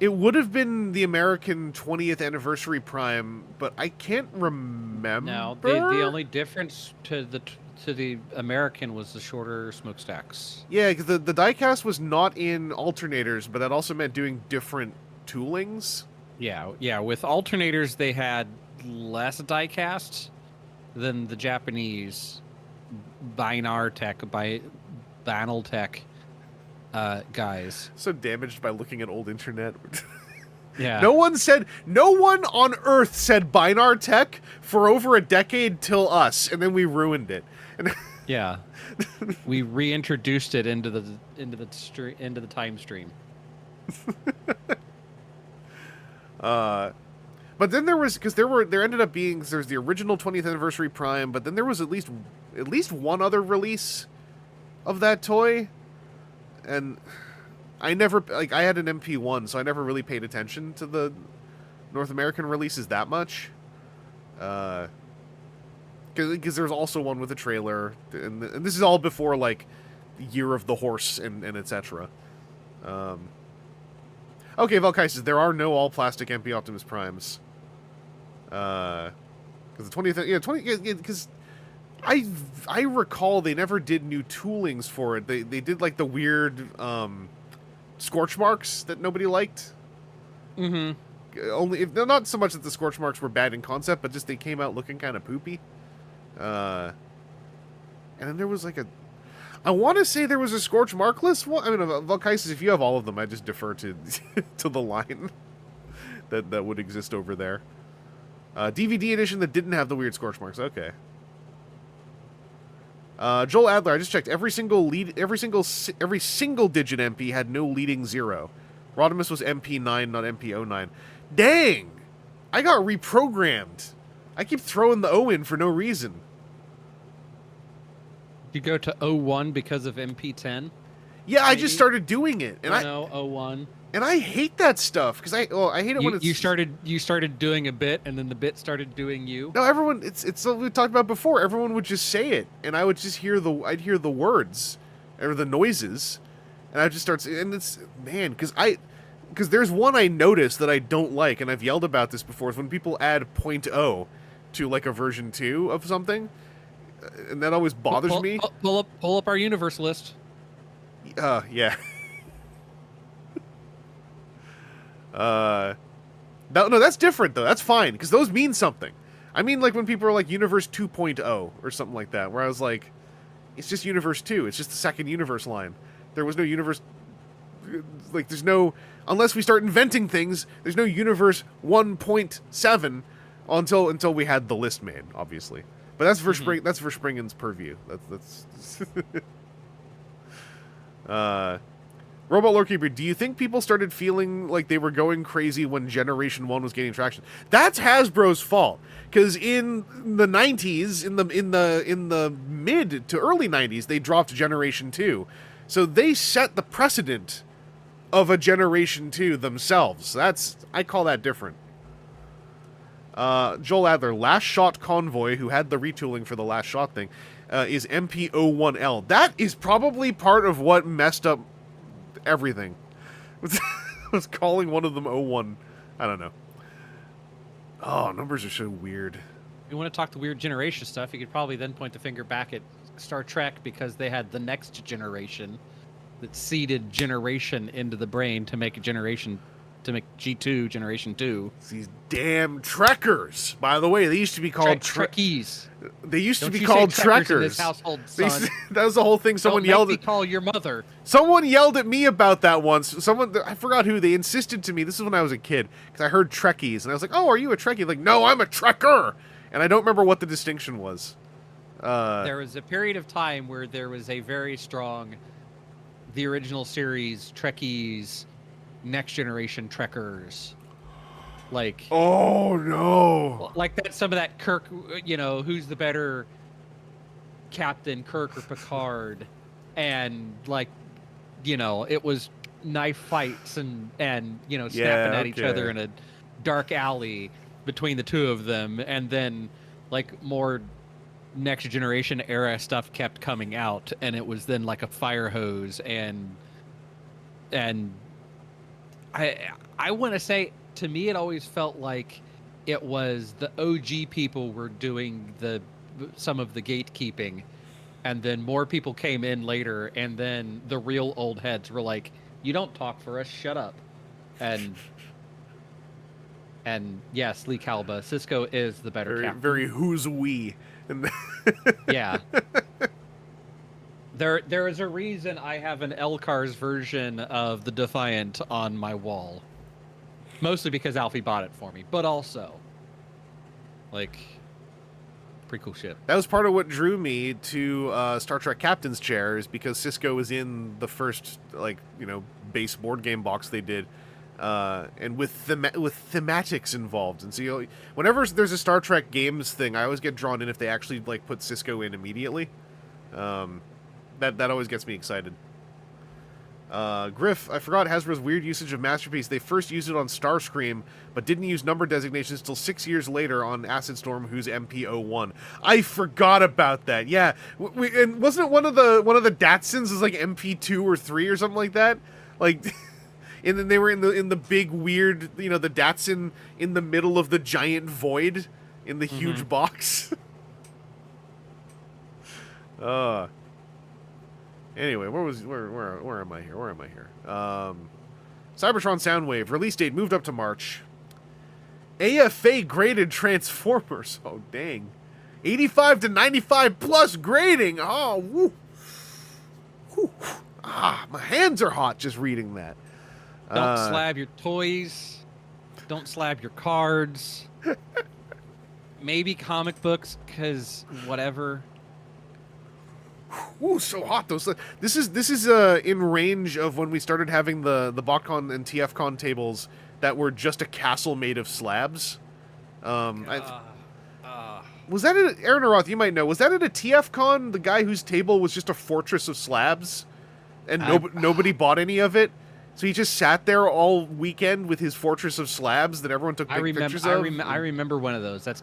would have been the American 20th Anniversary Prime, but I can't remember. Now, the only difference to the American was the shorter smokestacks. Yeah, because the diecast was not in alternators, but that also meant doing different toolings. Yeah. With alternators, they had less diecast than the Japanese Banaltech guys. So damaged by looking at old internet. Yeah. No one on Earth said Banaltech for over a decade till us, and then we ruined it. And yeah. We reintroduced it into the time stream. But then there ended up being, there's the original 20th Anniversary Prime, but then there was at least one other release of that toy, and I never, like, I had an MP1, so I never really paid attention to the North American releases that much, because there's also one with a trailer, and this is all before, like, Year of the Horse and etc. Okay, Valkaisis, there are no all-plastic MP Optimus Primes. Because the 20th, because I recall they never did new toolings for it. They did, like, the weird scorch marks that nobody liked. Mm-hmm. Only if not so much that the scorch marks were bad in concept, but just they came out looking kind of poopy. And then there was, like, I want to say there was a scorch markless one. I mean, Valkaisis, if you have all of them, I just defer to to the line that would exist over there. DVD edition that didn't have the weird scorch marks. Okay. Joel Adler, I just checked. Every single digit MP had no leading 0. Rodimus was MP9, not MP09. Dang! I got reprogrammed. I keep throwing the O in for no reason. You go to O1 because of MP10. Yeah, I Maybe? just started doing it, and No, O1. I hate that stuff because I hate it when it's You started doing a bit, and then the bit started doing you. No, everyone. It's what we talked about before. Everyone would just say it, and I would just I'd hear the words or the noises, and I just start. And it's because there's one I noticed that I don't like, and I've yelled about this before. Is when people add .0 to like a version 2 of something, and that always bothers me. Pull up our universe list. Yeah. No, that's different though. That's fine because those mean something. I mean, like when people are like Universe 2.0 or something like that, where I was like, it's just Universe 2. It's just the second universe line. There was no universe. Like, there's no, unless we start inventing things. There's no Universe 1.7 until we had the list made, obviously. But that's for Spring. That's for Springen's purview. That's. Robot Lorekeeper, do you think people started feeling like they were going crazy when Generation 1 was gaining traction? That's Hasbro's fault. Because in the 90s, in the mid to early 90s, they dropped Generation 2. So they set the precedent of a Generation 2 themselves. I call that different. Joel Adler, Last Shot Convoy, who had the retooling for the Last Shot thing, is MP01L. That is probably part of what messed up everything. Was calling one of them 01. I don't know. Oh, numbers are so weird. If you want to talk the weird generation stuff, you could probably then point the finger back at Star Trek because they had the next generation that seeded generation into the brain to make G2 Generation 2. It's these damn Trekkers. By the way, they used to be called Trekkies. They used Don't to be you called say Trekkers in Trekkers. this household, son. That was the whole thing. Someone Don't yelled make me at call your mother. Someone yelled at me about that once. I forgot who. They insisted to me. This is when I was a kid because I heard Trekkies and I was like, "Oh, are you a Trekkie?" Like, no, I'm a Trekker. And I don't remember what the distinction was. There was a period of time where there was a very strong, the original series Trekkies, Next Generation Trekkers. Like, oh no! Like that, some of that Kirk, who's the better captain, Kirk or Picard, and like, it was knife fights and snapping at each other in a dark alley between the two of them, and then like more Next Generation era stuff kept coming out, and it was then like a fire hose, and I want to say, to me, it always felt like it was the OG people were doing some of the gatekeeping, and then more people came in later, and then the real old heads were like, "You don't talk for us, shut up." And yes, Lee Calba, Cisco is the better captain. Very who's we. Yeah. There is a reason I have an LCARS version of the Defiant on my wall. Mostly because Alfie bought it for me, but also, like, pretty cool shit. That was part of what drew me to Star Trek Captain's Chair, is because Cisco was in the first, base board game box they did, and with thematics involved. And so, whenever there's a Star Trek games thing, I always get drawn in if they actually put Cisco in immediately. That always gets me excited. Griff, I forgot Hasbro's weird usage of Masterpiece. They first used it on Starscream, but didn't use number designations till 6 years later on Acid Storm, who's MP01. I forgot about that. Yeah, and wasn't it one of the Datsuns was like MP2 or 3 or something like that? Like, and then they were in the big weird, the Datsun in the middle of the giant void in the huge box. Anyway, where am I here? Cybertron Soundwave release date moved up to March. AFA graded Transformers. Oh dang, 85 to 95 plus grading. Oh, woo. Whew. My hands are hot just reading that. Don't slab your toys. Don't slab your cards. Maybe comic books, because whatever. Ooh, so hot. This is in range of when we started having the BotCon and TFCon tables that were just a castle made of slabs. Was that at Aaron or Roth? You might know. Was that at a TFCon? The guy whose table was just a fortress of slabs, and nobody bought any of it. So he just sat there all weekend with his fortress of slabs that everyone took pictures of. I remember one of those. That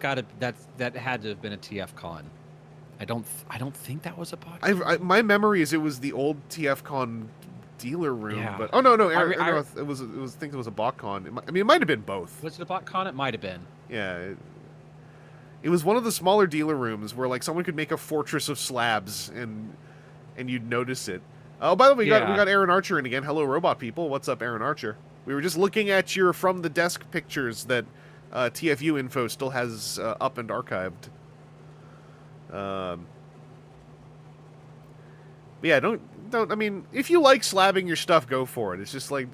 had to have been a TFCon. I don't think that was a bot. My memory is it was the old TFCon dealer room, Yeah. but no, Aaron, it was I think it was a BotCon. It might have been both. Was it a BotCon? It might have been. Yeah, it was one of the smaller dealer rooms where like someone could make a fortress of slabs and you'd notice it. Oh, by the way, we got Aaron Archer in again. Hello, robot people. What's up, Aaron Archer? We were just looking at your from the desk pictures that TFU Info still has up and archived. Yeah, don't. I mean, if you like slabbing your stuff, go for it. It's just like,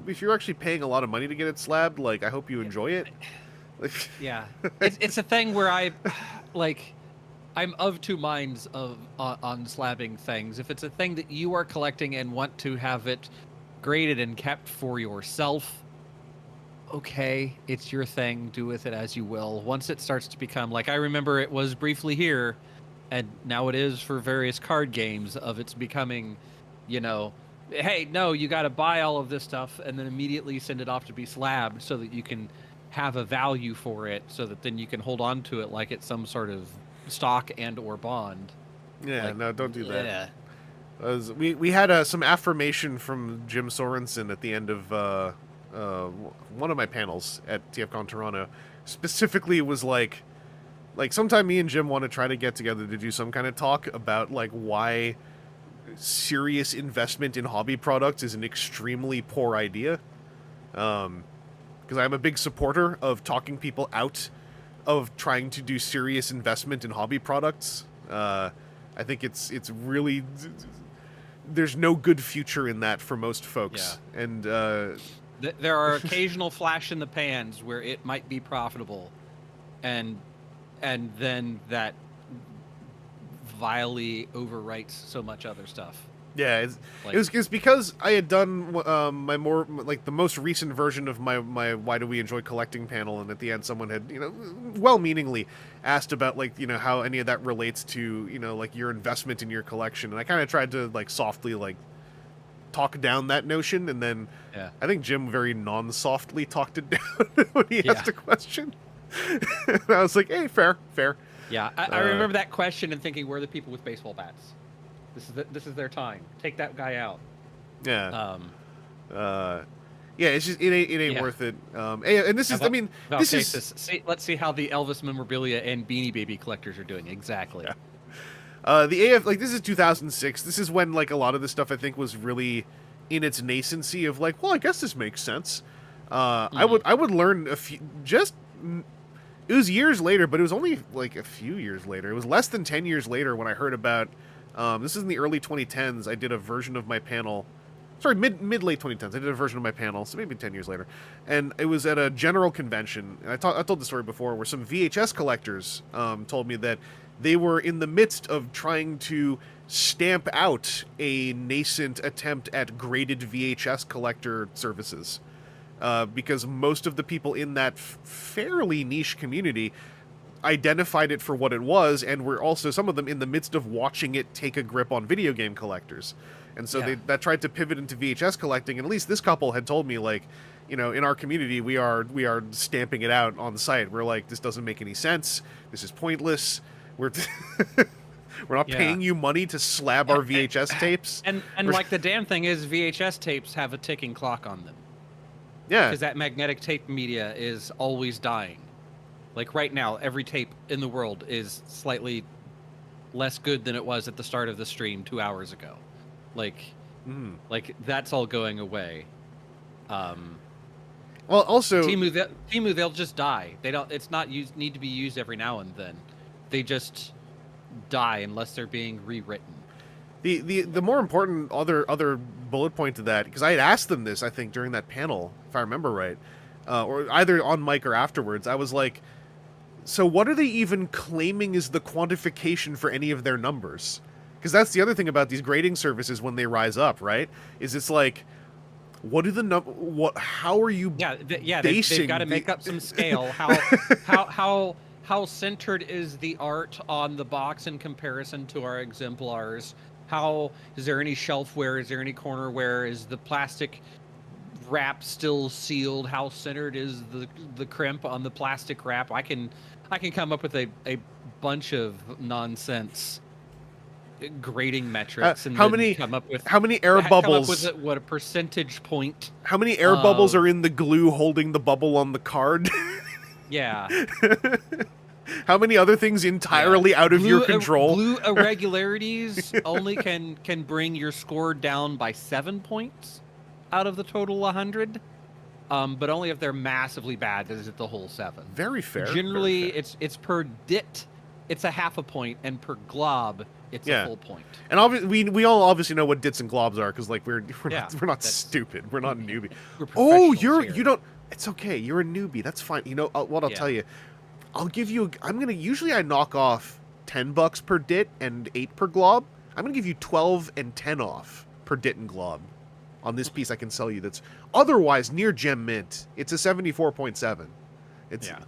if you're actually paying a lot of money to get it slabbed, like, I hope you enjoy it. Yeah, it's a thing where I'm of two minds on slabbing things. If it's a thing that you are collecting and want to have it graded and kept for yourself, okay, it's your thing. Do with it as you will. Once it starts to become like, I remember it was briefly here, and now it is for various card games of it's becoming, hey, no, you got to buy all of this stuff and then immediately send it off to be slabbed so that you can have a value for it, so that then you can hold on to it like it's some sort of stock and or bond. Yeah, no, don't do that. Yeah. We had some affirmation from Jim Sorensen at the end of one of my panels at TFCon Toronto. Specifically, it was like sometime me and Jim want to try to get together to do some kind of talk about like why serious investment in hobby products is an extremely poor idea. Because I'm a big supporter of talking people out of trying to do serious investment in hobby products. I think it's really, there's no good future in that for most folks. Yeah. And there are occasional flash in the pans where it might be profitable, and then that vilely overwrites so much other stuff. Yeah, it was because I had done my more like the most recent version of my Why Do We Enjoy Collecting panel, and at the end someone had well-meaningly asked about like how any of that relates to like your investment in your collection, and I kind of tried to like softly like talk down that notion, and then I think Jim very non-softly talked it down when he asked a question. And I was like, hey, fair. Yeah, I remember that question and thinking, where are the people with baseball bats? This is their time. Take that guy out. Yeah. Yeah, it's just it ain't worth it. And this is, this is. Let's see how the Elvis memorabilia and Beanie Baby collectors are doing. Exactly. Yeah. The AF, like, this is 2006. This is when like a lot of this stuff I think was really in its nascency of like, well, I guess this makes sense. I would learn a few It was years later, but it was only like a few years later. It was less than 10 years later when I heard about. This is in the early 2010s. I did a version of my panel. Sorry, mid-late 2010s. I did a version of my panel, so maybe 10 years later. And it was at a general convention. And I told the story before, where some VHS collectors told me that they were in the midst of trying to stamp out a nascent attempt at graded VHS collector services. Because most of the people in that fairly niche community identified it for what it was, and were also, some of them, in the midst of watching it take a grip on video game collectors. And so that tried to pivot into VHS collecting, and at least this couple had told me, like, in our community, we are stamping it out on the site. We're like, this doesn't make any sense. This is pointless. We're not paying you money to slab our VHS tapes. And like, the damn thing is, VHS tapes have a ticking clock on them. Yeah. Because that magnetic tape media is always dying. Like, right now, every tape in the world is slightly less good than it was at the start of the stream 2 hours ago. Like, that's all going away. Well, also, Timu, they'll just die. They don't. It's not need to be used every now and then. They just die unless they're being rewritten. The more important other bullet point to that, because I had asked them this, I think, during that panel, if I remember right, or either on mic or afterwards. I was like, so what are they even claiming is the quantification for any of their numbers? Because that's the other thing about these grading services when they rise up, right? Is it's like, what do how are you basing? They've got to make up some scale. How how centered is the art on the box in comparison to our exemplars? How is there any shelf wear? Is there any corner wear? Is the plastic wrap still sealed? How centered is the crimp on the plastic wrap? I can come up with a bunch of nonsense grading metrics and how then many come up with air bubbles? Come up with what a percentage point. How many air bubbles are in the glue holding the bubble on the card? Yeah. How many other things entirely out of your control? Glue irregularities only can bring your score down by 7 points out of the total 100. But only if they're massively bad does it the whole 7. Very fair. Generally, very fair. it's per dit, it's a half a point, and per glob, it's a full point. And we all obviously know what dits and globs are because like we're not stupid. We're not newbie. Oh, you don't. It's okay. You're a newbie. That's fine. You know what I'll tell you. I'll give you. Usually I knock off $10 per dit and 8 per glob. I'm gonna give you 12 and 10 off per dit and glob on this piece I can sell you. That's otherwise near gem mint. It's a 74.7. It's. Yeah.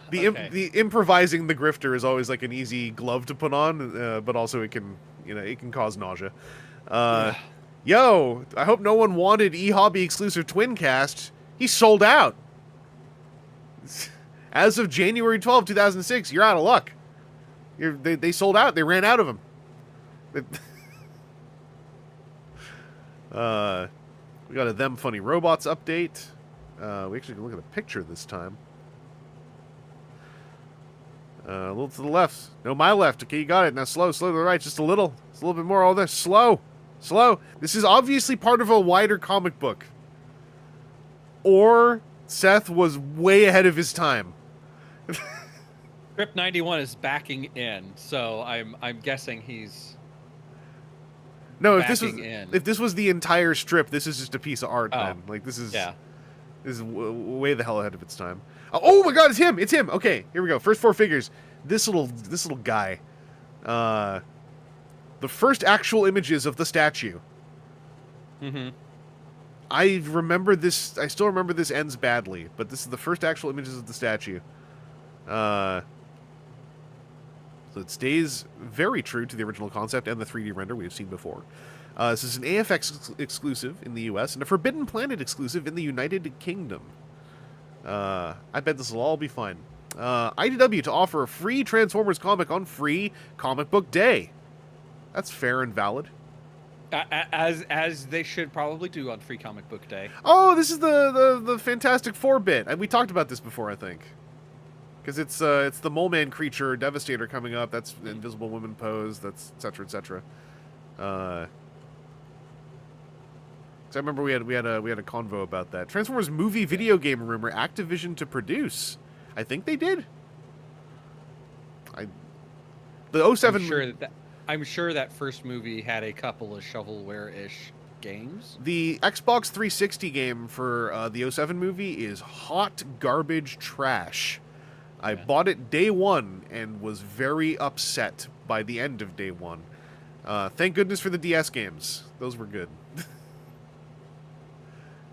The improvising the grifter is always like an easy glove to put on, but also it can cause nausea. Yo, I hope no one wanted eHobby exclusive Twincast. He's sold out. As of January 12, 2006, you're out of luck. They sold out. They ran out of them. We got a Them Funny Robots update. We actually can look at a picture this time. A little to the left. No, my left. Okay, you got it. Now slow to the right. Just a little. It's a little bit more. All this. Slow. This is obviously part of a wider comic book. Or Seth was way ahead of his time. Trip 91 is backing in, so I'm guessing he's. No, if this was the entire strip, this is just a piece of art. Oh. Then, like this is way the hell ahead of its time. Oh my God, it's him. Okay, here we go. First 4 figures. This little guy. The first actual images of the statue. Mm-hmm. I remember this. I still remember this ends badly, but this is the first actual images of the statue. So it stays very true to the original concept and the 3D render we've seen before. This is an AFX exclusive in the US and a Forbidden Planet exclusive in the United Kingdom. I bet this will all be fine. IDW to offer a free Transformers comic on Free Comic Book Day. That's fair and valid. As they should probably do on Free Comic Book Day. Oh, this is the Fantastic Four bit. And we talked about this before, I think. Because it's the Mole Man creature Devastator coming up. That's Invisible Woman pose. That's etc. etc. Because I remember we had a convo about that. Transformers movie video game rumor Activision to produce. I think they did. The 07. I'm sure that first movie had a couple of shovelware-ish games. The Xbox 360 game for the 07 movie is hot garbage trash. I bought it day one and was very upset by the end of day one. Thank goodness for the DS games. Those were good.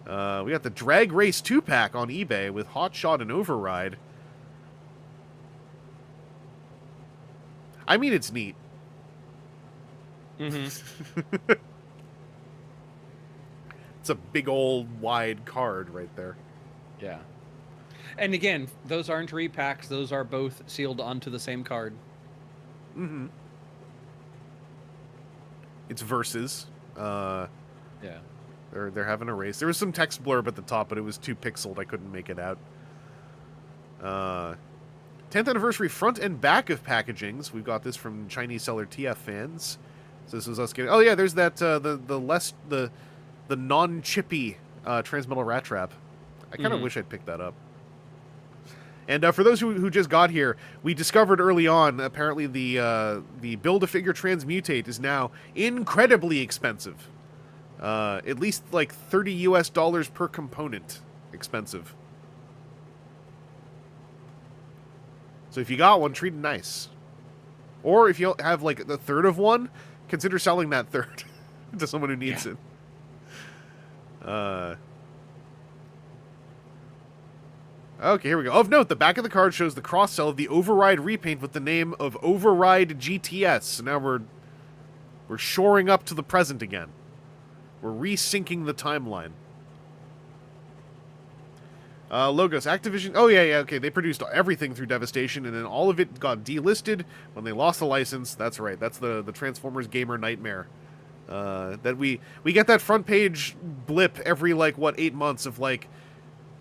We got the Drag Race 2-pack on eBay with Hot Shot and Override. I mean, it's neat. Mm-hmm. It's a big old wide card right there. Yeah. And again, those aren't repacks. Those are both sealed onto the same card. Mm-hmm. It's versus. Yeah. They're having a race. There was some text blurb at the top, but it was too pixeled. I couldn't make it out. 10th anniversary front and back of packagings. We've got this from Chinese seller TF Fans. So this was us getting. Oh yeah, there's that the non-chippy Transmetal Rat Trap. I kind of wish I'd picked that up. And for those who just got here, we discovered early on apparently the Build-A-Figure Transmutate is now incredibly expensive. At least like $30 US per component expensive. So if you got one, treat it nice. Or if you have like the third of one, consider selling that third to someone who needs it. Okay, here we go. Of note, the back of the card shows the cross-sell of the Override repaint with the name of Override GTS. So now we're shoring up to the present again. We're resyncing the timeline. Logos, Activision... Oh, yeah, okay. They produced everything through Devastation, and then all of it got delisted when they lost the license. That's right. That's the Transformers gamer nightmare. That we get that front page blip every, like, what, 8 months of, like...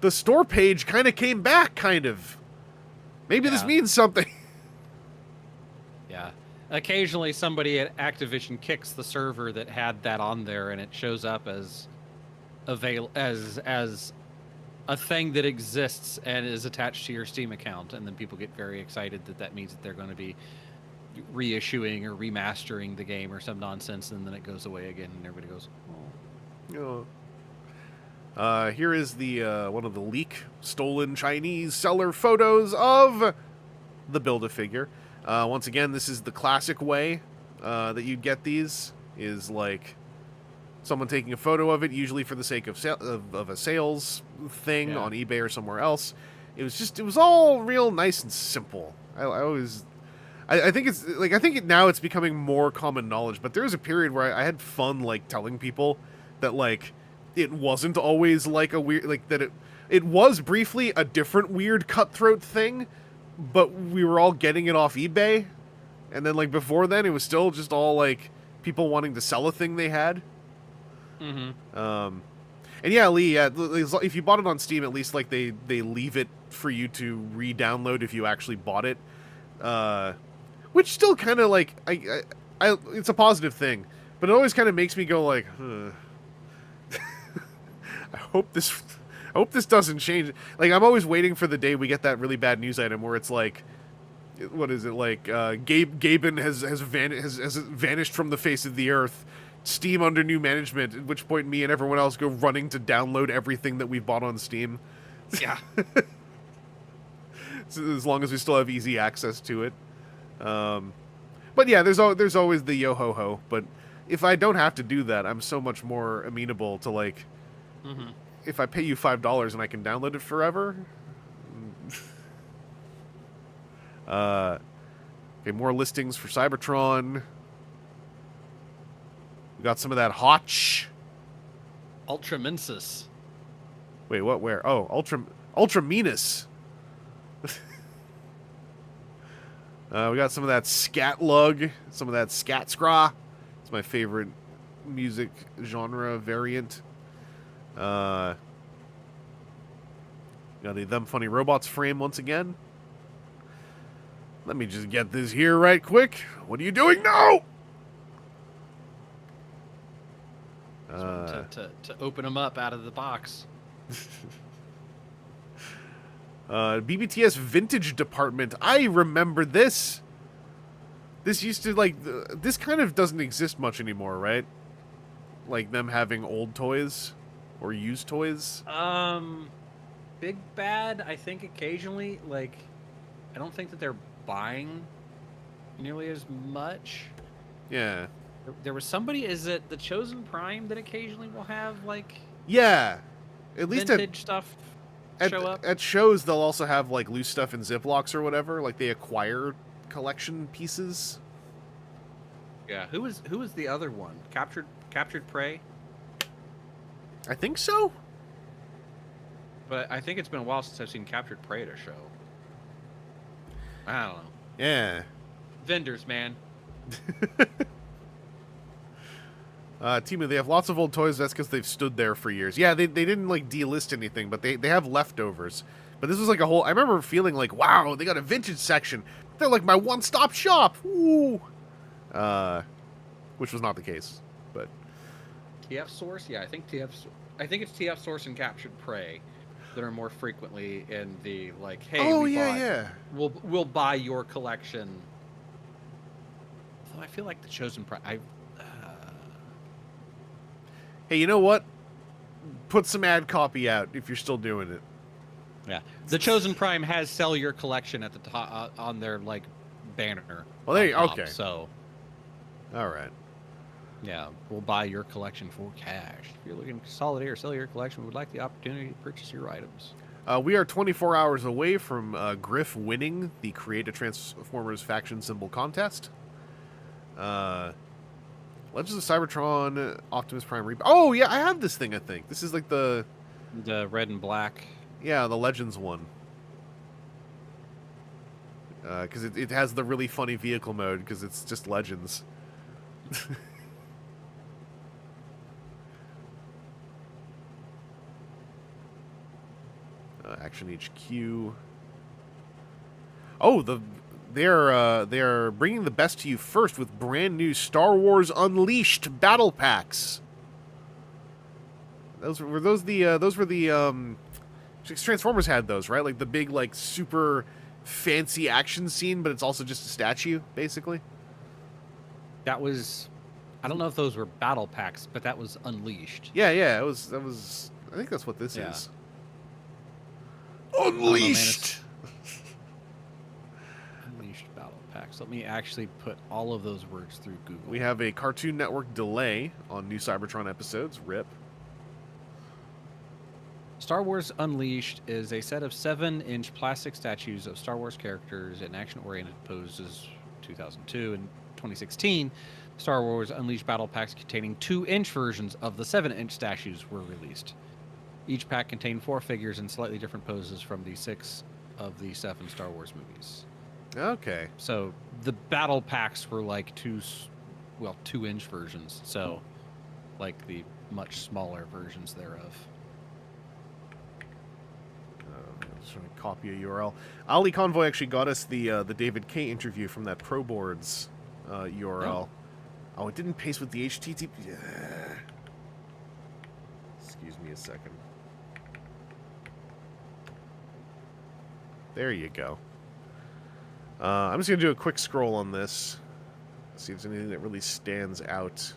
The store page kind of came back, kind of. Maybe this means something. Yeah. Occasionally somebody at Activision kicks the server that had that on there, and it shows up as as a thing that exists and is attached to your Steam account, and then people get very excited that means that they're going to be reissuing or remastering the game or some nonsense, and then it goes away again, and everybody goes, oh. Here is the one of the stolen Chinese seller photos of the Build-A-Figure. Once again, this is the classic way that you'd get these, is like someone taking a photo of it, usually for the sake of a sales thing on eBay or somewhere else. It was all real nice and simple. I think it's like, I think now it's becoming more common knowledge, but there was a period where I had fun, like, telling people that, like, it wasn't always like a weird, like, that it was briefly a different weird cutthroat thing, but we were all getting it off eBay, and then, like, before then it was still just all, like, people wanting to sell a thing they had. And yeah, Lee, if you bought it on Steam, at least, like, they leave it for you to re-download if you actually bought it, which still kind of, like, it's a positive thing, but it always kind of makes me go, like, I hope this doesn't change. Like, I'm always waiting for the day we get that really bad news item where it's like, what is it, like, Gaben has vanished from the face of the earth, Steam under new management, at which point me and everyone else go running to download everything that we've bought on Steam. yeah. So as long as we still have easy access to it. But yeah, there's always the yo-ho-ho, but if I don't have to do that, I'm so much more amenable to, like, if I pay you $5 and I can download it forever. Okay, more listings for Cybertron. We got some of that Hotch. Ultraminsus. Wait, what? Where? Oh, Ultraminus. We got some of that Scatlug, some of that Scatscra. It's my favorite music genre variant. Got a Them Funny Robots frame once again. Let me just get this here right quick. What are you doing now? To open them up out of the box. BBTS Vintage Department. I remember this. This used to, like, this kind of doesn't exist much anymore, right? Like, them having old toys or used toys. Big Bad, I think occasionally, like, I don't think that they're buying nearly as much. Yeah. There was somebody, is it the Chosen Prime that occasionally will have, like, yeah, at least vintage stuff show up? At shows, they'll also have, like, loose stuff in Ziplocs or whatever. Like, they acquire collection pieces. Yeah, who was the other one? Captured Prey? I think so. But I think it's been a while since I've seen Captured Prey at a show. I don't know. Yeah. Vendors, man. Timu, they have lots of old toys. That's because they've stood there for years. Yeah, they didn't, like, delist anything, but they have leftovers. But this was like a whole... I remember feeling like, wow, they got a vintage section. They're like my one-stop shop. Woo! Which was not the case, but... TF Source? Yeah, I think it's TF Source and Captured Prey that are more frequently in the, like, hey, we'll buy your collection. Although I feel like the Chosen Prime... Hey, you know what? Put some ad copy out if you're still doing it. Yeah, the Chosen Prime has sell your collection at the top on their, like, banner. Well, there you top, okay. So, all right. Yeah, we'll buy your collection for cash. If you're looking to consolidate or sell your collection, we would like the opportunity to purchase your items. We are 24 hours away from Griff winning the Create a Transformers faction symbol contest. Legends of Cybertron, Optimus Prime Reaper. Oh, yeah, I have this thing, I think. This is like the red and black. Yeah, the Legends one. Because it has the really funny vehicle mode, because it's just Legends. Action HQ. Oh, they're bringing the best to you first with brand new Star Wars Unleashed battle packs. Those were the Transformers had those, right? Like the big, like, super fancy action scene, but it's also just a statue, basically. That was, I don't know if those were battle packs, but that was Unleashed. Yeah, that was. I think that's what this is. Unleashed. Unleashed battle packs. Let me actually put all of those words through Google. We have a Cartoon Network delay on new Cybertron episodes. RIP. Star Wars Unleashed is a set of 7-inch plastic statues of Star Wars characters in action-oriented poses. 2002 and 2016, Star Wars Unleashed battle packs containing 2-inch versions of the 7-inch statues were released. Each pack contained 4 figures in slightly different poses from the 6 of the 7 Star Wars movies. Okay. So the battle packs were like 2-inch versions. So like the much smaller versions thereof. I'm just trying to copy a URL. Ali Convoy actually got us the David Kaye interview from that ProBoards URL. Oh, it didn't paste with the HTTP. Excuse me a second. There you go. I'm just going to do a quick scroll on this. See if there's anything that really stands out.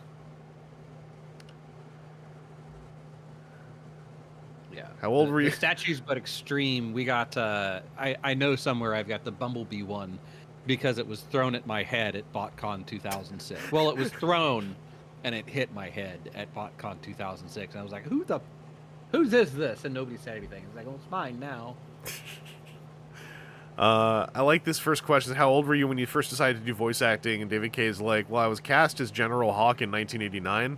Yeah. How old were you? The statues, but extreme. We got, I know somewhere I've got the Bumblebee one because it was thrown at my head at BotCon 2006. Well, it was thrown and it hit my head at BotCon 2006. And I was like, whose is this? And nobody said anything. It's like, well, it's mine now. I like this first question. How old were you when you first decided to do voice acting? And David Kaye's like, well, I was cast as General Hawk in 1989.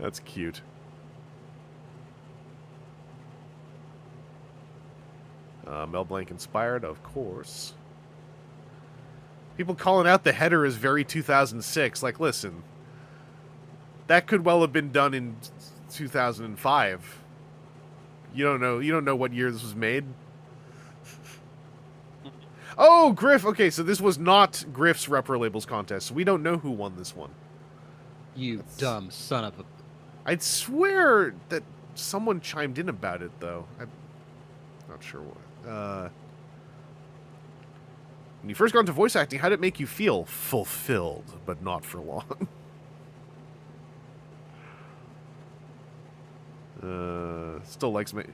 That's cute. Mel Blanc inspired, of course. People calling out the header as very 2006. Like, listen. That could well have been done in 2005. You don't know what year this was made? Oh, Griff! Okay, so this was not Griff's Repro Labels contest, so we don't know who won this one. That's... dumb son of a... I'd swear that someone chimed in about it, though. I'm not sure what. When you first got into voice acting, how did it make you feel? Fulfilled, but not for long. Still likes me.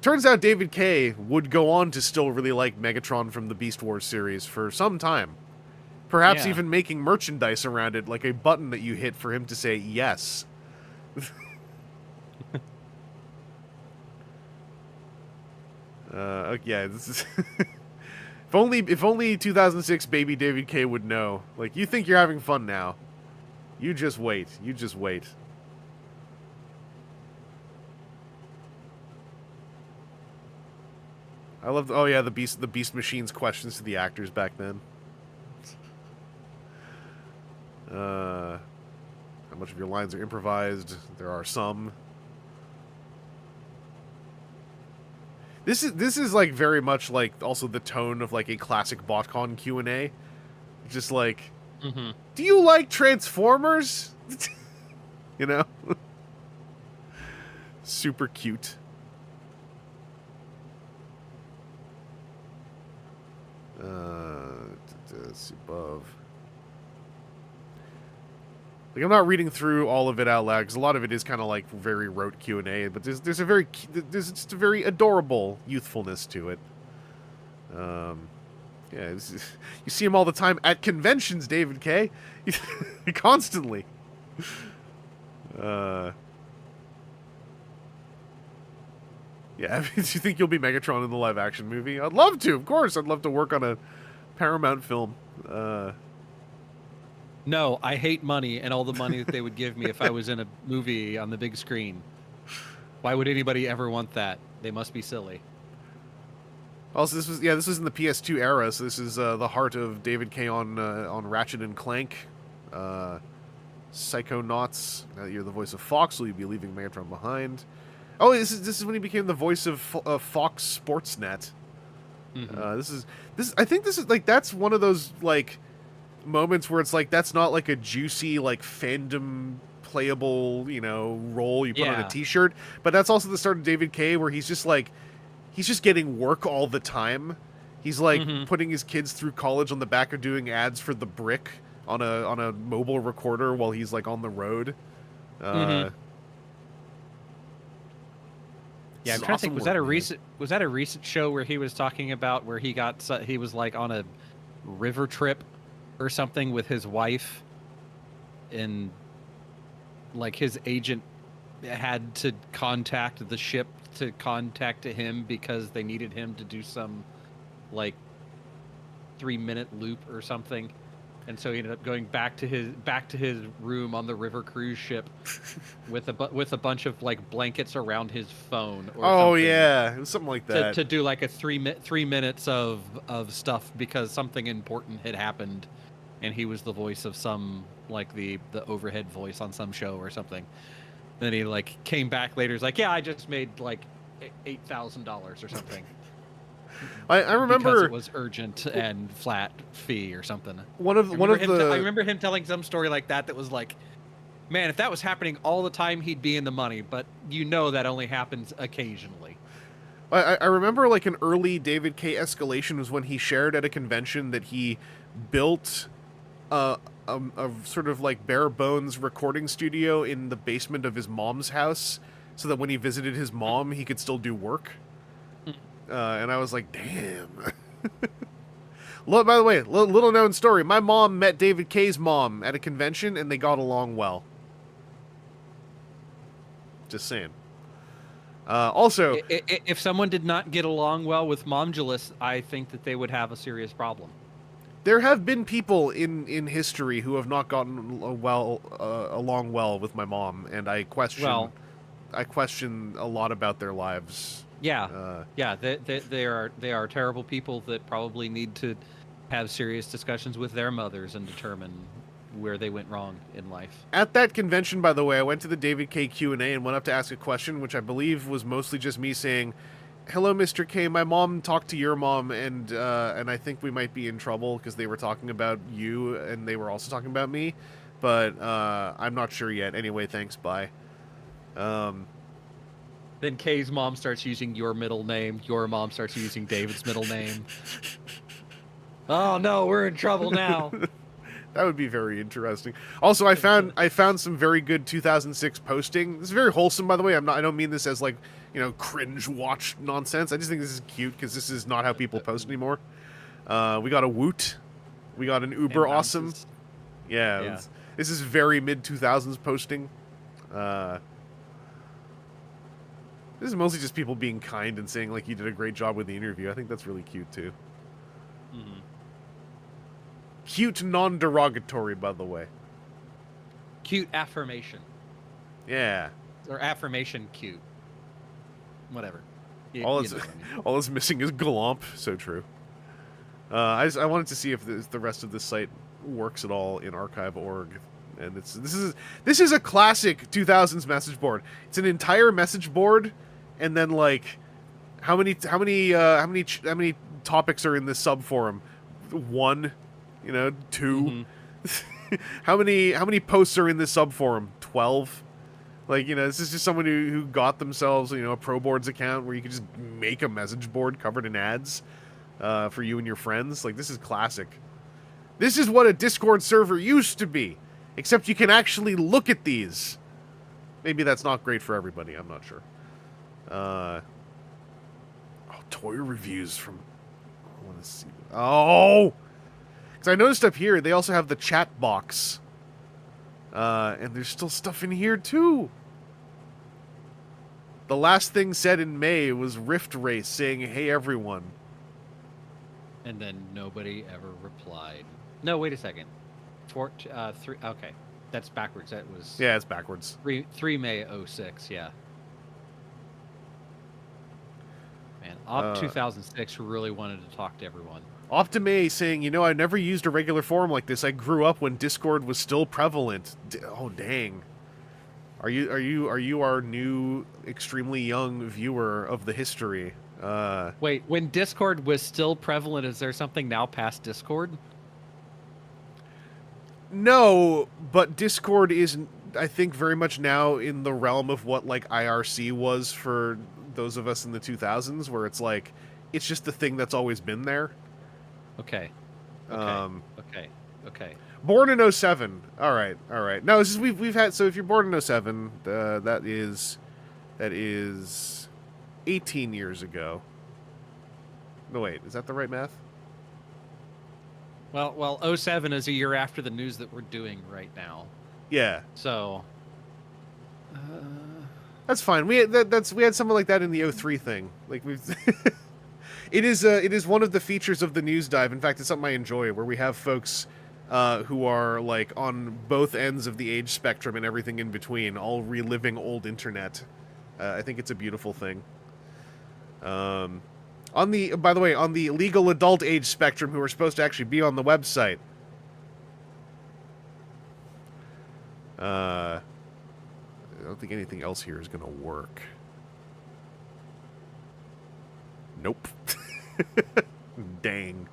Turns out David Kaye would go on to still really like Megatron from the Beast Wars series for some time. Perhaps even making merchandise around it, like a button that you hit for him to say yes. Yeah, this is... if only 2006 baby David Kaye would know. Like, you think you're having fun now. You just wait. You just wait. I love... Oh, yeah, the Beast Machine's questions to the actors back then. How much of your lines are improvised? There are some. This is like very much like also the tone of like a classic BotCon Q&A. Just like, do you like Transformers? You know? Super cute. It's above. Like, I'm not reading through all of it out loud because a lot of it is kind of like very rote Q&A, but there's just a very adorable youthfulness to it. Yeah, you see him all the time at conventions, David Kaye. Constantly. Yeah, I mean, do you think you'll be Megatron in the live-action movie? I'd love to, of course. I'd love to work on a Paramount film. No, I hate money and all the money that they would give me if I was in a movie on the big screen. Why would anybody ever want that? They must be silly. Also, this was in the PS2 era, so this is the heart of David Kaye on Ratchet and Clank, Psychonauts. Now that you're the voice of Fox, will you be leaving Megatron behind? Oh, this is when he became the voice of Fox Sportsnet. Mm-hmm. I think this is like that's one of those like moments where it's like that's not like a juicy like fandom playable role you put on a t-shirt, but that's also the start of David Kaye where he's just getting work all the time. He's like putting his kids through college on the back of doing ads for the Brick on a mobile recorder while he's like on the road. Yeah, I'm trying to think. Was that a recent show where he was talking about where he was like on a river trip or something with his wife, and like his agent had to contact the ship to contact him because they needed him to do some like 3-minute loop or something. And so he ended up going back to his room on the river cruise ship with a bunch of like blankets around his phone. Or something, yeah, it was something like that. To do like a 3 minutes of stuff because something important had happened, and he was the voice of some like the overhead voice on some show or something. Then he like came back later. He's like, yeah, I just made like $8,000 or something. I remember because it was urgent and flat fee or something. I remember him telling some story like that was like, man, if that was happening all the time, he'd be in the money. But that only happens occasionally. I remember like an early David Kaye escalation was when he shared at a convention that he built a sort of like bare bones recording studio in the basement of his mom's house so that when he visited his mom, he could still do work. And I was like, damn. By the way, little known story. My mom met David Kaye's mom at a convention, and they got along well. Just saying. Also, if someone did not get along well with Vangelus, I think that they would have a serious problem. There have been people in history who have not gotten along well with my mom, and I question a lot about their lives. Yeah, they are terrible people that probably need to have serious discussions with their mothers and determine where they went wrong in life. At that convention, by the way, I went to the David Kaye Q&A and went up to ask a question, which I believe was mostly just me saying, "Hello, Mr. Kaye. My mom talked to your mom, and I think we might be in trouble because they were talking about you, and they were also talking about me, but I'm not sure yet. Anyway, thanks. Bye." Then Kaye's mom starts using your middle name. Your mom starts using David's middle name. Oh no, we're in trouble now. That would be very interesting. Also, I found some very good 2006 posting. This is very wholesome, by the way. I don't mean this as like cringe watch nonsense. I just think this is cute because this is not how people post anymore. We got a Woot. We got an Uber awesome. Yeah. This is very mid 2000s posting. This is mostly just people being kind and saying, like, you did a great job with the interview. I think that's really cute, too. Mm-hmm. Cute, non-derogatory, by the way. Cute affirmation. Yeah. Or affirmation cute. Whatever. All it's missing is glomp. So true. I wanted to see if the rest of this site works at all in archive.org. And this is a classic 2000s message board. It's an entire message board, and then like how many topics are in this subforum? 1, 2. Mm-hmm. how many posts are in this subforum? 12. Like, this is just someone who got themselves, a ProBoards account where you can just make a message board covered in ads for you and your friends. Like, this is classic. This is what a Discord server used to be. Except you can actually look at these. Maybe that's not great for everybody. I'm not sure. Toy reviews from... I want Let's see. Oh! Because I noticed up here, they also have the chat box. And there's still stuff in here, too. The last thing said in May was Rift Race saying, hey, everyone. And then nobody ever replied. No, wait a second. 3, okay. That's backwards. That was... Yeah, it's backwards. 3 May 06, yeah. Man, Op 2006 really wanted to talk to everyone. Optime saying, you know, I never used a regular forum like this. I grew up when Discord was still prevalent. Oh, dang. Are you our new, extremely young viewer of the history? Wait, when Discord was still prevalent, is there something now past Discord? No, but Discord is, I think, very much now in the realm of what, like, IRC was for those of us in the 2000s, where it's like, it's just the thing that's always been there. Okay. Okay. Born in 07. All right. No, this is we've had, so if you're born in 07, that is 18 years ago. No, wait, is that the right math? Well, 07 is a year after the news that we're doing right now. Yeah. So that's fine. We had something like that in the 03 thing. Like we've it is one of the features of the news dive. In fact, it's something I enjoy, where we have folks who are like on both ends of the age spectrum and everything in between, all reliving old internet. I think it's a beautiful thing. By the way, on the legal adult age spectrum, who are supposed to actually be on the website. I don't think anything else here is going to work. Nope. Dang.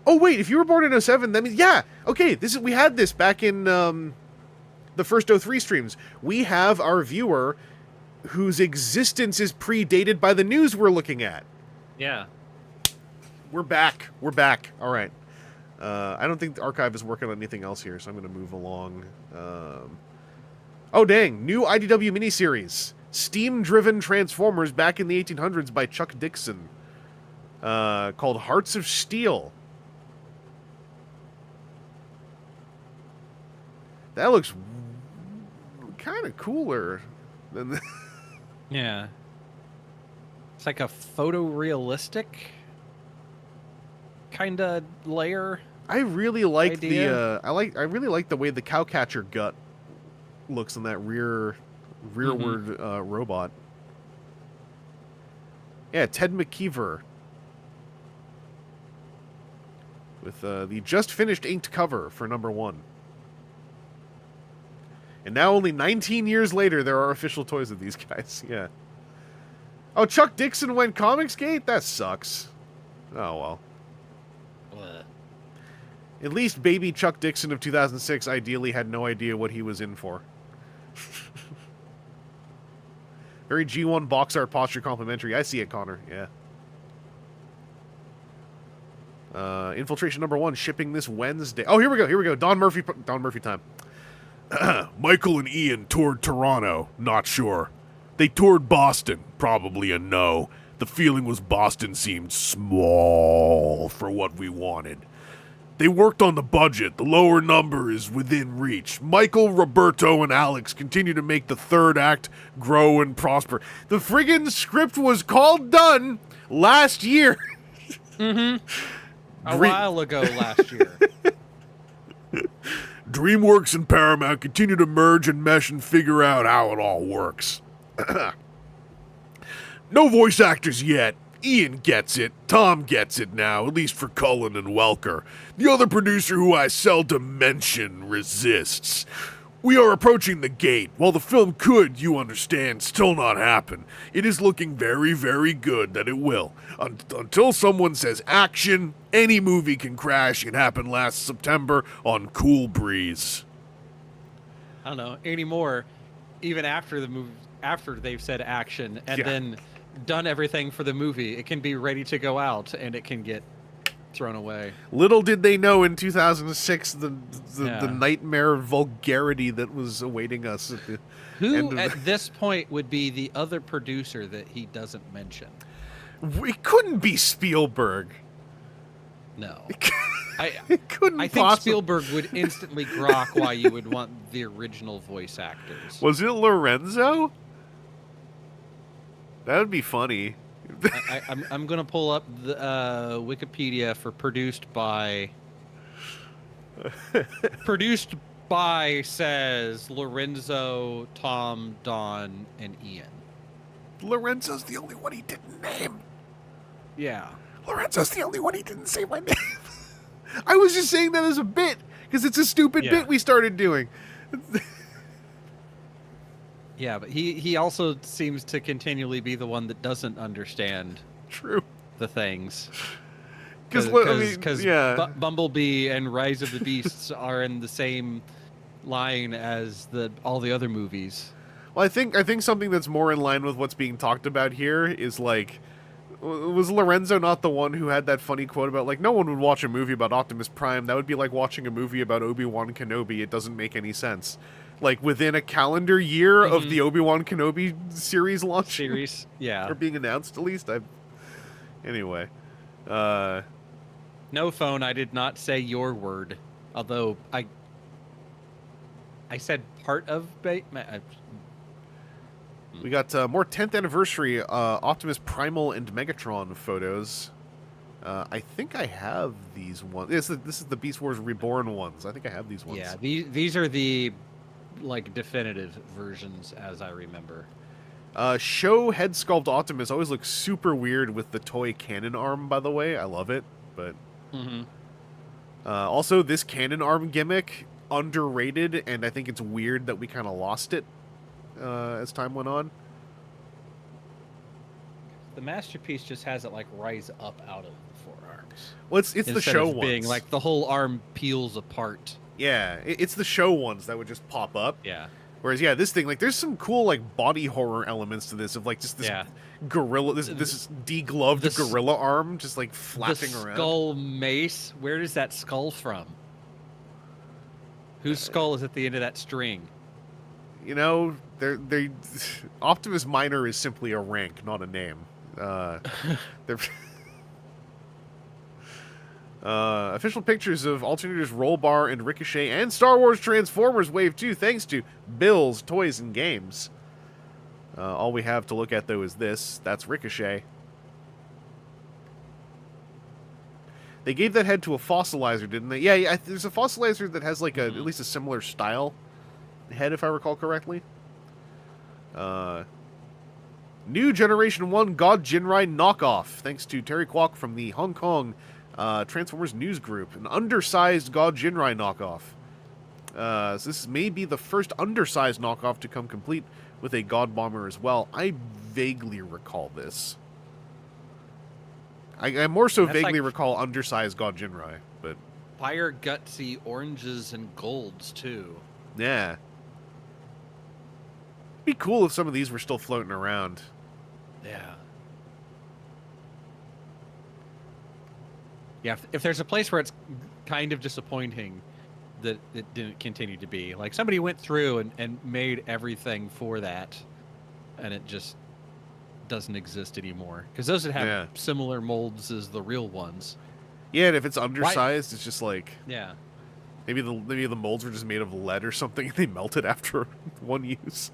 Oh, wait, if you were born in 07, that means... Yeah, okay, we had this back in the first 03 streams. We have our viewer whose existence is predated by the news we're looking at. yeah. We're back. All right. I don't think the archive is working on anything else here, so I'm going to move along. Oh, dang. New IDW miniseries. Steam-driven Transformers back in the 1800s by Chuck Dixon. Called Hearts of Steel. That looks kind of cooler than the... Yeah. It's like a photorealistic kind of layer. I really like idea. I really like the way the cowcatcher gut looks on that rearward robot. Yeah, Ted McKeever with the just finished inked cover for #1. And now, only 19 years later, there are official toys of these guys. Yeah. Oh, Chuck Dixon went Comicsgate? That sucks. Oh, well. At least baby Chuck Dixon of 2006 ideally had no idea what he was in for. Very G1 box art posture complimentary. I see it, Connor. Yeah. Infiltration #1 shipping this Wednesday. Oh, here we go. Don Murphy time. Michael and Ian toured Toronto. Not sure. They toured Boston. Probably a no. The feeling was Boston seemed small for what we wanted. They worked on the budget. The lower number is within reach. Michael, Roberto, and Alex continue to make the third act grow and prosper. The friggin' script was called done last year. A while ago last year. DreamWorks and Paramount continue to merge and mesh and figure out how it all works. No voice actors yet. Ian gets it. Tom gets it now, at least for Cullen and Welker. The other producer who I seldom mention resists. We are approaching the gate. While the film could, you understand, still not happen, it is looking very, very good that it will. Until someone says action, any movie can crash. It happened last September on Cool Breeze. I don't know anymore. Even after the movie, after they've said action and then done everything for the movie, it can be ready to go out and it can get thrown away. Little did they know in 2006 the nightmare vulgarity that was awaiting us at the Who at this point would be the other producer that he doesn't mention? It couldn't be Spielberg. No. It couldn't I think possibly. Spielberg would instantly grok why you would want the original voice actors. Was it Lorenzo? That would be funny. I'm gonna pull up the Wikipedia for produced by. Produced by says Lorenzo, Tom, Don, and Ian. Lorenzo's the only one he didn't name. Yeah. Lorenzo's the only one he didn't say my name. I was just saying that as a bit, because it's a stupid bit we started doing. Yeah, but he also seems to continually be the one that doesn't understand the things. Because Bumblebee and Rise of the Beasts are in the same line as all the other movies. Well, I think something that's more in line with what's being talked about here is like, was Lorenzo not the one who had that funny quote about like, no one would watch a movie about Optimus Prime? That would be like watching a movie about Obi-Wan Kenobi. It doesn't make any sense. Like within a calendar year of the Obi-Wan Kenobi series launch, yeah, or being announced at least. Anyway. No phone. I did not say your word, although I said part of We got more 10th anniversary Optimus Primal and Megatron photos. I think I have these ones. This is the Beast Wars Reborn ones. I think I have these ones. Yeah, these are the like definitive versions, as I remember. Show head sculpt Optimus always looks super weird with the toy cannon arm. By the way, I love it. But also, this cannon arm gimmick underrated, and I think it's weird that we kind of lost it as time went on. The masterpiece just has it like rise up out of the forearms. Well, it's the show ones. Being like the whole arm peels apart. Yeah, it's the show ones that would just pop up. Yeah. Whereas, yeah, this thing, like, there's some cool, like, body horror elements to this, of, like, just this gorilla, this degloved gorilla arm just, like, flapping around. The skull mace, where is that skull from? Whose skull is at the end of that string? You know, Optimus Minor is simply a rank, not a name. Official pictures of Alternators Roll Bar and Ricochet and Star Wars Transformers Wave 2, thanks to Bill's Toys and Games. All we have to look at, though, is this. That's Ricochet. They gave that head to a fossilizer, didn't they? Yeah, there's a fossilizer that has, like, at least a similar style head, if I recall correctly. New Generation 1 God Jinrai knockoff, thanks to Terry Kwok from the Hong Kong Transformers News Group. An undersized God Jinrai knockoff. So this may be the first undersized knockoff to come complete with a God Bomber as well. I vaguely recall this. I more so vaguely recall undersized God Jinrai, but... Fire gutsy oranges and golds, too. Yeah. It'd be cool if some of these were still floating around. Yeah. Yeah, if there's a place where it's kind of disappointing that it didn't continue to be. Like, somebody went through and made everything for that, and it just doesn't exist anymore. Because those that have similar molds as the real ones. Yeah, and if it's undersized, it's just like... Yeah. Maybe the molds were just made of lead or something, and they melted after one use.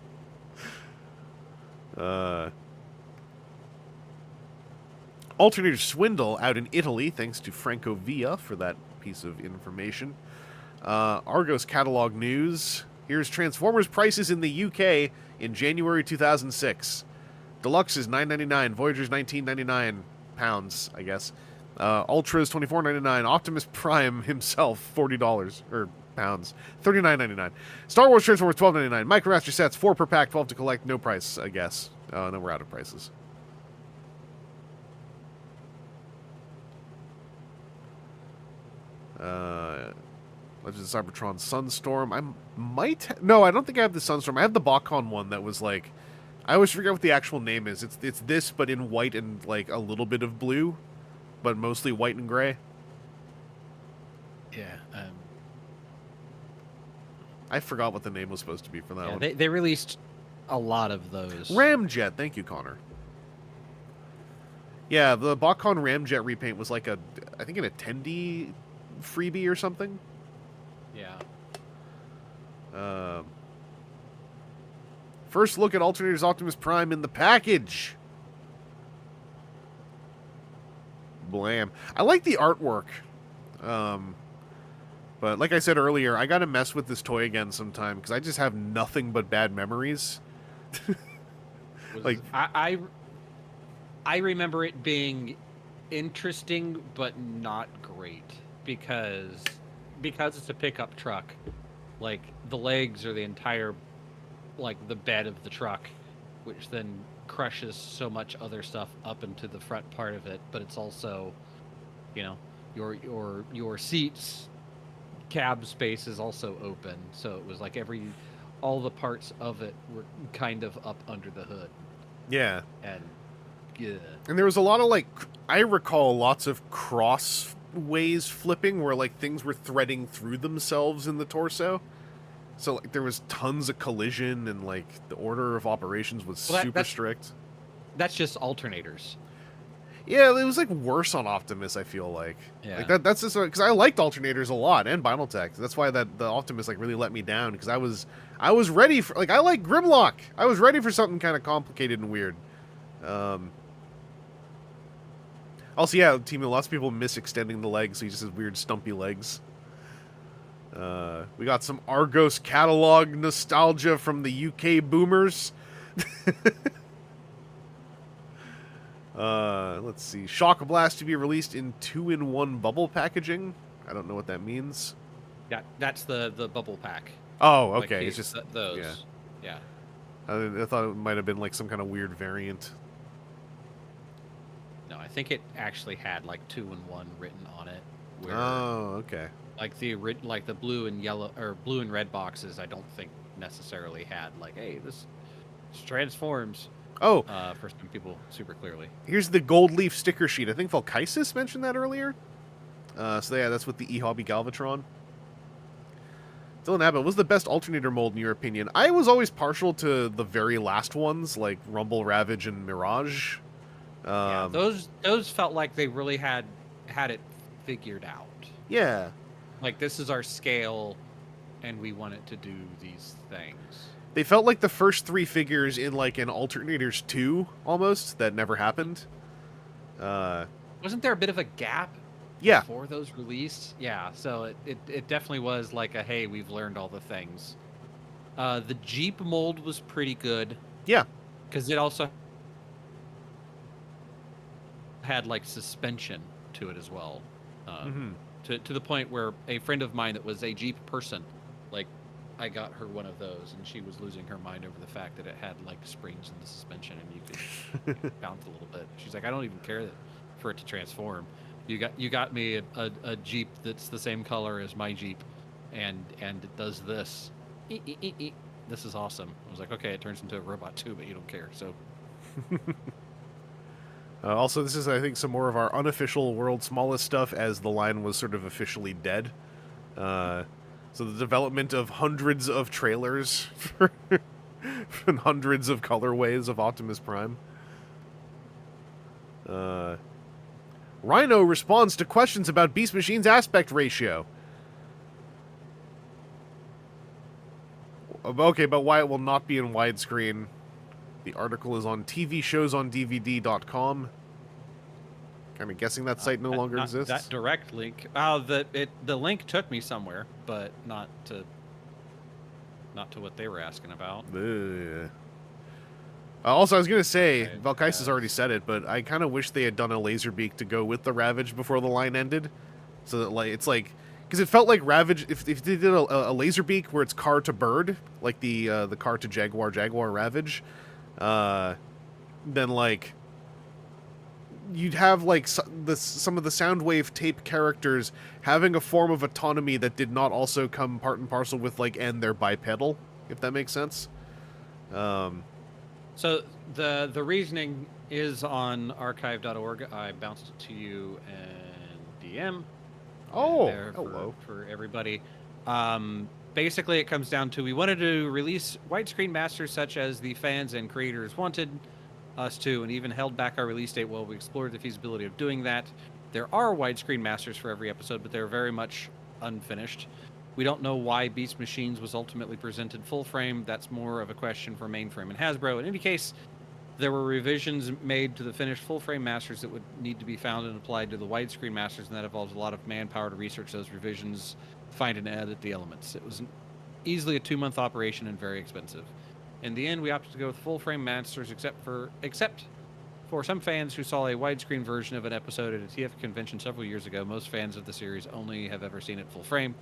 Alternator Swindle out in Italy, thanks to Franco Villa for that piece of information. Argos catalog news. Here's Transformers prices in the UK in January 2006. Deluxe is $9.99. Voyager's £19.99, I guess. Ultra's $24.99. Optimus Prime himself, $40 or pounds, $39.99. Star Wars Transformers $12.99. Micromaster sets 4 per pack, 12 to collect. No price, I guess. No, we're out of prices. Legends of Cybertron Sunstorm. No, I don't think I have the Sunstorm. I have the Bakcon one that was like, I always forget what the actual name is. It's this, but in white and like a little bit of blue, but mostly white and gray. Yeah. I forgot what the name was supposed to be for that one. They released a lot of those. Ramjet. Thank you, Connor. Yeah, the BotCon Ramjet repaint was like I think an attendee freebie or something. Yeah. First look at Alternators Optimus Prime in the package. Blam. I like the artwork. But like I said earlier, I gotta mess with this toy again sometime because I just have nothing but bad memories. Like I remember it being interesting but not great because it's a pickup truck. Like the legs are the entire, like the bed of the truck, which then crushes so much other stuff up into the front part of it. But it's also, you know, your seats, cab space is also open. So it was like all the parts of it were kind of up under the hood. Yeah. And yeah. And there was a lot of like, I recall lots of crossways flipping where like things were threading through themselves in the torso. So like there was tons of collision and like the order of operations was super strict. That's just alternators. Yeah, it was like worse on Optimus, I feel like. Yeah. Like that's just because I liked alternators a lot and Binaltech. That's why the Optimus like really let me down because I was ready for like I like Grimlock. I was ready for something kind of complicated and weird. Also, yeah, team lots of people miss extending the legs, so he just has weird stumpy legs. We got some Argos catalog nostalgia from the UK boomers. Let's see. Shock Blast to be released in 2-in-1 bubble packaging. I don't know what that means. Yeah, that's the bubble pack. Oh, okay. Like it's just those. Yeah. I thought it might have been like some kind of weird variant. No, I think it actually had like 2-in-1 written on it. Where, oh, okay. Like the blue and yellow or blue and red boxes, I don't think necessarily had like, hey, this transforms. Oh, for some people, super clearly. Here's the gold leaf sticker sheet. I think Valkysis mentioned that earlier. So yeah, that's with the eHobby Galvatron. Dylan Abbott, was the best alternator mold in your opinion? I was always partial to the very last ones, like Rumble, Ravage, and Mirage. Yeah, those felt like they really had it figured out. Yeah. Like, this is our scale, and we want it to do these things. They felt like the first 3 figures in, like, an Alternators 2, almost, that never happened. Wasn't there a bit of a gap before those released? Yeah, so it definitely was like a, hey, we've learned all the things. The Jeep mold was pretty good. Yeah. Because it also had, like, suspension to it as well. To the point where a friend of mine that was a Jeep person, like, I got her one of those, and she was losing her mind over the fact that it had, like, springs in the suspension, and you could bounce a little bit. She's like, I don't even care for it to transform. You got me a Jeep that's the same color as my Jeep, and it does this. This is awesome. I was like, okay, it turns into a robot too, but you don't care, so... Also, this is, I think, some more of our unofficial World's Smallest stuff, as the line was sort of officially dead. So the development of hundreds of trailers and hundreds of colorways of Optimus Prime. Rhino responds to questions about Beast Machine's aspect ratio. Okay, but why it will not be in widescreen. The article is on tvshowsondvd.com. Kind of guessing that site no longer exists. That direct link. The link took me somewhere, but not to what they were asking about. Also, I was going to say, Valkysis has already said it, but I kind of wish they had done a Laserbeak to go with the Ravage before the line ended. So that, like, it's like... Because it felt like Ravage, if they did a Laserbeak where it's car to bird, like the car to Jaguar Ravage, then, like, you'd have, like, some of the Soundwave tape characters having a form of autonomy that did not also come part and parcel with, like, and they're bipedal, if that makes sense. So the reasoning is on archive.org. I bounced it to you and DM. Oh, hello. For everybody. Basically, it comes down to we wanted to release widescreen masters such as the fans and creators wanted, us too, and even held back our release date while we explored the feasibility of doing that. There are widescreen masters for every episode, but they're very much unfinished. We don't know why Beast Machines was ultimately presented full frame. That's more of a question for Mainframe and Hasbro. In any case, there were revisions made to the finished full-frame masters that would need to be found and applied to the widescreen masters, and that involves a lot of manpower to research those revisions, find and edit the elements. It was easily a 2-month operation and very expensive. In the end, we opted to go with full-frame masters, except for some fans who saw a widescreen version of an episode at a TF convention several years ago. Most fans of the series only have ever seen it full-frame.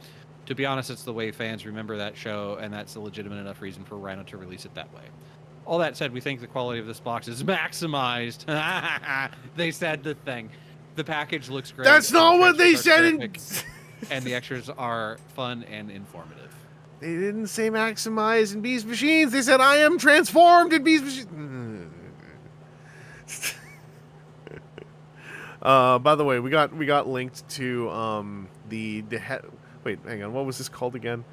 To be honest, it's the way fans remember that show, and that's a legitimate enough reason for Rhino to release it that way. All that said, we think the quality of this box is maximized. They said the thing. The package looks great. That's not what they said. And the extras are fun and informative. They didn't say maximize in Beast Machines. They said I am transformed in Beast Machines. By the way, we got linked to wait, hang on. What was this called again?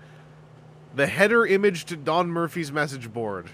The header image to Don Murphy's message board.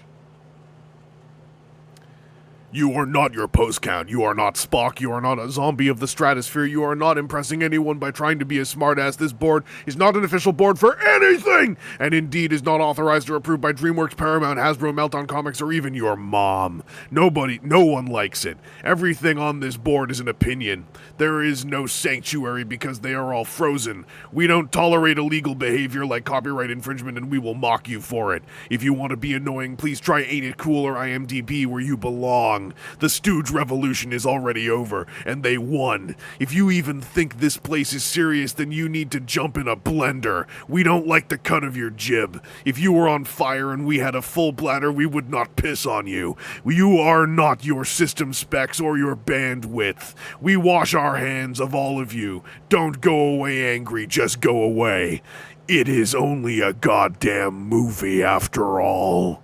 You are not your post count. You are not Spock. You are not a zombie of the stratosphere. You are not impressing anyone by trying to be a smartass. This board is not an official board for anything, and indeed is not authorized or approved by DreamWorks, Paramount, Hasbro, Meltdown Comics, or even your mom. No one likes it. Everything on this board is an opinion. There is no sanctuary because they are all frozen. We don't tolerate illegal behavior like copyright infringement, and we will mock you for it. If you want to be annoying, please try Ain't It Cool or IMDb where you belong. The Stooge revolution is already over, and they won. If you even think this place is serious, then you need to jump in a blender. We don't like the cut of your jib. If you were on fire and we had a full bladder, we would not piss on you. You are not your system specs or your bandwidth. We wash our hands of all of you. Don't go away angry, just go away. It is only a goddamn movie after all.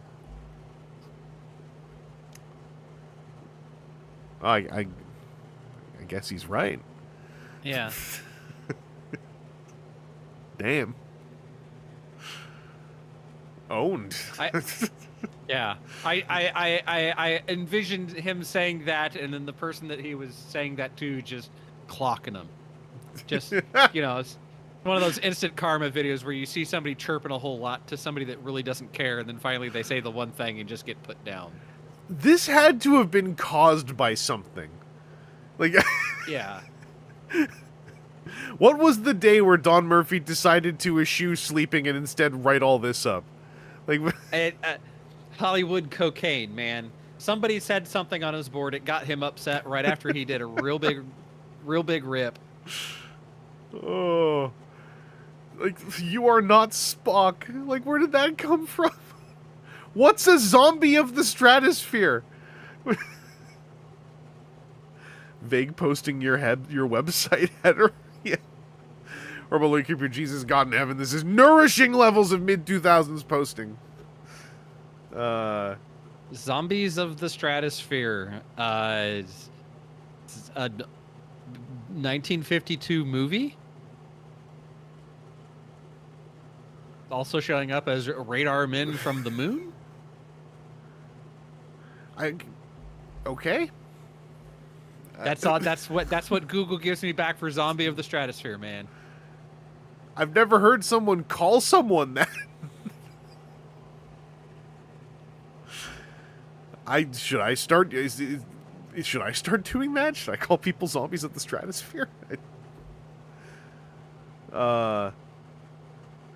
I guess he's right. Yeah. Damn. Owned. I envisioned him saying that, and then the person that he was saying that to just clocking him. Just, it's one of those instant karma videos where you see somebody chirping a whole lot to somebody that really doesn't care, and then finally they say the one thing and just get put down. This had to have been caused by something. Like, yeah. What was the day where Don Murphy decided to eschew sleeping and instead write all this up? Like, Hollywood cocaine, man. Somebody said something on his board. It got him upset right after he did a real big rip. Oh, like, you are not Spock. Like, where did that come from? What's a zombie of the stratosphere? Vague posting your website header. Yeah. Or below, keep your Jesus God in heaven. This is nourishing levels of mid-2000s posting. Zombies of the stratosphere. It's a 1952 movie. Also showing up as radar men from the moon. Okay. That's all. That's what Google gives me back for zombie of the stratosphere, man. I've never heard someone call someone that. Should I start doing that? Should I call people zombies of the stratosphere? Oh,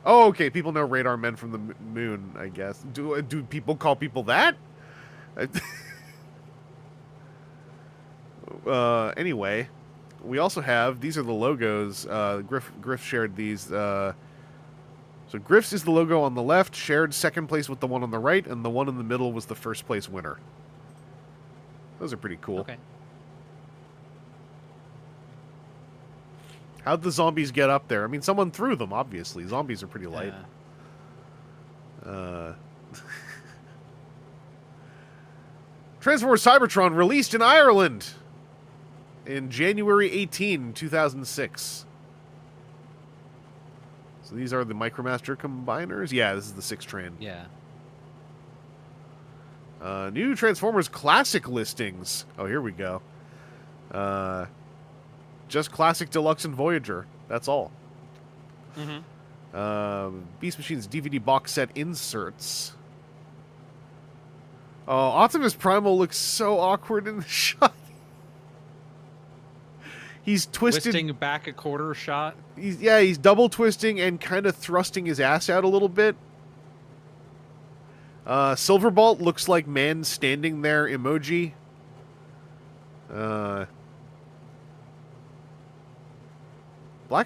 okay. People know radar men from the moon, I guess. Do people call people that? Anyway, we also have, these are the logos. Griff shared these. So Griff's is the logo on the left, shared second place with the one on the right, and the one in the middle was the first place winner. Those are pretty cool. Okay. How'd the zombies get up there? I mean, someone threw them, obviously. Zombies are pretty light. Transformers Cybertron released in Ireland in January 18, 2006. So these are the Micromaster combiners? Yeah, this is the 6 train. Yeah. New Transformers Classic listings. Oh, here we go. Just Classic, Deluxe, and Voyager. That's all. Beast Machine's DVD box set inserts. Oh, Optimus Primal looks so awkward in the shot. He's twisting back a quarter shot. He's double twisting and kind of thrusting his ass out a little bit. Silverbolt looks like man standing there emoji. Black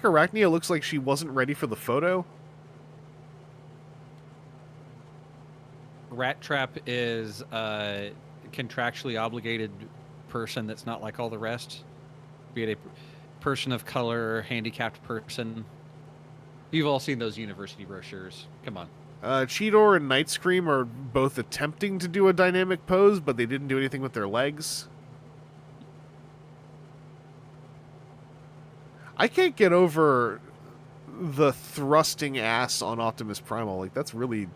Arachnia looks like she wasn't ready for the photo. Rat Trap is a contractually obligated person that's not like all the rest. Be it a person of color, handicapped person. You've all seen those university brochures. Come on. Cheetor and Night Scream are both attempting to do a dynamic pose, but they didn't do anything with their legs. I can't get over the thrusting ass on Optimus Primal. Like, that's really...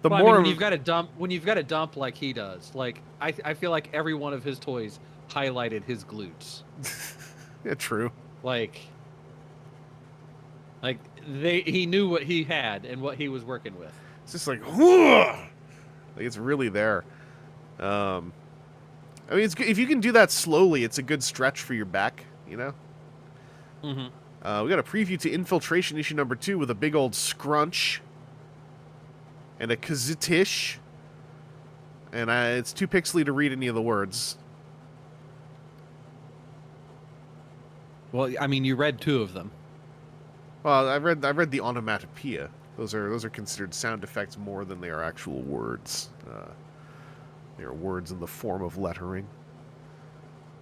when you've got a dump like he does, like I feel like every one of his toys highlighted his glutes. Yeah, true. Like he knew what he had and what he was working with. It's just like, like it's really there. I mean, it's if you can do that slowly, it's a good stretch for your back, you know. We got a preview to Infiltration issue number 2 with a big old scrunch and a kazitish, and it's too pixely to read any of the words. Well, I mean, you read 2 of them. Well, I read the onomatopoeia. Those are considered sound effects more than they are actual words. They are words in the form of lettering.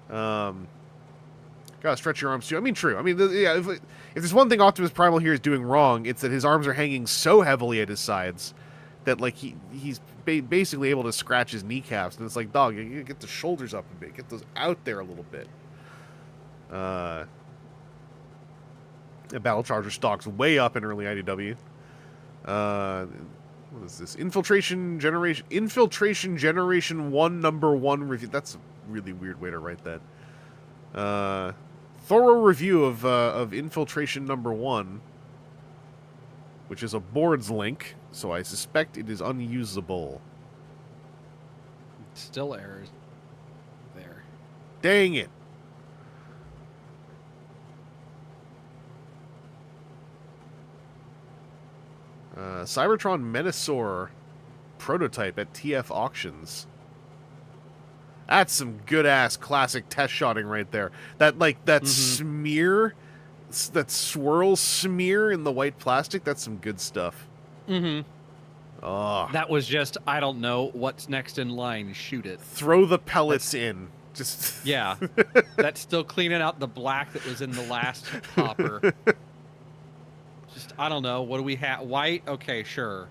Gotta stretch your arms too. I mean, true. I mean, if there's one thing Optimus Primal here is doing wrong, it's that his arms are hanging so heavily at his sides that, like, he's basically able to scratch his kneecaps. And it's like, dog, you get the shoulders up a bit. Get those out there a little bit. Battle Charger stocks way up in early IDW. What is this? Infiltration Generation 1 number 1 review. That's a really weird way to write that. Thorough review of Infiltration number 1, which is a boards link, so I suspect it is unusable. Still errors there. Dang it. Cybertron Menasor prototype at TF Auctions. That's some good-ass classic test shotting right there. That smear, that swirl smear in the white plastic, that's some good stuff. Oh. That was just, I don't know, what's next in line, shoot it. Throw the pellets in. Just yeah. That's still cleaning out the black that was in the last hopper. Just, I don't know, what do we have? White? Okay, sure.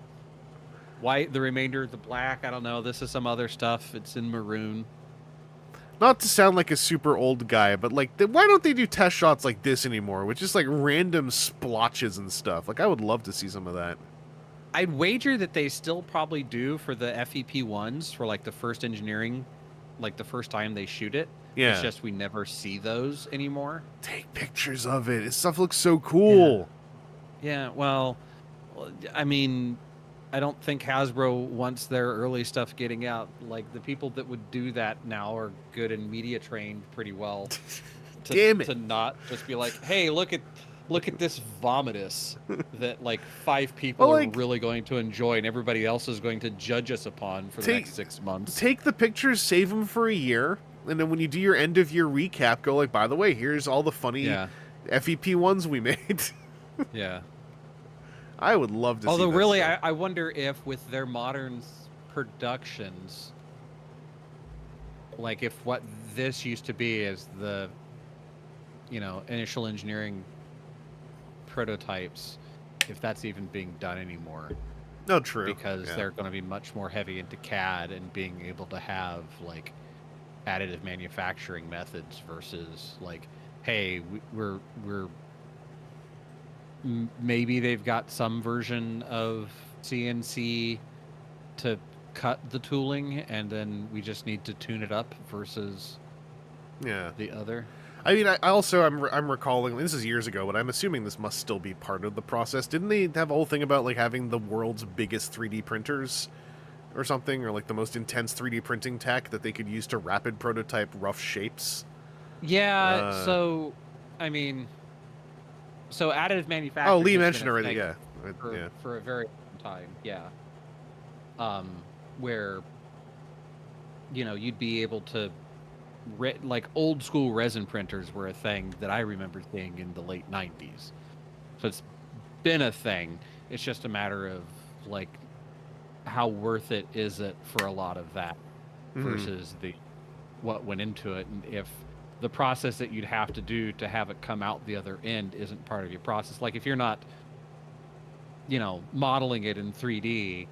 White, the remainder of the black, I don't know. This is some other stuff. It's in maroon. Not to sound like a super old guy, but, like, why don't they do test shots like this anymore? With just, like, random splotches and stuff. Like, I would love to see some of that. I'd wager that they still probably do for the FEP ones, for, like, the first engineering, like, the first time they shoot it. Yeah. It's just we never see those anymore. Take pictures of it. This stuff looks so cool. Yeah, well, I mean, I don't think Hasbro wants their early stuff getting out. Like, the people that would do that now are good and media trained pretty well. Damn it. To not just be like, hey, look at this vomitus that, like, 5 people are really going to enjoy and everybody else is going to judge us upon for the next 6 months. Take the pictures, save them for a year, and then when you do your end-of-year recap, go like, by the way, here's all the funny FEP ones we made. Yeah. I would love to see Although, that really, stuff. I wonder if with their modern productions, like, if what this used to be is the, you know, initial engineering prototypes, if that's even being done anymore. No, true. Because they're going to be much more heavy into CAD and being able to have, like, additive manufacturing methods versus, like, hey, we're maybe they've got some version of CNC to cut the tooling and then we just need to tune it up versus the other. I mean, I'm recalling, this is years ago, but I'm assuming this must still be part of the process. Didn't they have a whole thing about, like, having the world's biggest 3D printers or something? Or, like, the most intense 3D printing tech that they could use to rapid prototype rough shapes? Yeah, so, I mean, so additive manufacturing... Oh, Lee mentioned already, yeah. For a very long time, yeah. Where, you know, you'd be able to... like old school resin printers were a thing that I remember seeing in the late 90s. So it's been a thing. It's just a matter of like how worth it is it for a lot of that versus what went into it. And if the process that you'd have to do to have it come out the other end isn't part of your process, like if you're not, you know, modeling it in 3D,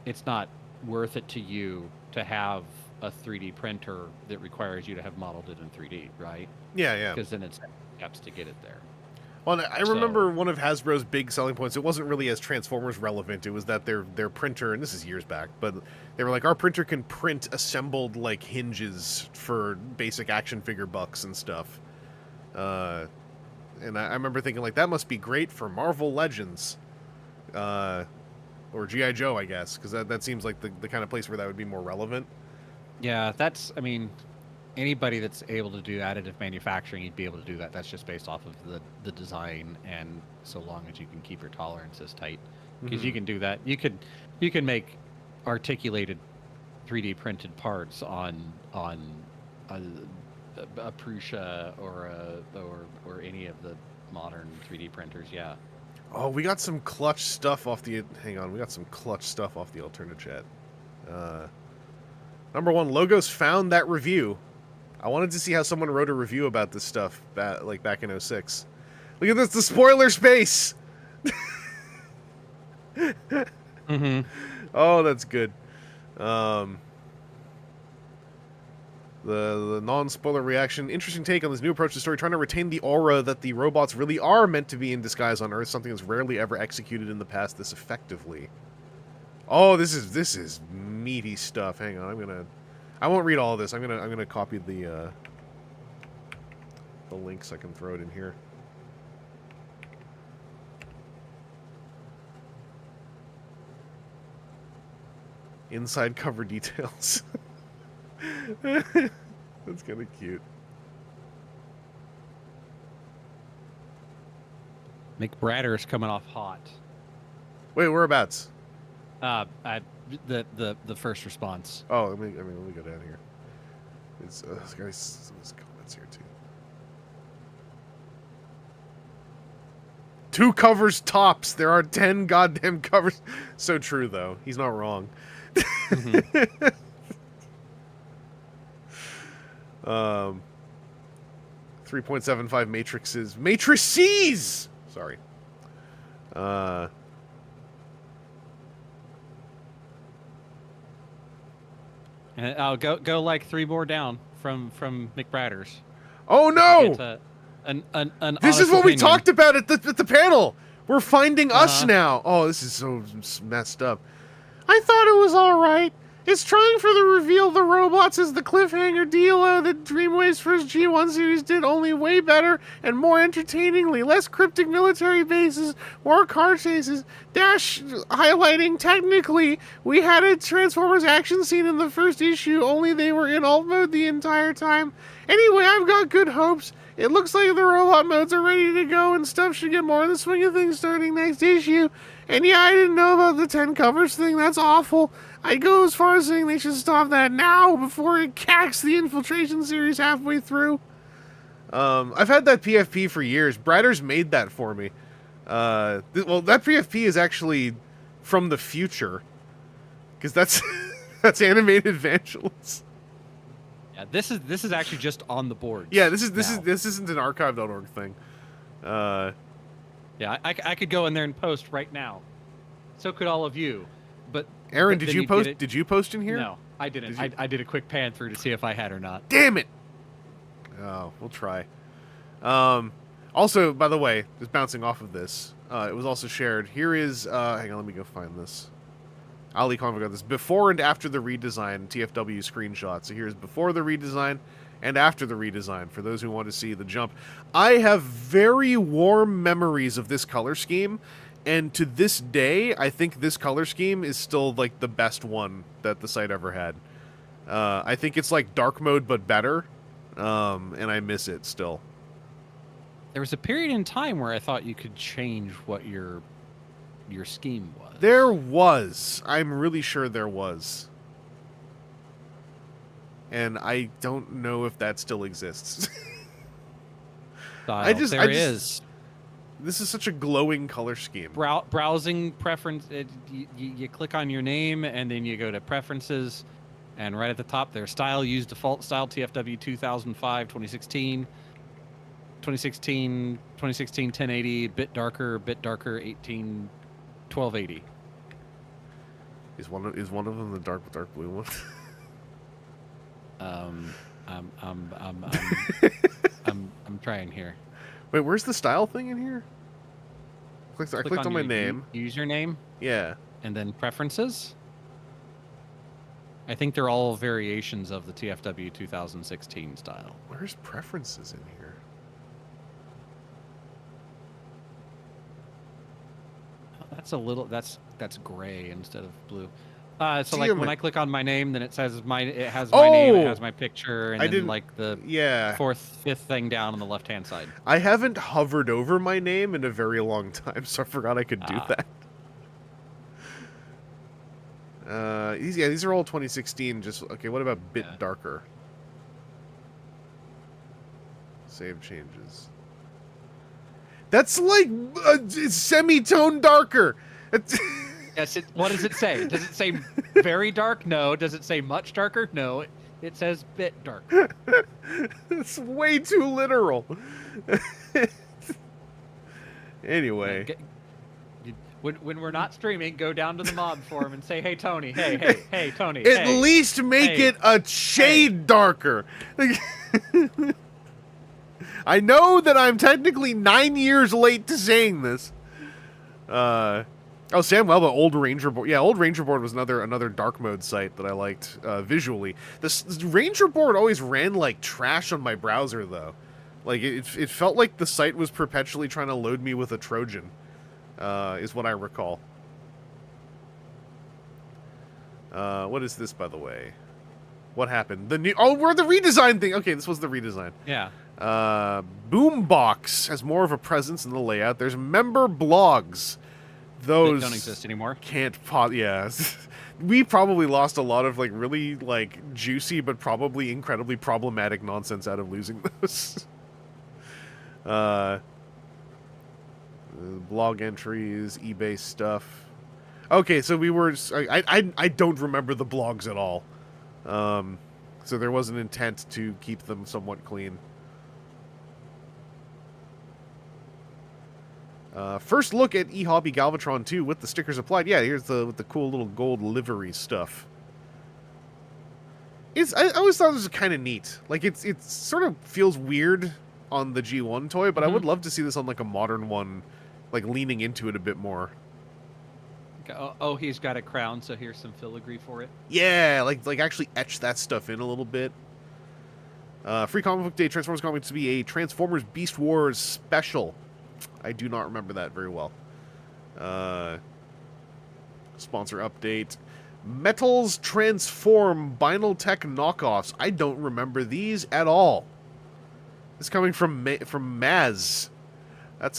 it's not worth it to you to have a 3D printer that requires you to have modeled it in 3D, right? Yeah. Because then it's steps to get it there. Well, I remember one of Hasbro's big selling points. It wasn't really as Transformers relevant. It was that their printer, and this is years back, but they were like, our printer can print assembled like hinges for basic action figure bucks and stuff. And I remember thinking like that must be great for Marvel Legends, or G.I. Joe, I guess, because that seems like the kind of place where that would be more relevant. Yeah, that's, I mean, anybody that's able to do additive manufacturing, you'd be able to do that. That's just based off of the design, and so long as you can keep your tolerances tight, because you can do that. You can make articulated 3D printed parts on a Prusa or any of the modern 3D printers. Yeah. Oh, we got some clutch stuff off the. Hang on, we got some clutch stuff off the Alternate chat. Number one, Logos found that review. I wanted to see how someone wrote a review about this stuff, like back in 06. Look at this, the spoiler space! Oh, that's good. The non-spoiler reaction. Interesting take on this new approach to the story, trying to retain the aura that the robots really are meant to be in disguise on Earth, something that's rarely ever executed in the past this effectively. Oh, this is meaty stuff. Hang on, I won't read all of this. I'm gonna copy the links. I can throw it in here. Inside cover details. That's kind of cute. McBratter's coming off hot. Wait, whereabouts? The first response. Oh, let me go down here. It's there's comments here too. 2 covers tops. There are 10 goddamn covers. So true though. He's not wrong. 3.75 matrices. Sorry. And I'll go like 3 more down from McBratter's. Oh no! An this is what opinion. we talked about at the panel. We're finding us now. Oh, this is so messed up. I thought it was all right. It's trying for the reveal of the robots as the cliffhanger deal that Dreamwave's first G1 series did, only way better and more entertainingly. Less cryptic military bases, more car chases, dash highlighting technically we had a Transformers action scene in the first issue, only they were in alt mode the entire time. Anyway, I've got good hopes. It looks like the robot modes are ready to go and stuff should get more in the swing of things starting next issue. And yeah, I didn't know about the 10 covers thing. That's awful. I'd go as far as saying they should stop that now before it cacks the Infiltration series halfway through. I've had that PFP for years. Bradder's made that for me. Well, that PFP is actually from the future. Because that's animated Vangelus. Yeah, this is actually just on the board. Yeah, this isn't an archive.org thing. Yeah, I could go in there and post right now. So could all of you. But Aaron, did you post? Did you post in here? No, I didn't. I did a quick pan through to see if I had or not. Damn it! Oh, we'll try. Also, by the way, just bouncing off of this, it was also shared. Here is. Hang on, let me go find this. Ali Convo got this. Before and after the redesign TFW screenshot. So here's before the redesign and after the redesign, for those who want to see the jump. I have very warm memories of this color scheme, and to this day, I think this color scheme is still, like, the best one that the site ever had. I think it's like dark mode, but better, and I miss it still. There was a period in time where I thought you could change what your scheme was. There was. I'm really sure there was. And I don't know if that still exists. There is. This is such a glowing color scheme. Browsing preference. You click on your name, and then you go to preferences, and right at the top there's style. Use default style TFW 2005, 2016, 1080, bit darker, 1280. Is one of them the dark blue one? I'm trying here. Wait, where's the style thing in here? I clicked on my name. Username. Yeah. And then preferences. I think they're all variations of the TFW 2016 style. Where's preferences in here? That's gray instead of blue. So See, like when I click on my name, then it has my name, it has my picture, and then like the fifth thing down on the left hand side. I haven't hovered over my name in a very long time, so I forgot I could do that. These are all 2016. Just okay. What about bit darker? Save changes. That's like semitone darker. Yes. What does it say? Does it say very dark? No. Does it say much darker? No. It says bit darker. It's way too literal. Anyway. When we're not streaming, go down to the mob forum and say, "Hey Tony, hey Tony." At least make it a shade darker. I know that I'm technically 9 years late to saying this. Sam Welba, Old Ranger Board. Yeah, Old Ranger Board was another dark mode site that I liked visually. This Ranger Board always ran like trash on my browser, though. Like, it felt like the site was perpetually trying to load me with a Trojan, is what I recall. What is this, by the way? What happened? We're the redesign thing. Okay, this was the redesign. Yeah. Boombox has more of a presence in the layout. There's member blogs. Those don't exist anymore. Yeah. We probably lost a lot of like really like juicy but probably incredibly problematic nonsense out of losing those. Blog entries, eBay stuff. Okay, so we were. I don't remember the blogs at all. So there was an intent to keep them somewhat clean. First look at eHobby Galvatron 2 with the stickers applied. Yeah, here's with the cool little gold livery stuff. I always thought it was kind of neat. Like it sort of feels weird on the G1 toy, but I would love to see this on like a modern one, like leaning into it a bit more. Oh, he's got a crown, so here's some filigree for it. Yeah, like actually etch that stuff in a little bit. Free Comic Book Day Transformers Comics to be a Transformers Beast Wars special. I do not remember that very well. Sponsor update. Metals Transform Vinyl Tech knockoffs. I don't remember these at all. This is coming from Maz. This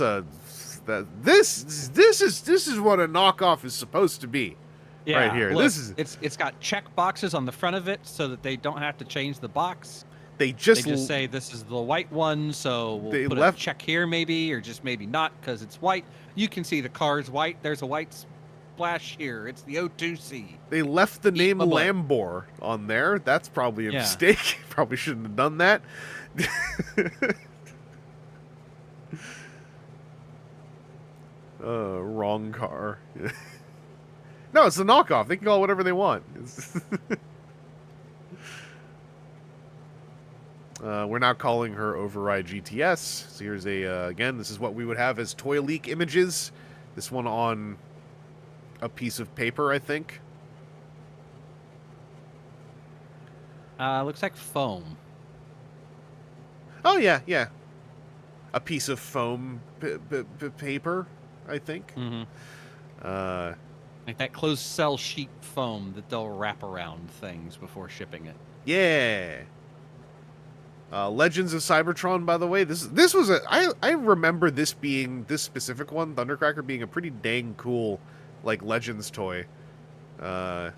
is what a knockoff is supposed to be. Yeah, right here. Look, it's got check boxes on the front of it so that they don't have to change the box. They just say this is the white one, so we'll put a check here maybe, or just maybe not because it's white. You can see the car's white. There's a white splash here. It's the O2C. They left the name Lambor on there. That's probably a mistake. Probably shouldn't have done that. Wrong car. No, it's a knockoff. They can call it whatever they want. We're now calling her Override GTS. So here's again, this is what we would have as toy leak images. This one on a piece of paper, I think. Looks like foam. Oh, yeah, yeah. A piece of foam paper, I think. Mm-hmm. Uh, Like that closed cell sheet foam that they'll wrap around things before shipping it. yeah. Legends of Cybertron, by the way. This was I remember this specific one, Thundercracker, being a pretty dang cool, like, Legends toy. Oh,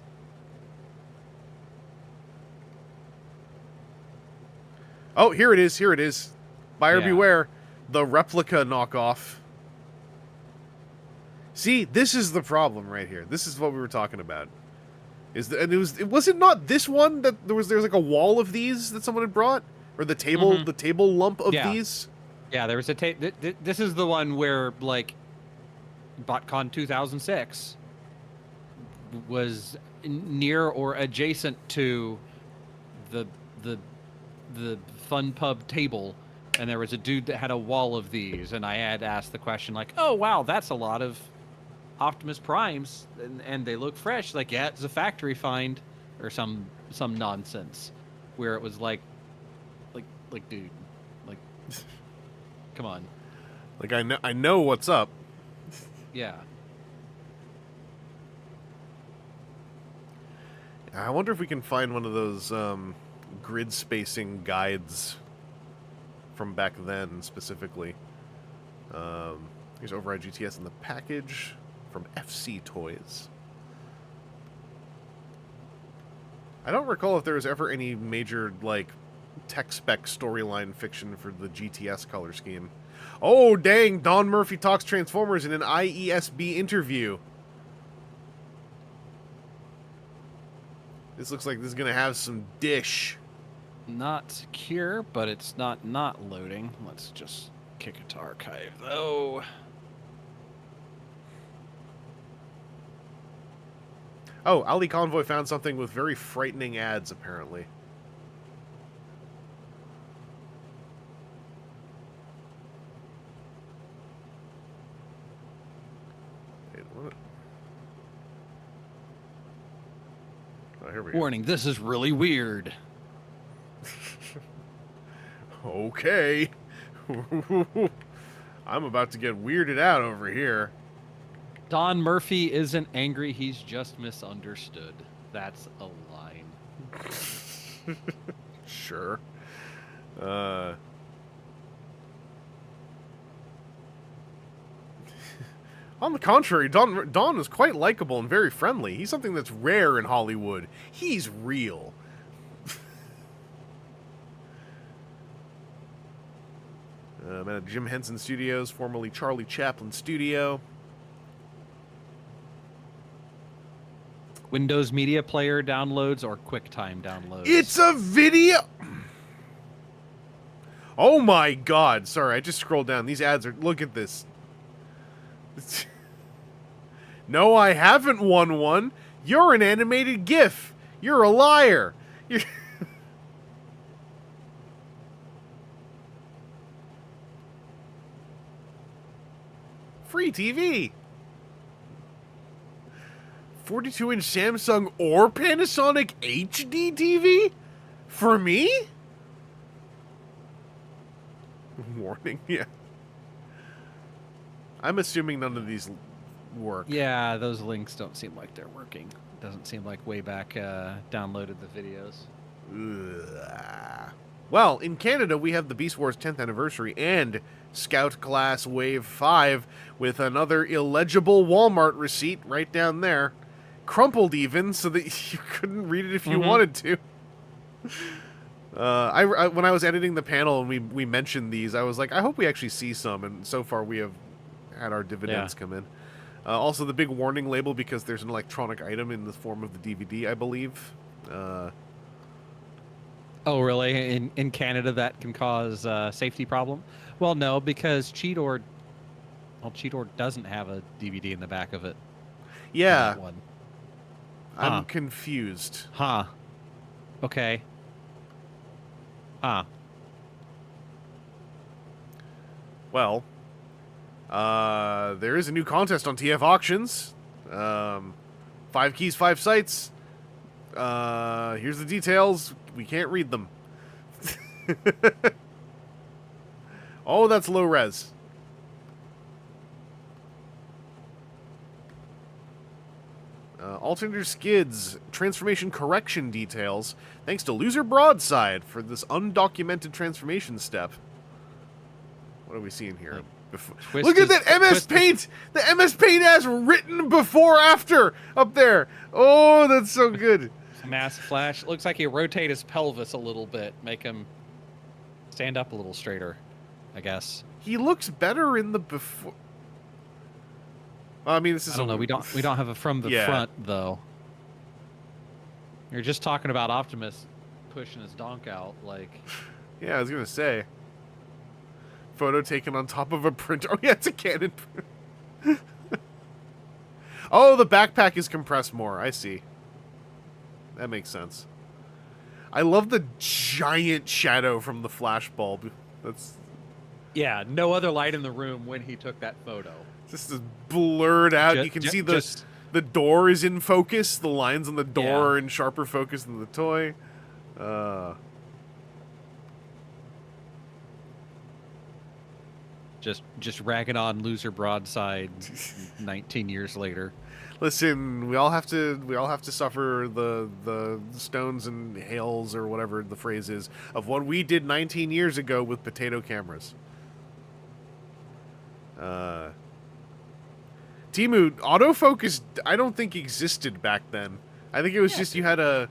here it is. Buyer beware. The replica knockoff. See, this is the problem right here. This is what we were talking about. Was it not this one that there was like a wall of these that someone had brought? Or the table lump of these? Yeah, there was a this is the one where, like, BotCon 2006 was near or adjacent to the fun pub table, and there was a dude that had a wall of these, and I had asked the question, like, oh wow, that's a lot of Optimus Primes, and they look fresh. Like, yeah, it's a factory find, or some nonsense, where it was like dude, like, come on. Like, I know what's up. Yeah. I wonder if we can find one of those grid spacing guides from back then, specifically. Here's Override GTS in the package from FC Toys. I don't recall if there was ever any major, like, tech spec storyline fiction for the GTS color scheme. Oh, dang! Don Murphy talks Transformers in an IESB interview. This looks like this is going to have some dish. Not secure, but it's not loading. Let's just kick it to archive, though. Oh, Ali Convoy found something with very frightening ads, apparently. Wait, what? Oh, here we go. Warning, this is really weird. Okay. I'm about to get weirded out over here. Don Murphy isn't angry, he's just misunderstood. That's a line. Sure. On the contrary, Don is quite likable and very friendly. He's something that's rare in Hollywood. He's real. I'm at Jim Henson Studios, formerly Charlie Chaplin Studio. Windows Media Player downloads or QuickTime downloads? It's a video! Oh my god. Sorry, I just scrolled down. These ads are... Look at this. No, I haven't won one. You're an animated GIF. You're a liar. You're... Free TV. 42-inch Samsung or Panasonic HD TV? For me? Warning, yeah. I'm assuming none of these work. Yeah, those links don't seem like they're working. Doesn't seem like Wayback downloaded the videos. Ugh. Well, in Canada, we have the Beast Wars 10th anniversary and Scout Class Wave 5 with another illegible Walmart receipt right down there. Crumpled even, so that you couldn't read it if you wanted to. When I was editing the panel and we mentioned these, I was like, I hope we actually see some, and so far we have had our dividends come in. Also, the big warning label, because there's an electronic item in the form of the DVD, I believe. Oh, really? In Canada, that can cause a safety problem? Well, no, because Cheetor doesn't have a DVD in the back of it. Yeah. One. I'm confused. Huh. Okay. Well, there is a new contest on TF Auctions. 5 keys, 5 sites. Here's the details. We can't read them. Oh, that's low res. Alternators Skids transformation correction details. Thanks to Loser Broadside for this undocumented transformation step. What are we seeing here? Look at that MS Paint! The MS Paint has written before after up there. Oh, that's so good. Mass flash. Looks like you rotate his pelvis a little bit, make him stand up a little straighter, I guess. He looks better in the before. I mean, this is. I don't know. We don't have a from the front though. You're just talking about Optimus pushing his donk out, like. Yeah, I was gonna say. Photo taken on top of a printer. Oh yeah, it's a Canon. Oh, the backpack is compressed more. I see. That makes sense. I love the giant shadow from the flash bulb. That's. Yeah, no other light in the room when he took that photo. This is blurred out. You can see the door is in focus. The lines on the door are in sharper focus than the toy. Just ragging on Loser Broadside 19 years later. Listen, we all have to suffer the stones and hails or whatever the phrase is of what we did 19 years ago with potato cameras. Timu, autofocus I don't think existed back then. I think it was just you had a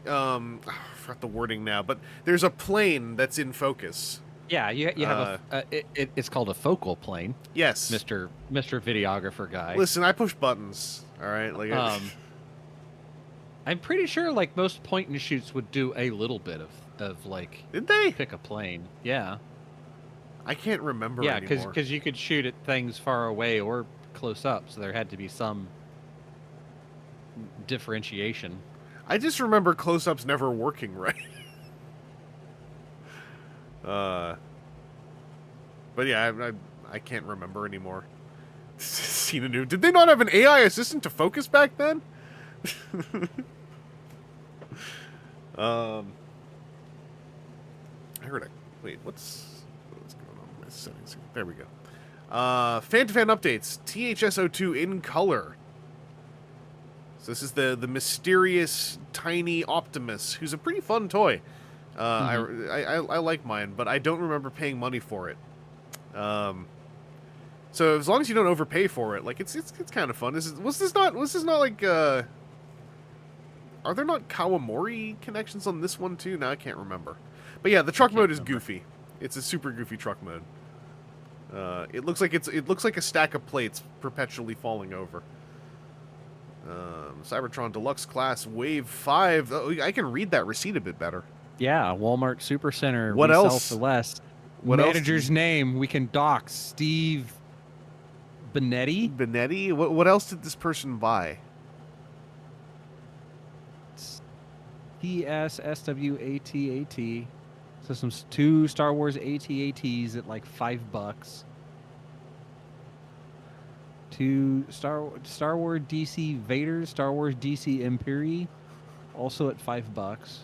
I forgot the wording now, but there's a plane that's in focus. Yeah, you have it's called a focal plane. Yes, Mr. Videographer guy. Listen, I push buttons. All right, like I'm pretty sure like most point and shoots would do a little bit of like. Did they pick a plane? Yeah. I can't remember. Yeah, because you could shoot at things far away or close up, so there had to be some differentiation. I just remember close-ups never working right. But yeah, I can't remember anymore. Did they not have an AI assistant to focus back then? I heard a wait. What's going on with my settings? There we go. Fan-to-fan updates. THSO2 in color. So this is the mysterious tiny Optimus, who's a pretty fun toy. I like mine, but I don't remember paying money for it. So as long as you don't overpay for it, like it's kind of fun. Was this not like are there not Kawamori connections on this one too? Now I can't remember. But yeah, the truck mode is goofy. It's a super goofy truck mode. It looks like a stack of plates perpetually falling over. Cybertron Deluxe Class Wave 5. Oh, I can read that receipt a bit better. Yeah, Walmart Supercenter. What else? For less. What Manager's name we can dock Steve Benetti. Benetti? What else did this person buy? PSSWATAT. So some 2 Star Wars AT-ATs at like $5. 2 Star Wars DC Vader, Star Wars DC Imperi, also at $5.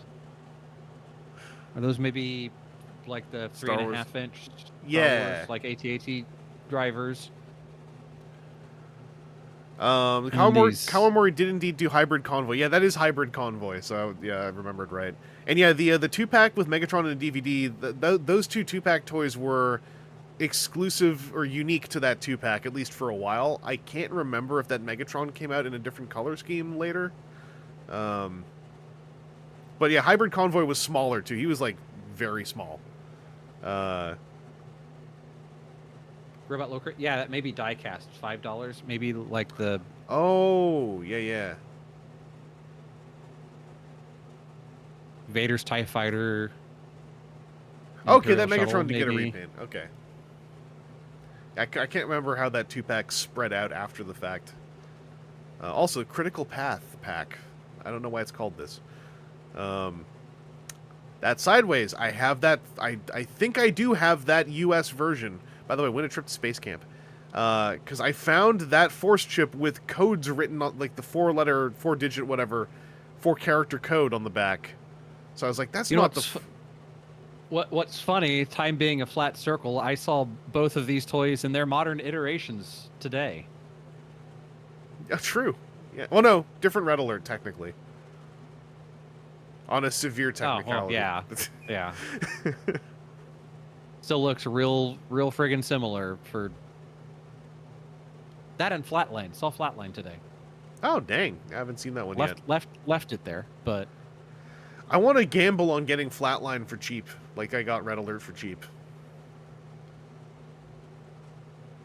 Are those maybe like the 3.5 inch? Yeah, Wars, like AT-AT drivers. Kawamori did indeed do Hybrid Convoy. Yeah, that is Hybrid Convoy. So yeah, I remembered right. And yeah, the 2-pack with Megatron and DVD. Those 2 2-pack toys were exclusive or unique to that 2-pack, at least for a while. I can't remember if that Megatron came out in a different color scheme later. But yeah, Hybrid Convoy was smaller too. He was like very small. Robot Locker, yeah, that may be die-cast, $5. Maybe like the. Oh yeah. Vader's TIE Fighter. Okay, that Megatron Shuttle, did get a repaint. Okay. I can't remember how that 2-pack spread out after the fact. Also, Critical Path pack. I don't know why it's called this. That Sideways. I have that. I think I do have that US version. By the way, win a trip to Space Camp. Because I found that Force chip with codes written on, like the 4-digit whatever, 4-character code on the back. So I was like, that's You know not the... what's funny, time being a flat circle, I saw both of these toys in their modern iterations today. True. Yeah. Well, no, different red alert, technically. On a severe technicality. Oh, well, yeah. Still looks real friggin' similar for that and Flatline. Saw Flatline today. Oh, dang. I haven't seen that one yet. Left it there, but I want to gamble on getting Flatline for cheap, like I got Red Alert for cheap.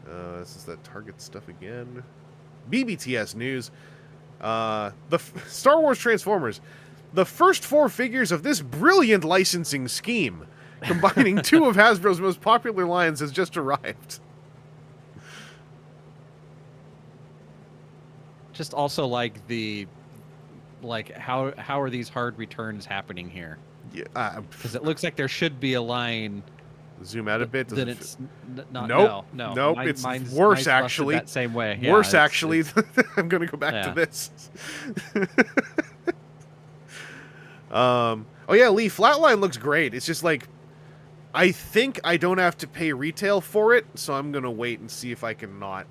This is that Target stuff again. BBTS news. Star Wars Transformers. The first 4 figures of this brilliant licensing scheme, combining 2 of Hasbro's most popular lines, has just arrived. just also like how are these hard returns happening here? Yeah, because it looks like there should be a line. Zoom out a bit. Then it's not. Nope. No. Nope. It's worse actually. That same way. Yeah, worse actually. I'm gonna go back to this. Oh yeah, Lee, Flatline looks great. It's just like, I think I don't have to pay retail for it, so I'm gonna wait and see if I can not.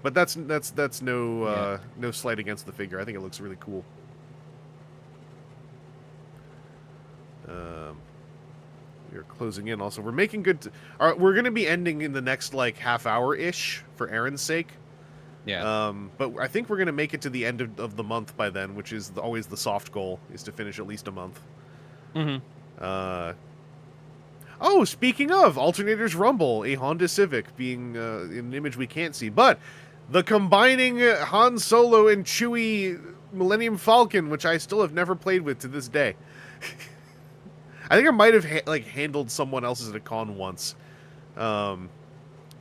But that's no no slight against the figure. I think it looks really cool. We are closing in. Also, we're making good. We're gonna be ending in the next like half hour ish for Aaron's sake. Yeah. But I think we're gonna make it to the end of the month by then, which is always the soft goal, is to finish at least a month. Mm-hmm. Oh, speaking of, Alternators Rumble, a Honda Civic being an image we can't see, but the combining Han Solo and Chewie Millennium Falcon, which I still have never played with to this day. I think I might have handled someone else's at a con once, but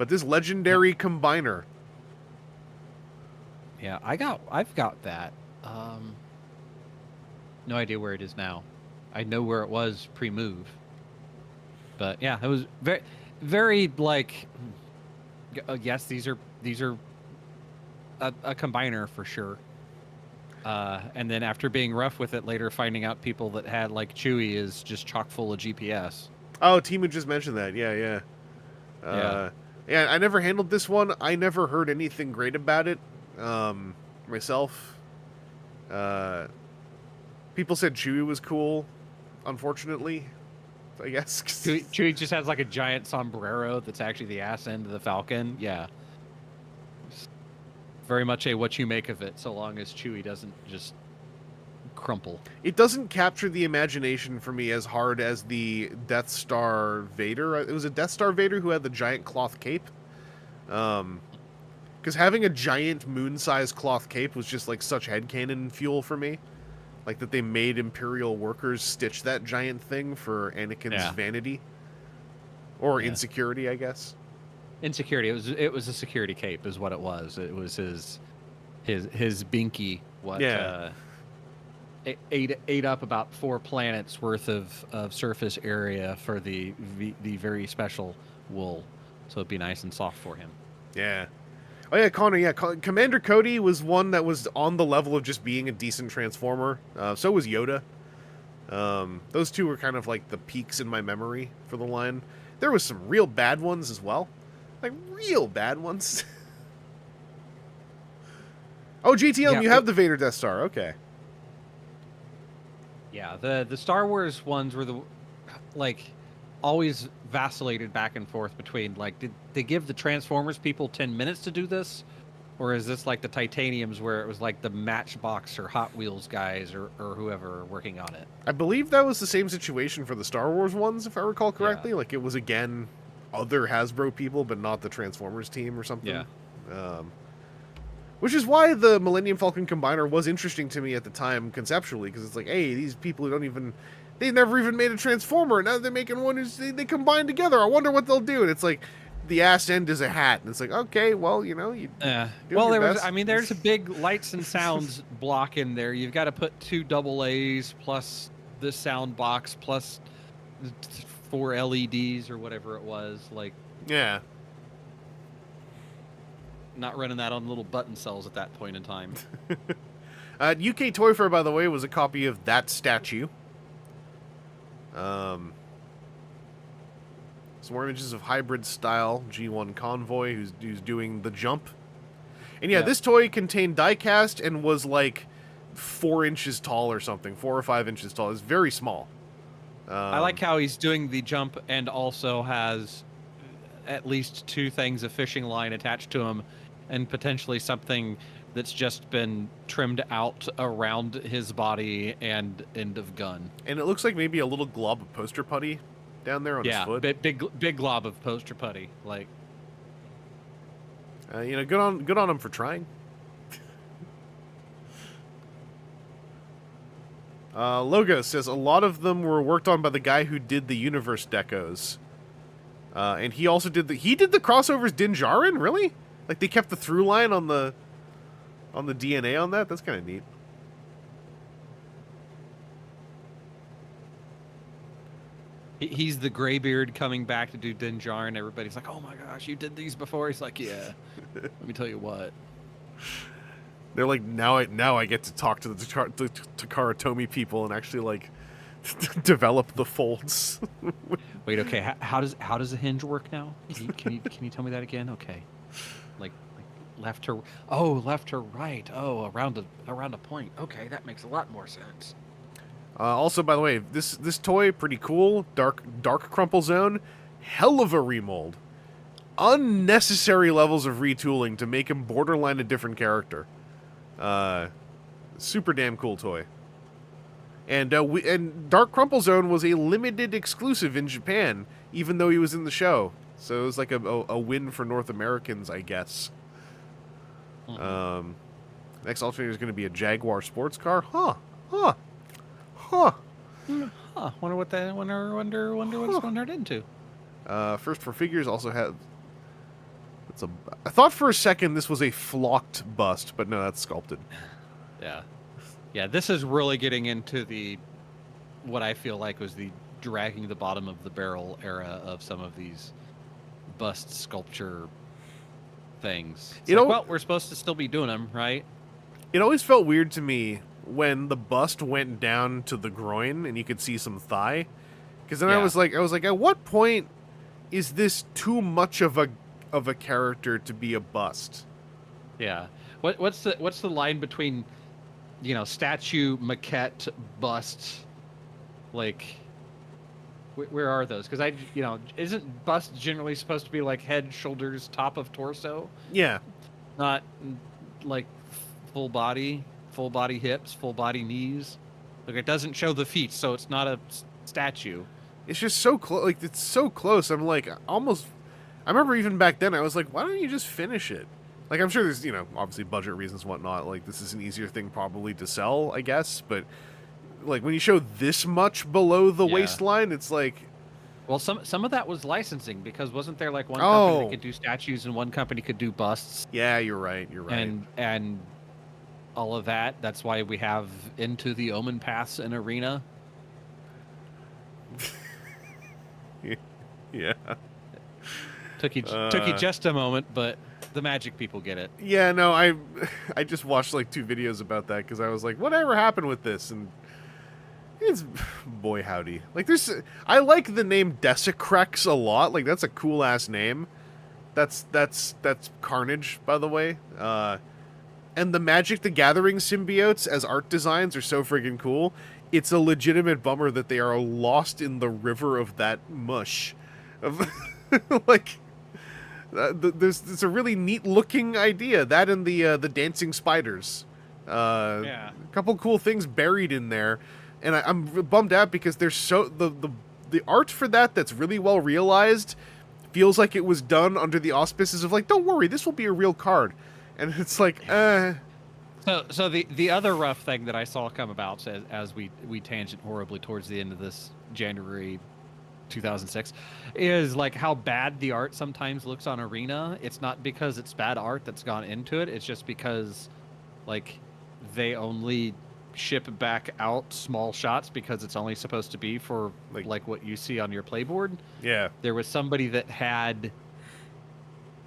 this legendary combiner. Yeah, I've got that. No idea where it is now. I know where it was pre-move. But yeah, it was very like. Yes, these are a combiner for sure. And then after being rough with it later, finding out people that had like Chewie is just chock full of GPS. Oh, Timu just mentioned that. Yeah. Yeah, I never handled this one. I never heard anything great about it myself. People said Chewie was cool, unfortunately. I guess. Chewie just has like a giant sombrero that's actually the ass end of the Falcon. Yeah. Very much a what you make of it, so long as Chewie doesn't just crumple. It doesn't capture the imagination for me as hard as the Death Star Vader. It was a Death Star Vader who had the giant cloth cape. Because having a giant moon-sized cloth cape was just like such headcanon fuel for me. Like that they made Imperial workers stitch that giant thing for Anakin's vanity. Or insecurity, I guess. Insecurity. It was a security cape is what it was. It was his binky ate up about 4 planets worth of surface area for the very special wool. So it'd be nice and soft for him. Yeah. Oh yeah, Connor, yeah. Commander Cody was one that was on the level of just being a decent Transformer. So was Yoda. Those two were kind of like the peaks in my memory for the line. There was some real bad ones as well. Like, real bad ones. Oh, GTM, you have the Vader Death Star. Okay. Yeah, the Star Wars ones were always vacillated back and forth between, like, did they give the Transformers people 10 minutes to do this? Or is this like the Titaniums where it was like the Matchbox or Hot Wheels guys or whoever working on it? I believe that was the same situation for the Star Wars ones, if I recall correctly. Yeah. Like, it was, again, other Hasbro people, but not the Transformers team or something. Yeah. Which is why the Millennium Falcon Combiner was interesting to me at the time, conceptually, because it's like, hey, these people who they never even made a Transformer, and now they're making one they combine together. I wonder what they'll do. And it's like, the ass end is a hat, and it's like, okay, well, you know, well, there's a big lights and sounds block in there. You've got to put 2 AA's plus the sound box plus 4 LEDs or whatever it was. Like, yeah, not running that on little button cells at that point in time. UK Toy Fair, by the way, was a copy of that statue. Some more images of hybrid style G1 Convoy, who's doing the jump. And yeah, this toy contained diecast and was like 4 inches tall or something, 4 or 5 inches tall. It's very small. I like how he's doing the jump and also has at least 2 things, a fishing line attached to him, and potentially something that's just been trimmed out around his body and end of gun. And it looks like maybe a little glob of poster putty down there on his foot. Big glob of poster putty. Like, you know, good on him for trying. Logo says a lot of them were worked on by the guy who did the universe decos. And he also did the crossovers Din Djarin, really? Like they kept the through line on the DNA on that? That's kind of neat. He's the Greybeard coming back to do Din Djarin. Everybody's like, "Oh my gosh, you did these before." He's like, "Yeah." Let me tell you what. They're like, now I get to talk to the Takara Tomy people and actually like develop the folds. Wait, okay. How does the hinge work now? Can you tell me that again? Okay. Like left to right. Oh, around a point. Okay, that makes a lot more sense. Also, by the way, this toy pretty cool. Dark Crumple Zone, hell of a remold. Unnecessary levels of retooling to make him borderline a different character. Super damn cool toy. And Dark Crumple Zone was a limited exclusive in Japan, even though he was in the show. So it was like a win for North Americans, I guess. Mm-hmm. Next alternator is going to be a Jaguar sports car. Huh. Wonder what that. Wonder what it's going to turn into. First for figures also had. I thought for a second this was a flocked bust, but no, that's sculpted. Yeah. This is really getting into what I feel like was the dragging the bottom of the barrel era of some of these bust sculpture things. Well, we're supposed to still be doing them, right? It always felt weird to me when the bust went down to the groin and you could see some thigh, because then I was like, at what point is this too much of a character to be a bust? Yeah. What's the line between, statue, maquette, bust? Like, where are those? Because isn't bust generally supposed to be like head, shoulders, top of torso? Yeah. Not like full body hips, full body knees. Like, it doesn't show the feet, so it's not a statue. It's just so close. Like, it's so close. I'm like, almost. I remember even back then, I was like, why don't you just finish it? Like, I'm sure there's, obviously budget reasons and whatnot. Like, this is an easier thing probably to sell, I guess. But, like, when you show this much below the waistline, it's like... Well, some of that was licensing, because wasn't there, like, one company that could do statues and one company could do busts? Yeah, you're right. And all of that, that's why we have Into the Omen Paths in Arena. Yeah. Took you just a moment, but the magic people get it. Yeah, no, I just watched like 2 videos about that because I was like, whatever happened with this? And it's, boy howdy. Like, I like the name Desecrex a lot. Like, that's a cool ass name. That's Carnage, by the way. And the Magic the Gathering symbiotes as art designs are so friggin' cool. It's a legitimate bummer that they are lost in the river of that mush. Of like, it's a really neat looking idea. That and the dancing spiders. A couple cool things buried in there, and I'm bummed out because there's the art for that's really well realized. Feels like it was done under the auspices of like, don't worry, this will be a real card, and it's like, So the other rough thing that I saw come about as we tangent horribly towards the end of this January 2006 is like how bad the art sometimes looks on Arena. It's not because it's bad art that's gone into it. It's just because like they only ship back out small shots because it's only supposed to be for like what you see on your playboard. Yeah. There was somebody that had,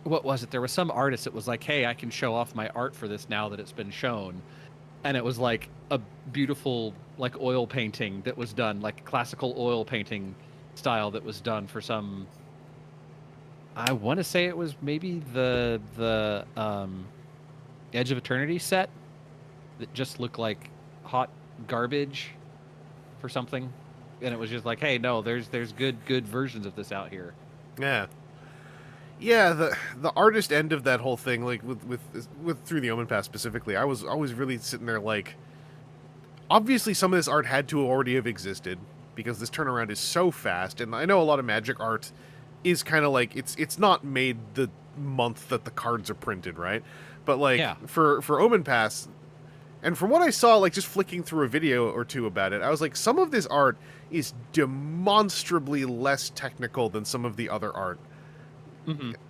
what was it? There was some artist that was like, hey, I can show off my art for this now that it's been shown. and it was like a beautiful like oil painting that was done, like classical oil painting style that was done for some. I want to say it was maybe the Edge of Eternity set that just looked like hot garbage for something, and it was just like, hey, no, there's good versions of this out here. Yeah. Yeah, the artist end of that whole thing, like with Through the Omen Pass specifically, I was always really sitting there like, obviously some of this art had to already have existed because this turnaround is so fast, and I know a lot of Magic art is kind of like it's not made the month that the cards are printed, right? But like for Omen Pass, and from what I saw, like just flicking through a video or two about it, I was like, some of this art is demonstrably less technical than some of the other art.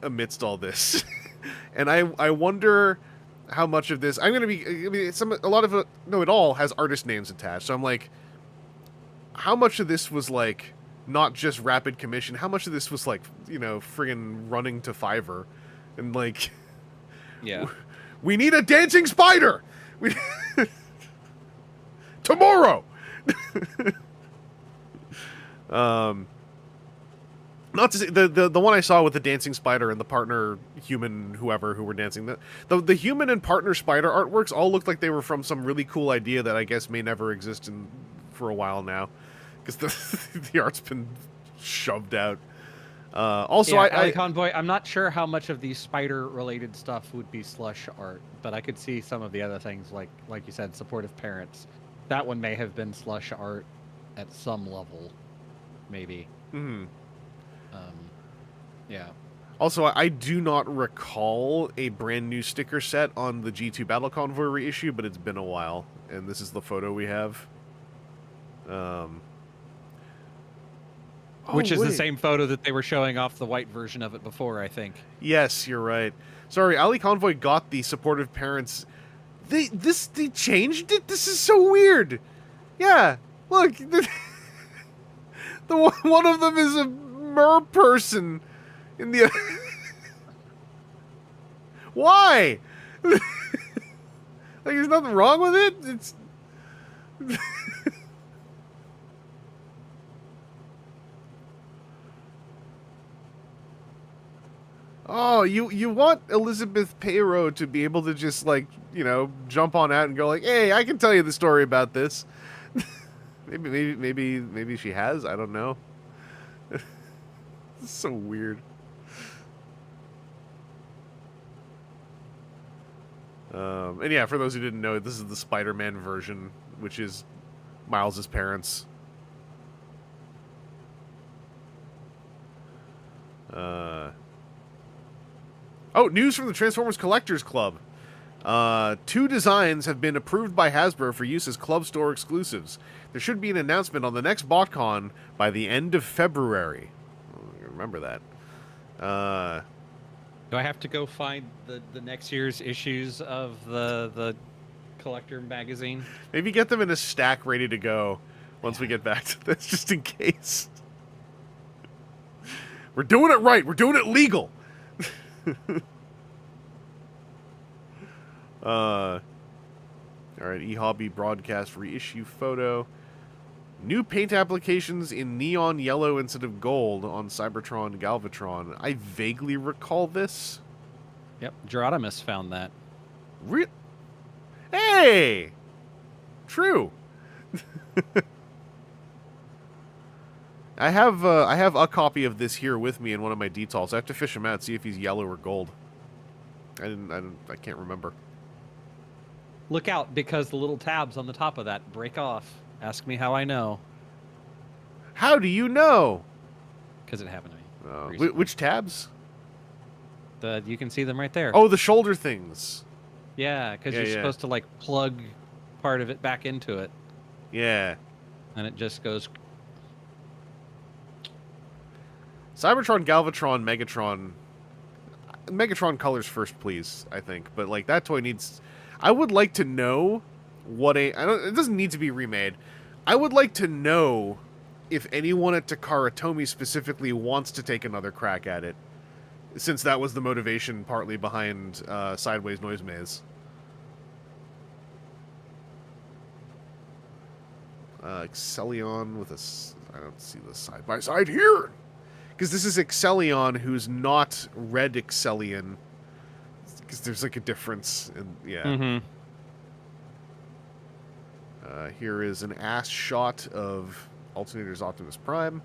Amidst all this. And I wonder how much of this, I'm going to be, I mean, a lot of it, no, it all has artist names attached. So I'm like, how much of this was like, not just rapid commission, how much of this was like, you know, friggin' running to Fiverr and like, we need a dancing spider! Tomorrow! Not to say, the one I saw with the dancing spider and the partner human whoever who were dancing, the human and partner spider artworks all looked like they were from some really cool idea that I guess may never exist for a while now, because the art's been shoved out. Also, Alley Convoy, I'm not sure how much of the spider related stuff would be slush art, but I could see some of the other things, like you said, supportive parents. That one may have been slush art at some level, maybe. Yeah. Also, I do not recall a brand new sticker set on the G2 Battle Convoy reissue, but it's been a while, and this is the photo we have. Which is the same photo that they were showing off the white version of it before, I think. Yes, you're right. Sorry, Alley Convoy got the supportive parents. They changed it? This is so weird. Yeah, look. One of them is a mer person. In the why? Like, there's nothing wrong with it. It's oh, you want Elizabeth Payro to be able to just like, you know, jump on out and go like, hey, I can tell you the story about this. maybe she has. I don't know. It's so weird. And yeah, for those who didn't know, this is the Spider-Man version, which is Miles's parents. Oh, news from the Transformers Collectors Club. 2 designs have been approved by Hasbro for use as Club Store exclusives. There should be an announcement on the next BotCon by the end of February. Remember that. Do I have to go find the next year's issues of the collector magazine? Maybe get them in a stack ready to go once we get back to this, just in case. We're doing it right. We're doing it legal. All right, eHobby broadcast reissue photo. New paint applications in neon yellow instead of gold on Cybertron Galvatron. I vaguely recall this. Yep, Gerodimus found that. Hey! True. I have a copy of this here with me in one of my details. I have to fish him out, see if he's yellow or gold. I can't remember. Look out, because the little tabs on the top of that break off. Ask me how I know. How do you know? Because it happened to me. Which tabs? You can see them right there. Oh, the shoulder things. Yeah, because you're supposed to like plug part of it back into it. Yeah. And it just goes. Cybertron, Galvatron, Megatron. Megatron colors first, please, I think. But like that toy needs. I would like to know what it doesn't need to be remade. I would like to know if anyone at Takara Tomy specifically wants to take another crack at it, since that was the motivation partly behind Sideways Noise Maze. Excellion with I don't see the side by side here, because this is Excellion, who's not Red Excellion, because there's like a difference. Yeah. Mm-hmm. Here is an ass shot of Alternators Optimus Prime.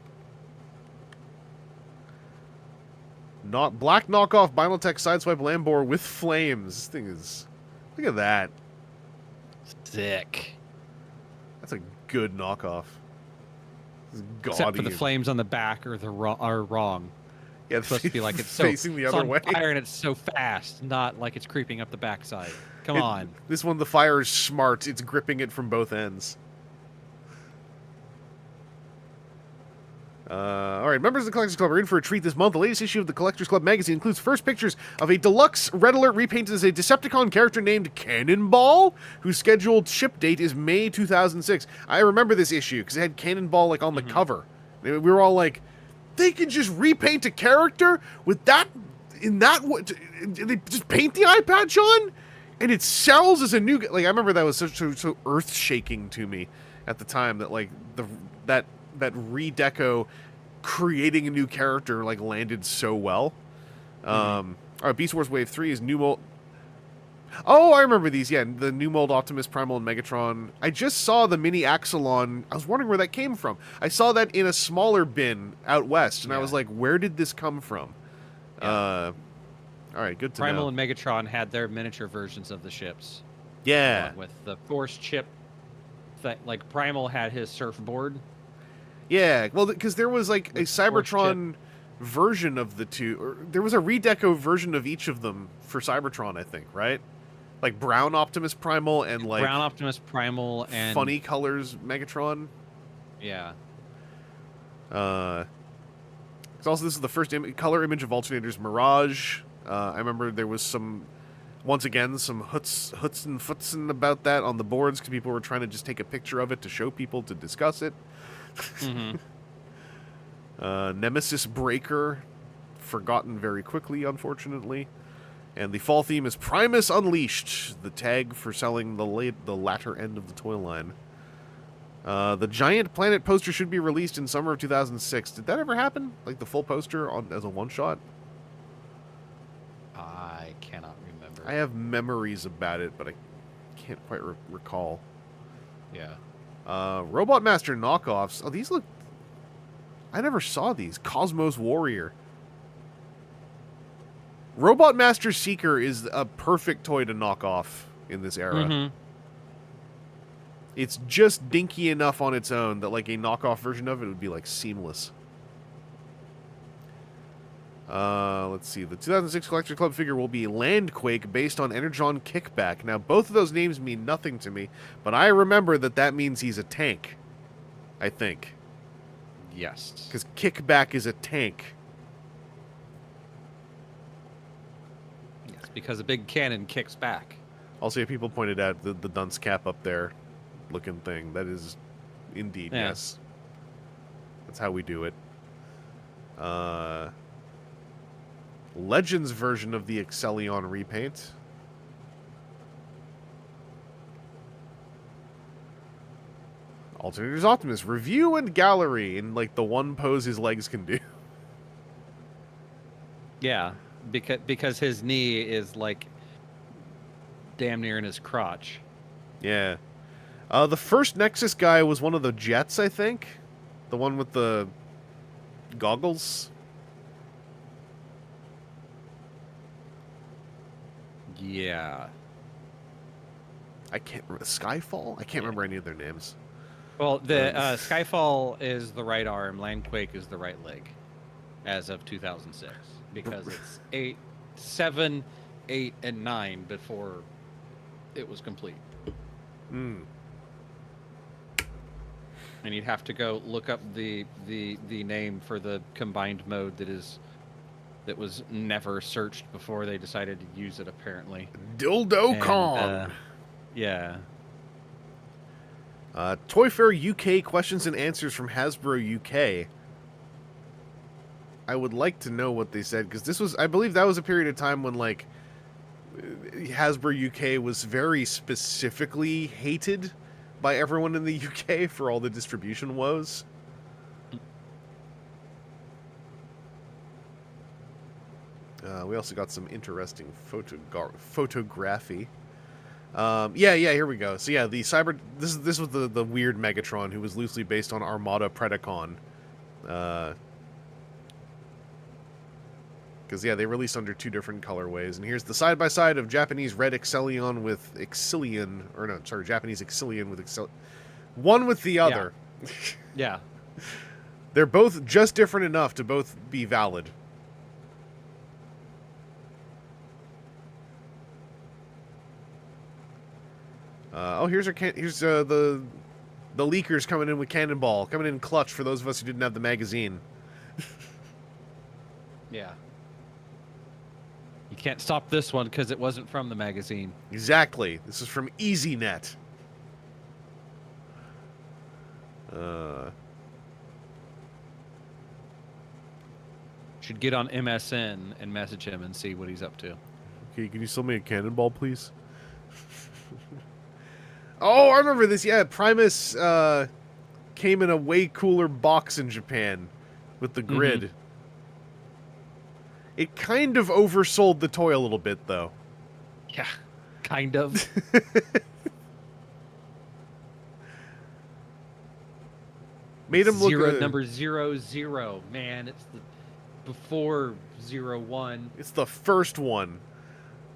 Not black knockoff Binaltech Sideswipe Lambor with flames. This thing is... Look at that. Sick. That's a good knockoff. This is gaudy. Except for the flames on the back are wrong. Yeah, It's supposed to be like it's so facing the it's other on way. fire and it's so fast, not like it's creeping up the backside. Come on. This one, the fire is smart. It's gripping it from both ends. All right, members of the Collectors Club are in for a treat this month. The latest issue of the Collectors Club magazine includes first pictures of a deluxe Red Alert repainted as a Decepticon character named Cannonball, whose scheduled ship date is May 2006. I remember this issue because it had Cannonball like on the cover. We were all like, they can just repaint a character with that in that. They just paint the eye patch on, and it sells as a new. Like I remember that was so earth shaking to me at the time that like that redeco creating a new character like landed so well. All right, Beast Wars Wave 3 is new mold. Oh, I remember these. Yeah, the new mold Optimus Primal and Megatron. I just saw the mini Axelon. I was wondering where that came from. I saw that in a smaller bin out west, and I was like, where did this come from? All right, good to know. Primal and Megatron had their miniature versions of the ships. Yeah. With the Force chip. Like Primal had his surfboard. Yeah, well, because there was like a Cybertron version of the two. Or there was a redeco version of each of them for Cybertron, I think, right? Like brown Optimus Primal and like brown Optimus Primal and funny colors Megatron. Yeah. Also, this is the first color image of Alternators Mirage. I remember there was some, once again, some hoots and footsin about that on the boards because people were trying to just take a picture of it to show people to discuss it. Nemesis Breaker, forgotten very quickly, unfortunately. And the fall theme is Primus Unleashed, the tag for selling the latter end of the toy line. The Giant Planet poster should be released in summer of 2006. Did that ever happen? Like the full poster as a one-shot? I cannot remember. I have memories about it, but I can't quite recall. Yeah. Robot Master knockoffs. Oh, these look... I never saw these. Cosmos Warrior. Robot Master Seeker is a perfect toy to knock off in this era. It's just dinky enough on its own that like a knockoff version of it would be like seamless. Let's see. The 2006 Collector Club figure will be Landquake based on Energon Kickback. Now, both of those names mean nothing to me, but I remember that means he's a tank. I think. Yes. Because Kickback is a tank. Yes, because a big cannon kicks back. Also, people pointed out the dunce cap up there looking thing. That is indeed, yes. That's how we do it. Legends version of the Excellion repaint. Alternators Optimus review and gallery in like the one pose his legs can do. Yeah, because his knee is like damn near in his crotch. Yeah. The first Nexus guy was one of the Jets, I think. The one with the goggles. Yeah. I can't remember. Skyfall? I can't remember any of their names. Well, the Skyfall is the right arm, Landquake is the right leg, as of 2006, because it's 7, 8, and 9 before it was complete. And you'd have to go look up the name for the combined mode that was never searched before they decided to use it, apparently. Dildo Kong. Yeah. Toy Fair UK questions and answers from Hasbro UK. I would like to know what they said, because I believe that was a period of time when, like, Hasbro UK was very specifically hated by everyone in the UK for all the distribution woes. We also got some interesting photography. Yeah, here we go. So yeah, the cyber. This was the weird Megatron who was loosely based on Armada Predacon. Because yeah, they released under 2 different colorways, and here's the side by side of Japanese red Excellion with Exilian, or no, sorry, Japanese Exilian with one with the other. Yeah. They're both just different enough to both be valid. Here's the leakers coming in with Cannonball, coming in clutch for those of us who didn't have the magazine. Yeah. You can't stop this one because it wasn't from the magazine. Exactly. This is from EasyNet. Should get on MSN and message him and see what he's up to. Okay, can you sell me a Cannonball, please? Oh, I remember this. Yeah, Primus came in a way cooler box in Japan with the grid. Mm-hmm. It kind of oversold the toy a little bit, though. Yeah, kind of. Made him look number 00. Man, it's the before 01. It's the first one.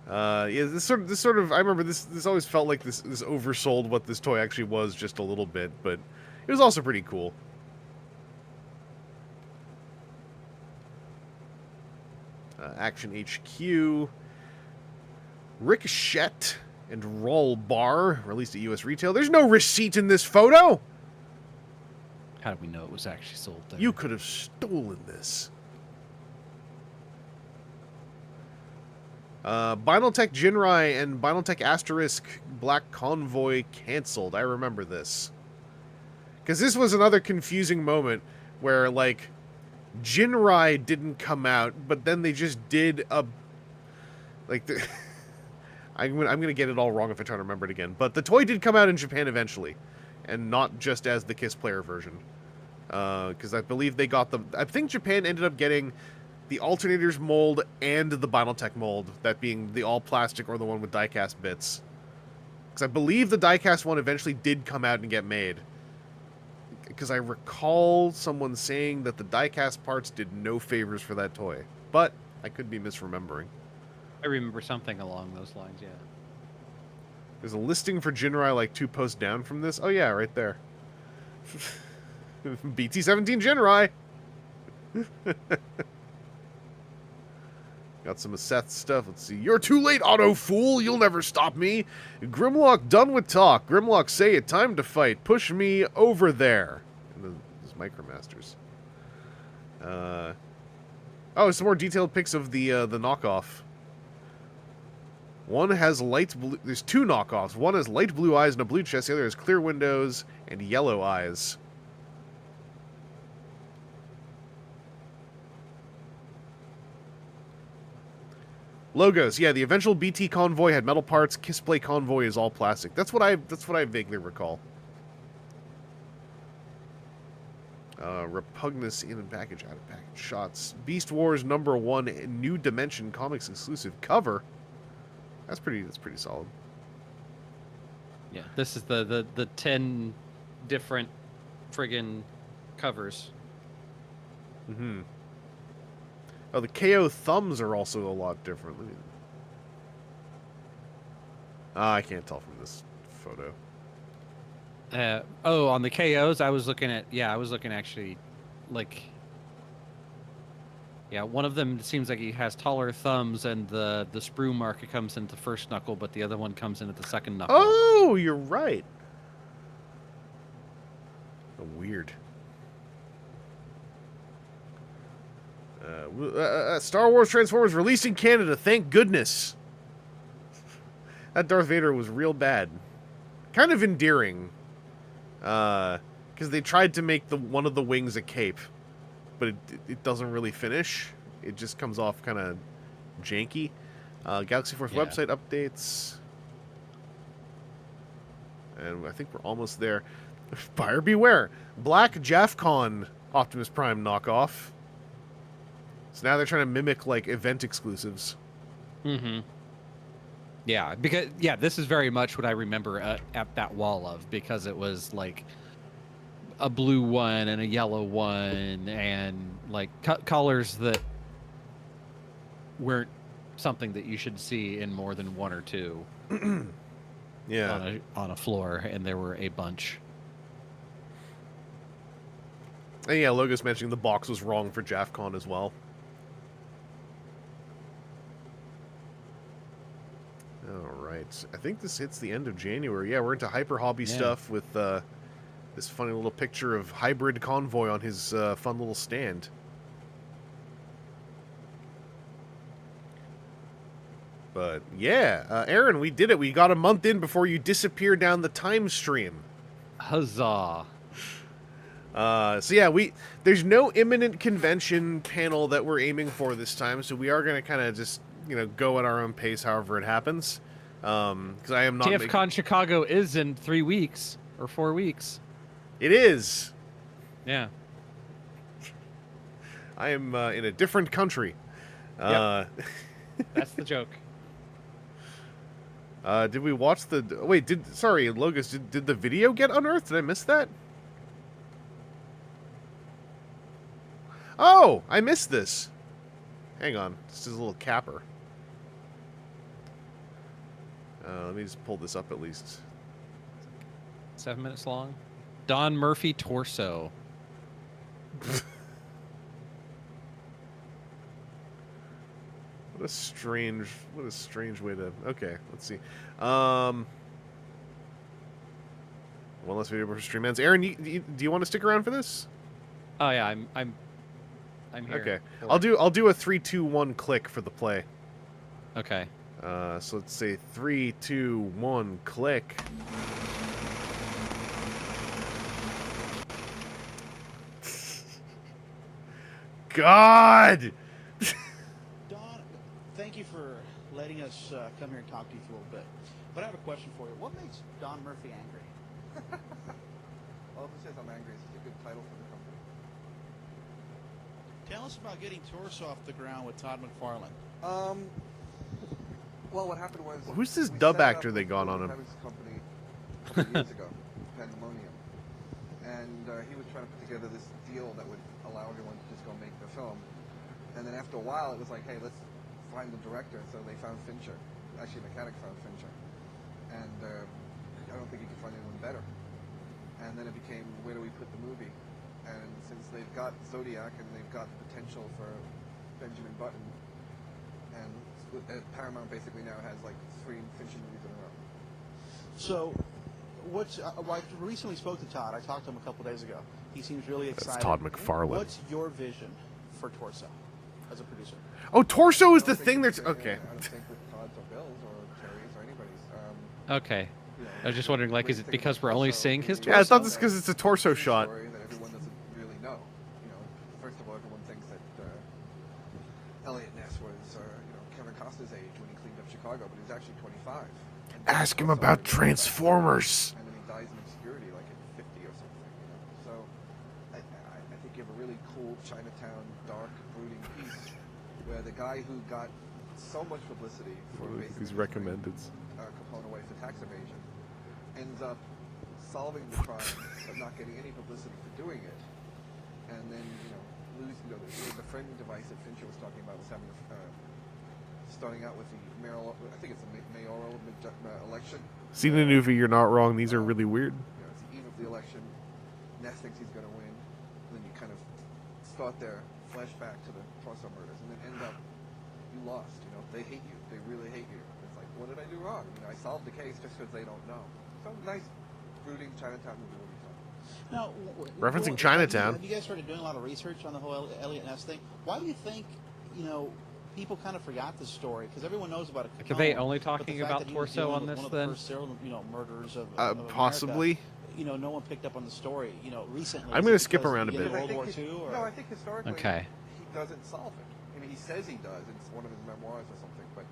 Yeah, this sort of. I remember this always felt like this oversold what this toy actually was just a little bit, but it was also pretty cool. Action HQ, Ricochet, and Roll Bar released at U.S. retail. There's no receipt in this photo. How do we know it was actually sold there? You could have stolen this. Binaltech Jinrai and Binaltech Asterisk Black Convoy canceled. I remember this. Because this was another confusing moment where, like, Jinrai didn't come out, but then they just did a... Like, I'm gonna get it all wrong if I try to remember it again. But the toy did come out in Japan eventually. And not just as the KISS player version. Because I believe they got the... I think Japan ended up getting the Alternators mold and the Binaltech mold, that being the all-plastic or the one with die-cast bits. Because I believe the die-cast one eventually did come out and get made. Because I recall someone saying that the die-cast parts did no favors for that toy. But I could be misremembering. I remember something along those lines, yeah. There's a listing for Jinrai like 2 posts down from this. Oh yeah, right there. BT-17 Jinrai! Got some of Seth's stuff. Let's see. You're too late, Auto Fool. You'll never stop me. Grimlock done with talk. Grimlock say it. Time to fight. Push me over there. And those Micromasters. Oh, some more detailed pics of the knockoff. One has light blue... There's 2 knockoffs. One has light blue eyes and a blue chest. The other has clear windows and yellow eyes. Logos, yeah, the eventual BT Convoy had metal parts. Kissplay Convoy is all plastic. That's what I vaguely recall. Repugnus in and package, out of package shots. Beast Wars #1 New Dimension Comics exclusive cover. That's pretty solid. Yeah, this is the 10 different friggin' covers. Mm-hmm. Oh, the KO thumbs are also a lot different. I can't tell from this photo. On the KOs, I was looking actually, like, yeah, one of them seems like he has taller thumbs, and the sprue mark comes into the first knuckle, but the other one comes in at the second knuckle. Oh, you're right. Weird. Star Wars Transformers released in Canada, thank goodness. That Darth Vader was real bad. Kind of endearing. Because they tried to make one of the wings a cape, but it doesn't really finish. It just comes off kind of janky. Galaxy Force website updates. And I think we're almost there. Buyer beware. Black Jaffcon Optimus Prime knockoff. So now they're trying to mimic, like, event exclusives. Mm-hmm. Yeah, because, yeah, this is very much what I remember at that wall of, because it was, like, a blue one and a yellow one, and, like, colors that weren't something that you should see in more than one or two. Yeah. On a floor, and there were a bunch. And yeah, Logos mentioning the box was wrong for JAFCon as well. Alright. I think this hits the end of January. Yeah, we're into hyper hobby stuff with this funny little picture of Hybrid Convoy on his fun little stand. But yeah, Aaron, we did it. We got a month in before you disappeared down the time stream. Huzzah. So yeah, there's no imminent convention panel that we're aiming for this time, so we are going to kind of just, you know, go at our own pace however it happens. Because I am not... TFCon Chicago is in 3 weeks, or 4 weeks. It is! Yeah. I am in a different country. Yep. That's the joke. Did we watch the... Wait, sorry, Logos, did the video get unearthed? Did I miss that? Oh! I missed this! Hang on. This is a little capper. Let me just pull this up at least. 7 minutes long. Don Murphy torso. What a strange way to... Okay, let's see. One last video before stream ends. Aaron, do you want to stick around for this? Oh yeah, I'm here. Okay, I'll do a 3, 2, 1 click for the play. Okay. So let's say 3, 2, 1 click. God. Don, thank you for letting us come here and talk to you for a little bit. But I have a question for you. What makes Don Murphy angry? Well, who says I'm angry? It's a good title for the company. Tell us about getting Torso off the ground with Todd McFarlane. Well, what happened was... Who's this we dub set up actor they got on him? This company a couple years ago, Pandemonium. And he was trying to put together this deal that would allow everyone to just go make the film. And then after a while, it was like, hey, let's find the director. So they found Fincher. Actually, Mechanic found Fincher. And I don't think you could find anyone better. And then it became, where do we put the movie? And since they've got Zodiac and they've got the potential for Benjamin Button, and Paramount basically now has like 3 Fincher movies in a row. So, I recently spoke to Todd. I talked to him a couple days ago. He seems really excited. That's Todd McFarlane. What's your vision for Torso as a producer? Oh, Torso is the thing that's... Okay. I don't think with Todd's or Bill's or Terry's or anybody's. Okay. You know, I was just wondering, like, is it because we're only seeing his torso? Yeah, I thought this because it's a torso shot. Story that everyone doesn't really know. You know, first of all, everyone thinks that Elliot Ness was, Kevin Costner's age when he cleaned up Chicago, but he was actually 25. And Ask him also about he Transformers. And then he dies in obscurity, like at 50 or something. You know, so I think you have a really cool Chinatown, dark, brooding piece where the guy who got so much publicity for basically He's recommended. Capone away for tax evasion ends up solving the crime but not getting any publicity for doing it, and then the framing device that Fincher was talking about was having starting out with the mayoral, I think it's a mayoral election. See the movie, you're not wrong. These are really weird. It's the eve of the election. Ness thinks he's going to win. And then you kind of start there, flashback to the Torso murders, and then end up, you lost. They hate you. They really hate you. It's like, what did I do wrong? I solved the case just because they don't know. So nice, brooding Chinatown movie will be fun. Now, Referencing Chinatown. Have you guys started doing a lot of research on the whole Elliot Ness thing? Why do you think, people kind of forgot this story? Because everyone knows about it. Are they only talking about Torso on this, one of then? the first serial, murders of Possibly. America. No one picked up on the story, recently. I'm going to skip around a bit. World War II? Or? No, I think historically Okay. he doesn't solve it. He says he does. It's one of his memoirs or something. But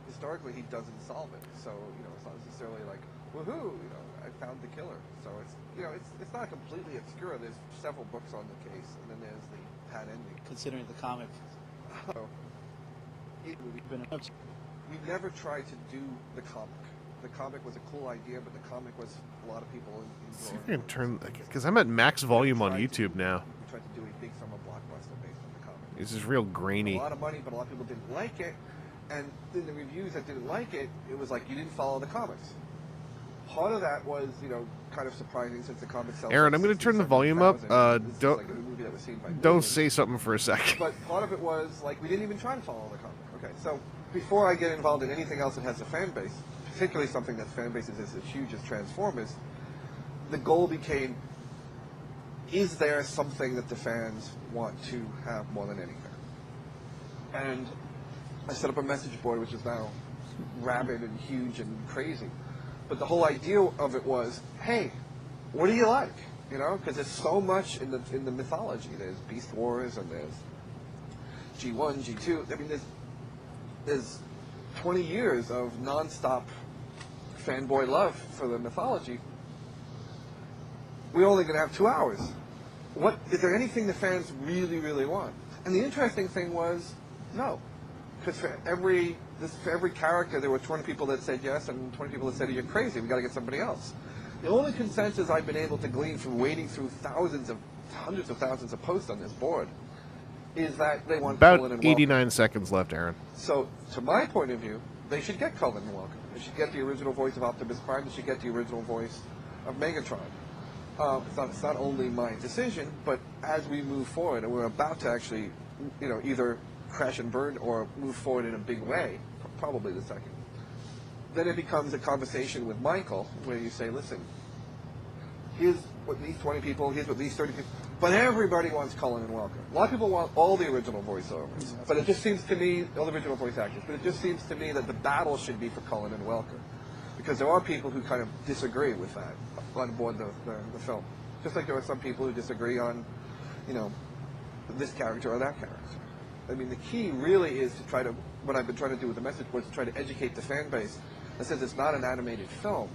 historically he doesn't solve it. So, you know, it's not necessarily like, woohoo, you know, I found the killer. So it's, you know, it's not completely obscure. There's several books on the case, and then there's the pat ending. Considering the comic, So, we never tried to do the comic. The comic was a cool idea, but the comic was a lot of people See if I can turn, because I'm at max volume on YouTube now. We tried to do a big summer blockbuster based on the comic. This is real grainy. A lot of money, but a lot of people didn't like it. And in the reviews that didn't like it, it was like you didn't follow the comics. Part of that was, you know, kind of surprising since the comic sells. Aaron, I'm going to turn the volume up. Don't Don't say something for a second. But part of it was like we didn't even try to follow the comic. Okay, so before I get involved in anything else that has a fan base, particularly something that fan base is as huge as Transformers, the goal became: is there something that the fans want to have more than anything? And I set up a message board, which is now rabid and huge and crazy. But the whole idea of it was, hey, what do you like? You know, because there's so much in the mythology. There's Beast Wars and there's G1, G2. I mean, there's 20 years of nonstop fanboy love for the mythology. We're only going to have 2 hours. What is there anything the fans really, really want? And the interesting thing was, no. Because for every character, there were 20 people that said yes and 20 people that said, you're crazy, we got to get somebody else. The only consensus I've been able to glean from wading through hundreds of thousands of posts on this board is that they want Cullen and about 89 Welker. seconds left, Aaron. So, to my point of view, they should get Cullen and Welker. They should get the original voice of Optimus Prime. They should get the original voice of Megatron. It's not only my decision, but as we move forward, and we're about to actually, you know, either crash and burn or move forward in a big way, probably the second. Then it becomes a conversation with Michael where you say, listen, here's what these 20 people, here's what these 30 people, but everybody wants Cullen and Welker. A lot of people want all the original voiceovers, but it just seems to me, all the original voice actors, but it just seems to me that the battle should be for Cullen and Welker. Because there are people who kind of disagree with that on board the film. Just like there are some people who disagree on, you know, this character or that character. I mean, the key really is to try to, what I've been trying to do with the message was to try to educate the fan base that says it's not an animated film.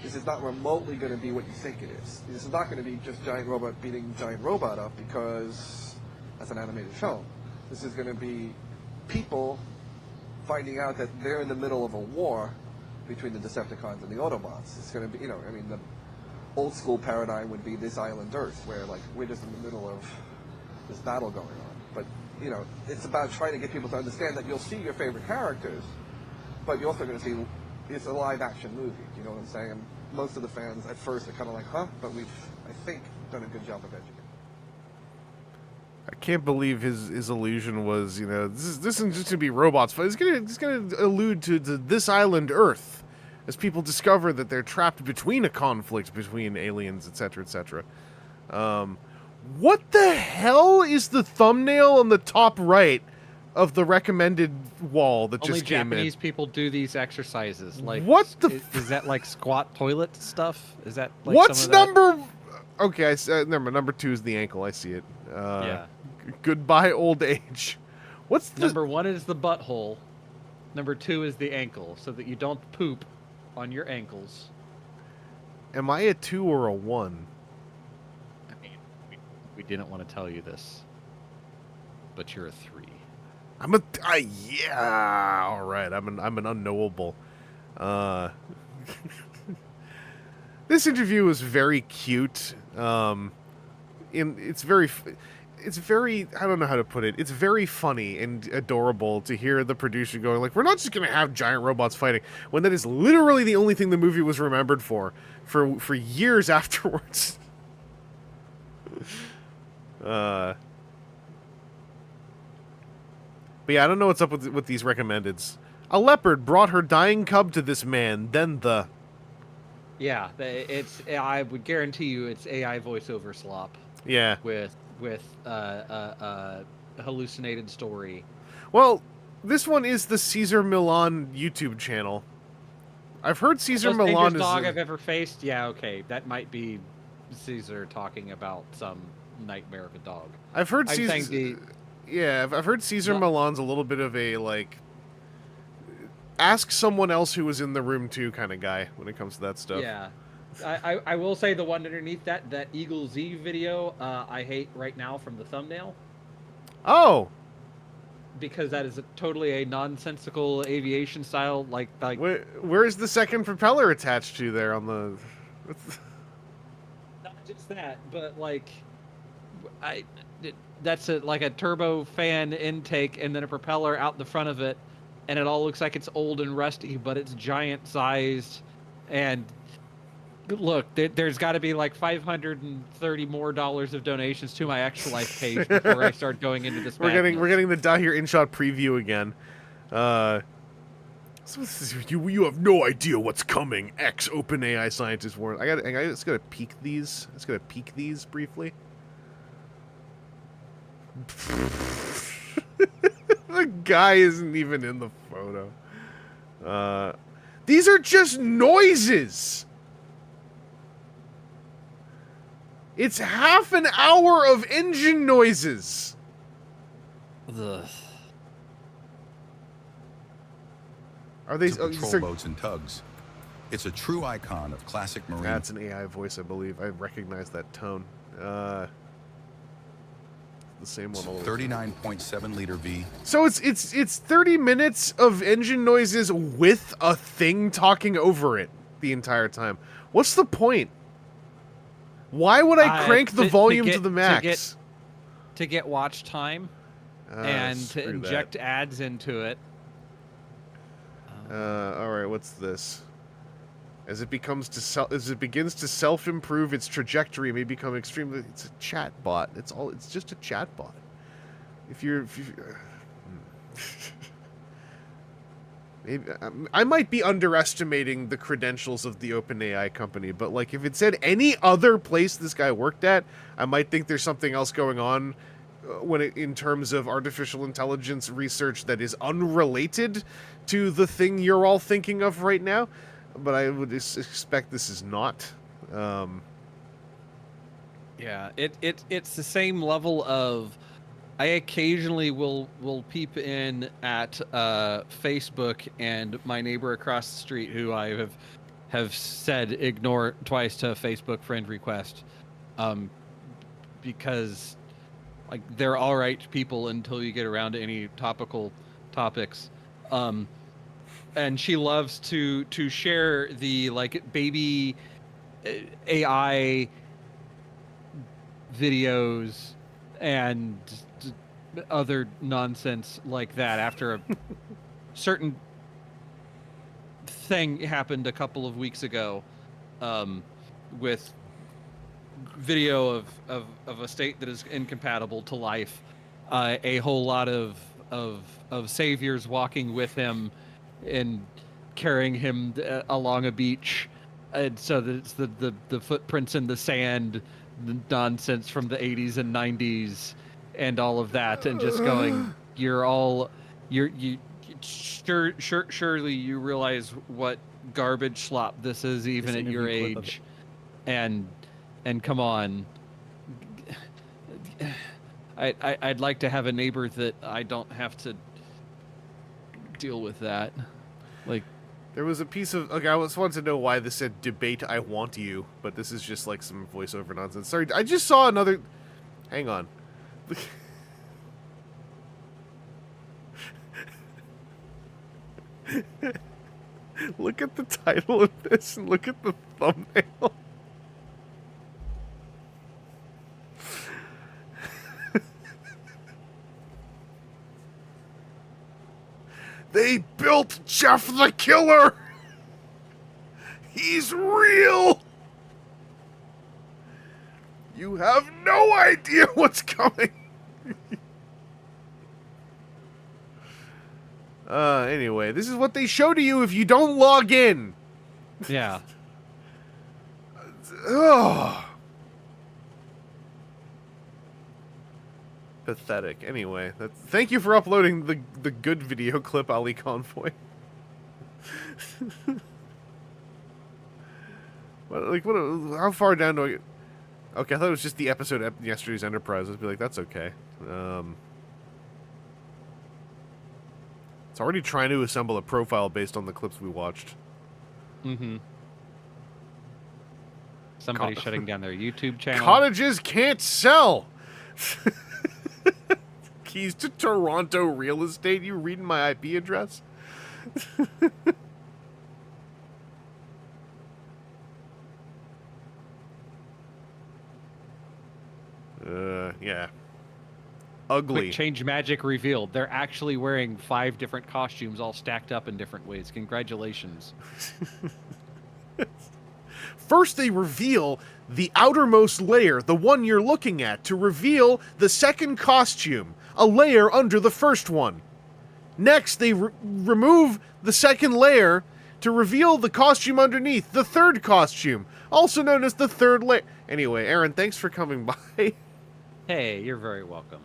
This is not remotely going to be what you think it is. This is not going to be just giant robot beating giant robot up because that's an animated film. This is going to be people finding out that they're in the middle of a war between the Decepticons and the Autobots. It's going to be, you know, I mean, the old school paradigm would be this island Earth, where like we're just in the middle of this battle going on. But you know, it's about trying to get people to understand that you'll see your favorite characters, but you're also going to see it's a live-action movie. You know what I'm saying? And most of the fans at first are kind of like, huh? But we've, I think, done a good job of educating. I can't believe his illusion was, you know, this isn't just gonna be robots, but it's gonna allude to this island Earth, as people discover that they're trapped between a conflict between aliens, etc., etc. What the hell is the thumbnail on the top right of the recommended wall that Only just came in? Japanese people do these exercises. Like, what the? Is that like squat toilet stuff? Is that like What's some of that? number? Okay, never mind. Number 2 is the ankle. I see it. Yeah. Goodbye, old age. What's the Number 1 is the butthole. Number 2 is the ankle, so that you don't poop on your ankles. Am I a 2 or a 1? I mean, we didn't want to tell you this, but you're a 3. I'm a yeah. All right. I'm an unknowable. This interview was very cute. It's very I don't know how to put it. It's very funny and adorable to hear the producer going like, we're not just gonna have giant robots fighting, when that is literally the only thing the movie was remembered for years afterwards. But yeah, I don't know what's up with these recommendeds. A leopard brought her dying cub to this man, then the... Yeah, I would guarantee you it's AI voiceover slop. Yeah. With hallucinated story. Well, this one is the Caesar Milan YouTube channel. I've heard Caesar Most Milan dangerous is... dog I've ever faced? Yeah, okay. That might be Caesar talking about some nightmare of a dog. I've heard Caesar... Yeah, I've heard Caesar Milan's a little bit of a, like... ask someone else who was in the room too kind of guy when it comes to that stuff. Yeah. I will say the one underneath that Eagle Z video, I hate right now from the thumbnail. Oh! Because that is totally a nonsensical aviation style, like where's the second propeller attached to there on the... Not just that, but like, that's like a turbofan intake and then a propeller out the front of it, and it all looks like it's old and rusty, but it's giant sized. And look, there's got to be like $530 more of donations to my Extra Life page before I start going into this. We're getting the Die Here InShot preview again. So you have no idea what's coming. Ex OpenAI scientist warned. I just gotta peek these. Just gotta peek these briefly. The guy isn't even in the photo. These are just noises. It's half an hour of engine noises. Ugh. Are they patrol boats and tugs? It's a true icon of classic marine. That's an AI voice, I believe. I recognize that tone. The same one. 39.7 liter V. So it's 30 minutes of engine noises with a thing talking over it the entire time. What's the point? Why would I crank the volume to the max? To get watch time and to inject ads into it. All right, what's this? As it begins to self-improve, its trajectory may become extremely. It's a chat bot. It's just a chat bot. Maybe I might be underestimating the credentials of the OpenAI company, but like if it said any other place this guy worked at, I might think there's something else going on in terms of artificial intelligence research that is unrelated to the thing you're all thinking of right now. But I would expect this is not. Yeah, it's the same level of. I occasionally will peep in at Facebook, and my neighbor across the street, who I have said ignore twice to a Facebook friend request, because like they're all right people until you get around to any topical topics. And she loves to share the like baby AI videos and other nonsense like that after a certain thing happened a couple of weeks ago, with video of a state that is incompatible to life, a whole lot of saviors walking with him and carrying him along a beach, and so that it's the footprints in the sand, the nonsense from the 80s and 90s and all of that, and just going, surely you realize what garbage slop this is even at your age, and come on. I'd like to have a neighbor that I don't have to deal with that. Like, there was a piece of... Okay, I just wanted to know why this said debate I want you, but this is just like some voiceover nonsense. Sorry, I just saw another... Hang on. Look at the title of this and look at the thumbnail. They built Jeff the Killer! He's real! You have no idea what's coming! Anyway, this is what they show to you if you don't log in! yeah. Ugh. Pathetic. Anyway, thank you for uploading the good video clip, Ali Convoy. How far down do I get? Okay, I thought it was just the episode of yesterday's Enterprise. I'd be like, that's okay. It's already trying to assemble a profile based on the clips we watched. Mm-hmm. Somebody's shutting down their YouTube channel. Cottages can't sell! Keys to Toronto real estate? You reading my IP address? Yeah. Ugly. Quick change magic revealed. They're actually wearing 5 different costumes all stacked up in different ways. Congratulations. First they reveal the outermost layer, the one you're looking at, to reveal the second costume, a layer under the first one. Next, they remove the second layer to reveal the costume underneath, the third costume, also known as the third layer. Anyway, Aaron, thanks for coming by. Hey, you're very welcome.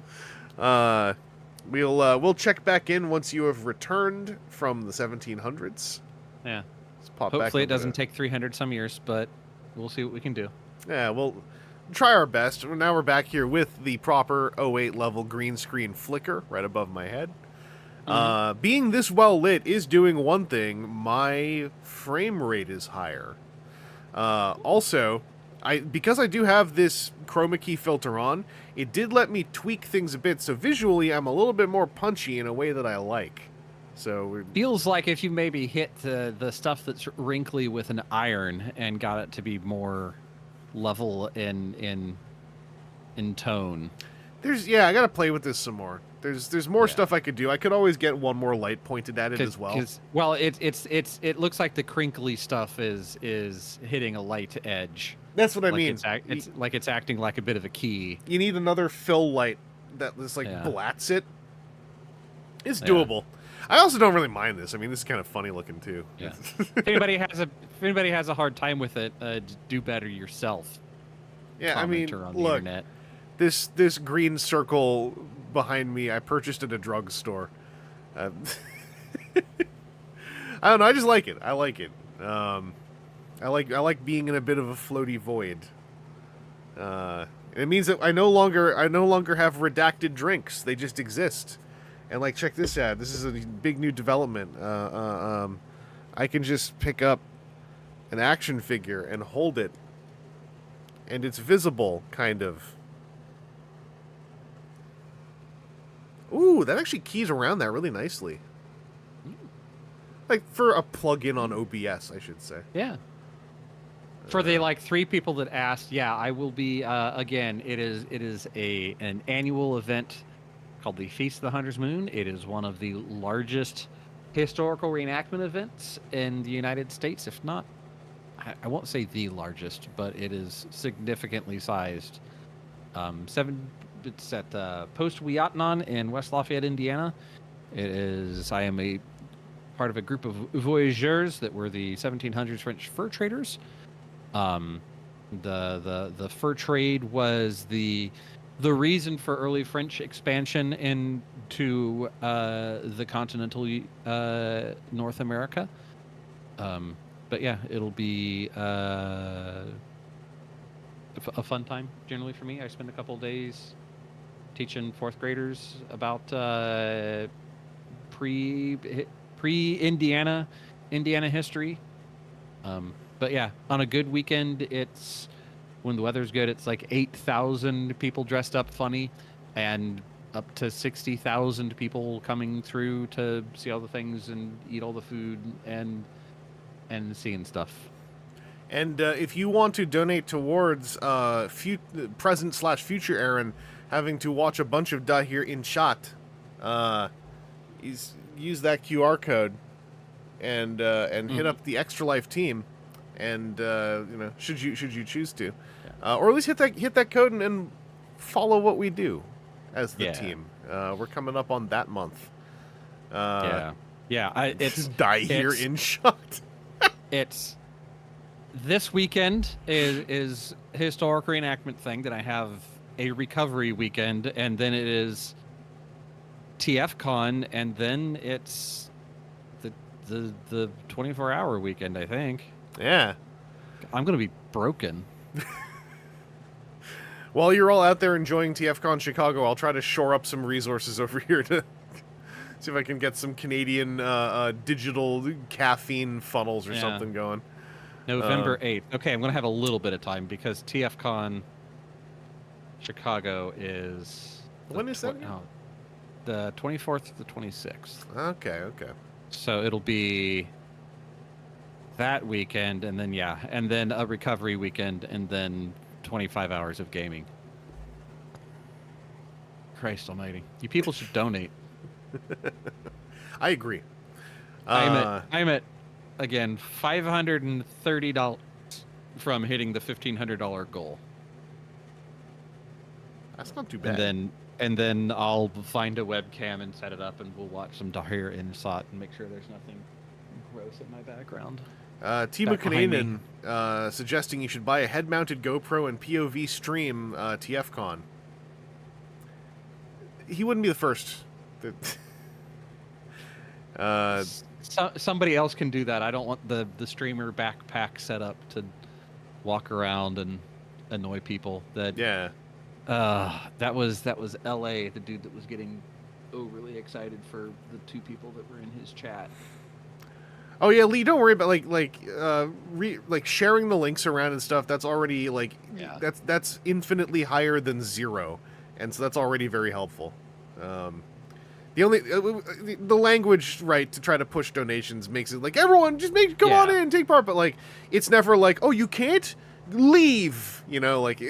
We'll check back in once you have returned from the 1700s. Yeah. Let's pop Hopefully back it doesn't take 300 some years, but we'll see what we can do. Yeah, we'll try our best. Now we're back here with the proper 08 level green screen flicker right above my head. Being this well lit is doing one thing. My frame rate is higher. Also, because I do have this chroma key filter on, it did let me tweak things a bit, so visually I'm a little bit more punchy in a way that I like. So feels like if you maybe hit the stuff that's wrinkly with an iron and got it to be more level in tone. I gotta play with this some more. There's more stuff I could do. I could always get one more light pointed at it as well. Well, it looks like the crinkly stuff is hitting a light edge. That's what I mean. It's like it's acting like a bit of a key. You need another fill light that just blats it. It's doable. I also don't really mind this. I mean, this is kind of funny looking too. Yeah. If anybody has a hard time with it, do better yourself. Yeah, I mean, on the look, internet. This green circle behind me, I purchased at a drugstore. I don't know. I just like it. I like it. I like being in a bit of a floaty void. It means that I no longer have redacted drinks. They just exist. And like, check this out. This is a big new development. I can just pick up an action figure and hold it, and it's visible, kind of. Ooh, that actually keys around that really nicely. Like for a plug-in on OBS, I should say. Yeah. For the 3 people that asked, yeah, I will be again. It is an annual event called the Feast of the Hunter's Moon. It is one of the largest historical reenactment events in the United States, if not, I won't say the largest, but it is significantly sized. It's at Post Wiatnon in West Lafayette, Indiana. I am a part of a group of voyageurs that were the 1700s French fur traders. The fur trade was the reason for early French expansion into the continental North America. But yeah, it'll be a fun time generally for me. I spend a couple of days teaching 4th graders about pre-Indiana history. But yeah, on a good weekend, it's when the weather's good, it's like 8,000 people dressed up funny, and up to 60,000 people coming through to see all the things and eat all the food and seeing stuff. And if you want to donate towards present/future Aaron having to watch a bunch of Da here in shot, use that QR code and hit up the Extra Life team, and should you choose to, or at least hit that code and follow what we do as the team. We're coming up on that month. It's Die here in shot. It's this weekend is historic reenactment thing. Then I have a recovery weekend, and then it is TFCon, and then it's the 24-hour weekend, I think. Yeah. I'm gonna be broken. While you're all out there enjoying TFCon Chicago, I'll try to shore up some resources over here to See if I can get some Canadian digital caffeine funnels or Yeah. something going. November 8th. Okay, I'm going to have a little bit of time because TFCon Chicago is... When is that again? The 24th to the 26th. Okay. So it'll be that weekend, and then, and then a recovery weekend, and then 25 hours of gaming. Christ almighty. You people should donate. I agree. I'm at again $530 from hitting the $1,500 goal. That's not too bad. And then I'll find a webcam and set it up, and we'll watch some Dahir Insot and make sure there's nothing gross in my background. Timo Kananen suggesting you should buy a head-mounted GoPro and POV stream TFCon. He wouldn't be the first. Somebody else can do that. I don't want the streamer backpack set up to walk around and annoy people. That was LA, the dude that was getting overly excited for the two people that were in his chat. Oh yeah, Lee, don't worry about like sharing the links around and stuff. That's already that's infinitely higher than 0, and so that's already very helpful. The only the language right to try to push donations makes it like everyone just come on in, take part, but like it's never like, oh, you can't leave, like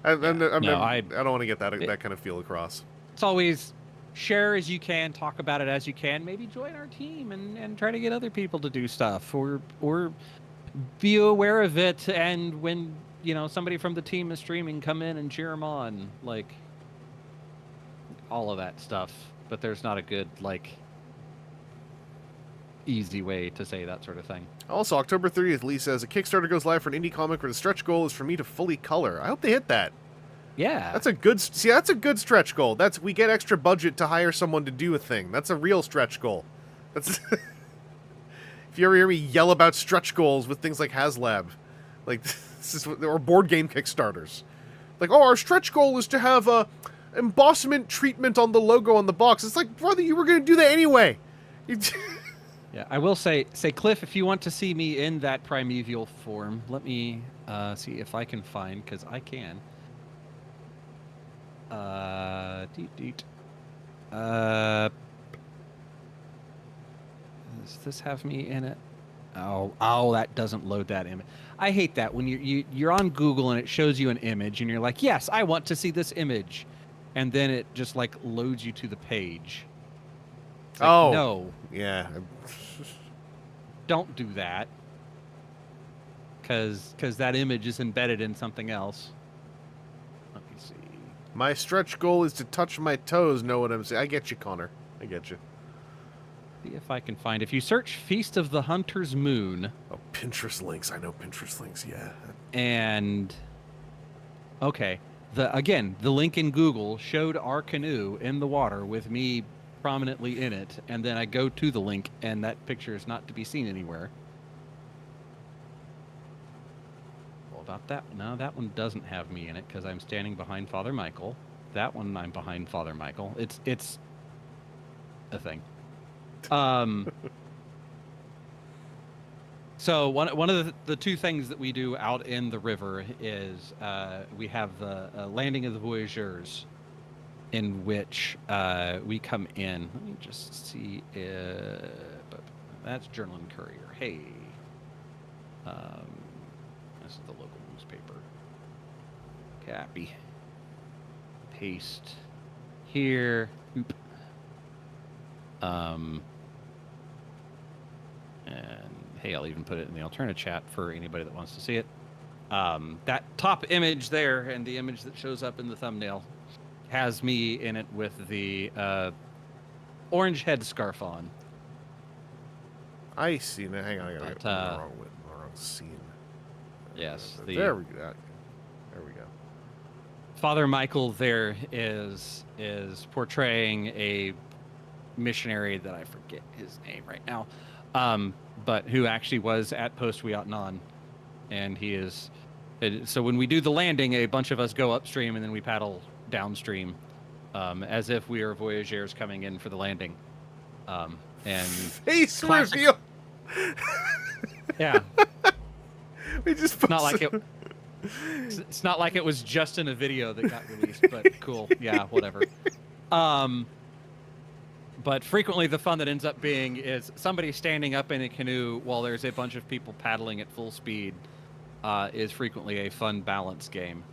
I don't want to get that kind of feel across. It's always share as you can, talk about it as you can, maybe join our team and try to get other people to do stuff, or be aware of it, and when somebody from the team is streaming, come in and cheer them on, like all of that stuff. But there's not a good easy way to say that sort of thing. Also, October 30th, Lee says a Kickstarter goes live for an indie comic where the stretch goal is for me to fully color. I hope they hit that. Yeah, that's a good stretch goal. We get extra budget to hire someone to do a thing. That's a real stretch goal. That's if you ever hear me yell about stretch goals with things like HasLab, or board game Kickstarters, our stretch goal is to have a embossment treatment on the logo on the box. It's like, brother, you were going to do that anyway. Yeah, I will say, Cliff, if you want to see me in that primeval form, let me see if I can find, because I can. Does this have me in it? Oh, that doesn't load that image. I hate that when you're on Google and it shows you an image and you're like, yes, I want to see this image, and then it just loads you to the page. No. Yeah. Don't do that. Because that image is embedded in something else. Let me see. My stretch goal is to touch my toes, know what I'm saying? I get you, Connor. I get you. See if I can find. If you search Feast of the Hunter's Moon. Oh, Pinterest links. I know Pinterest links, yeah. And... okay. The link in Google showed our canoe in the water with me prominently in it, and then I go to the link, and that picture is not to be seen anywhere. Well, about that, no, that one doesn't have me in it because I'm standing behind Father Michael. That one, I'm behind Father Michael. It's a thing. So one of the two things that we do out in the river is we have the landing of the voyageurs, in which we come in. Let me just see. That's Journal and Courier. Hey, this is the local newspaper. Copy. Paste here. Oop. And hey, I'll even put it in the alternate chat for anybody that wants to see it. That top image there and the image that shows up in the thumbnail has me in it with the orange headscarf on. I see. Now, hang on. I got the wrong scene. Yes. There we go. There we go. Father Michael there is portraying a missionary that I forget his name right now, but who actually was at Post Wiatnon, and he is. So when we do the landing, a bunch of us go upstream and then we paddle downstream as if we are Voyagers coming in for the landing. And Face classic- reveal. yeah, We just it's not like it. It's not like it was just in a video that got released, but cool. Yeah, whatever. But frequently the fun that ends up being is somebody standing up in a canoe while there's a bunch of people paddling at full speed is frequently a fun balance game.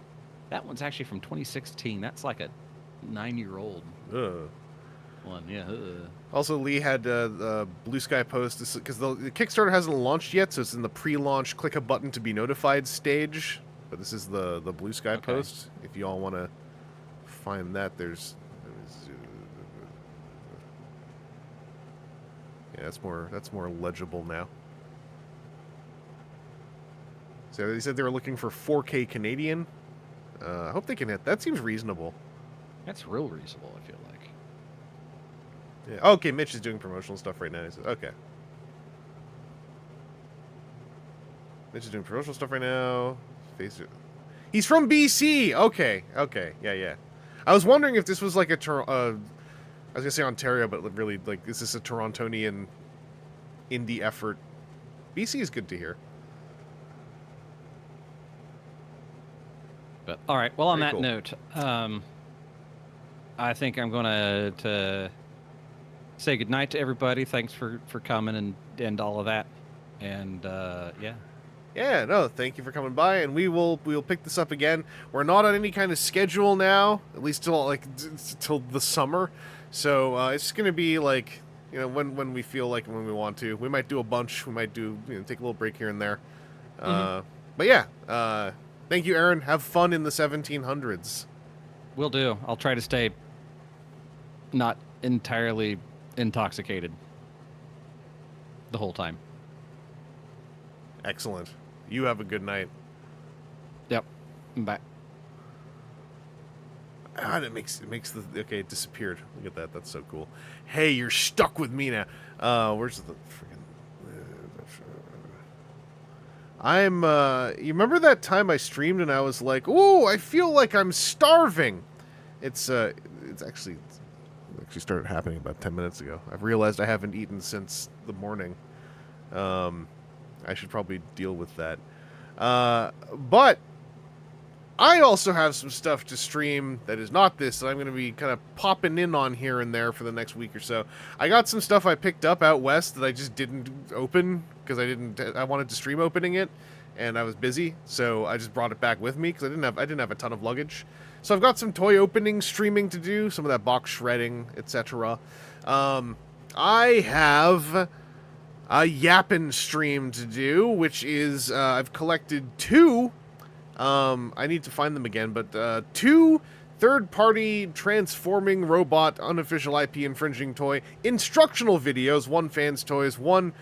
That one's actually from 2016. That's like a 9-year-old one. Yeah. Also, Lee had the Blue Sky post because the Kickstarter hasn't launched yet, so it's in the pre-launch click a button to be notified stage. But this is the Blue Sky post. If you all want to find that, there's yeah, that's more legible now. So they said they were looking for 4K Canadian. I hope they can hit. That seems reasonable. That's real reasonable, I feel like. Yeah. Okay, Mitch is doing promotional stuff right now. He says, okay. Mitch is doing promotional stuff right now. He's from BC. Okay. Yeah. I was wondering if this was like a I was gonna say Ontario, but really, like, is this a Torontonian indie effort? BC is good to hear. But all right. Well, on Very that cool. note, I think I'm gonna say goodnight to everybody. Thanks for coming and all of that. And yeah. Yeah, no, thank you for coming by, and we'll pick this up again. We're not on any kind of schedule now, at least till the summer. So it's just gonna be like, you know, when we feel like, when we want to. We might do a bunch. We might do, you know, take a little break here and there. But yeah, thank you, Aaron. Have fun in the 1700s. Will do. I'll try to stay not entirely intoxicated the whole time. Excellent. You have a good night. Yep. Bye. Ah, it makes the okay. It disappeared. Look at that. That's so cool. Hey, you're stuck with me now. Where's the freaking? You remember that time I streamed and I was like, "Ooh, I feel like I'm starving." It's actually started happening about 10 minutes ago. I've realized I haven't eaten since the morning. I should probably deal with that. But I also have some stuff to stream that is not this, that I'm going to be kind of popping in on here and there for the next week or so. I got some stuff I picked up out west that I just didn't open because I wanted to stream opening it, and I was busy, so I just brought it back with me because I didn't have a ton of luggage. So I've got some toy opening streaming to do, some of that box shredding, etc. I have a Yappin stream to do, which is I've collected 2. I need to find them again, but 2 third-party transforming robot unofficial IP infringing toy instructional videos. 1 fans toys, 1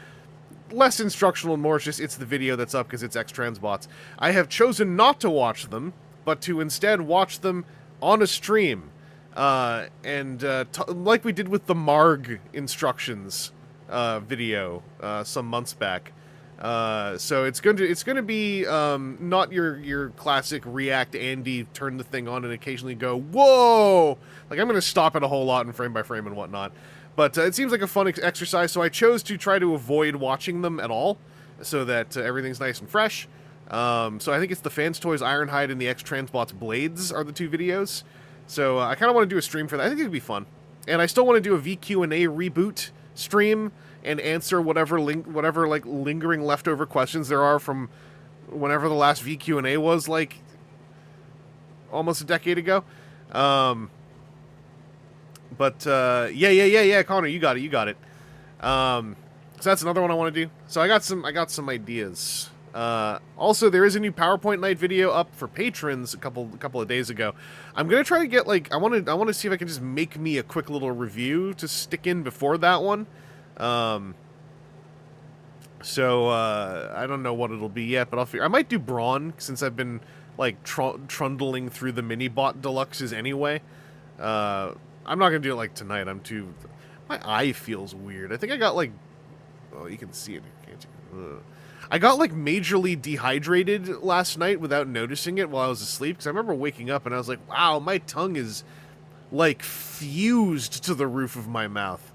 less instructional and more just it's the video that's up because it's X-Transbots. I have chosen not to watch them, but to instead watch them on a stream, and like we did with the Marg instructions video some months back. So it's going to be not your classic React Andy turn the thing on and occasionally go whoa, like I'm going to stop it a whole lot in frame by frame and whatnot. But it seems like a fun exercise, so I chose to try to avoid watching them at all, so that everything's nice and fresh. So I think it's the Fans Toys Ironhide and the X-Transbots Blades are the 2 videos. So I kind of want to do a stream for that. I think it'd be fun. And I still want to do a VQ&A reboot stream and answer whatever like lingering leftover questions there are from whenever the last VQ&A was, like almost a decade ago. But yeah, Connor, you got it. So that's another one I want to do. So I got some ideas. Also, there is a new PowerPoint night video up for patrons a couple of days ago. I'm gonna try to get I want to see if I can just make me a quick little review to stick in before that one. So I don't know what it'll be yet, but I might do Brawn since I've been like trundling through the mini bot deluxes anyway. I'm not gonna do it like tonight. My eye feels weird. I think I got like, oh, you can see it, can't you? I got like majorly dehydrated last night without noticing it while I was asleep, because I remember waking up and I was like, wow, my tongue is like, fused to the roof of my mouth.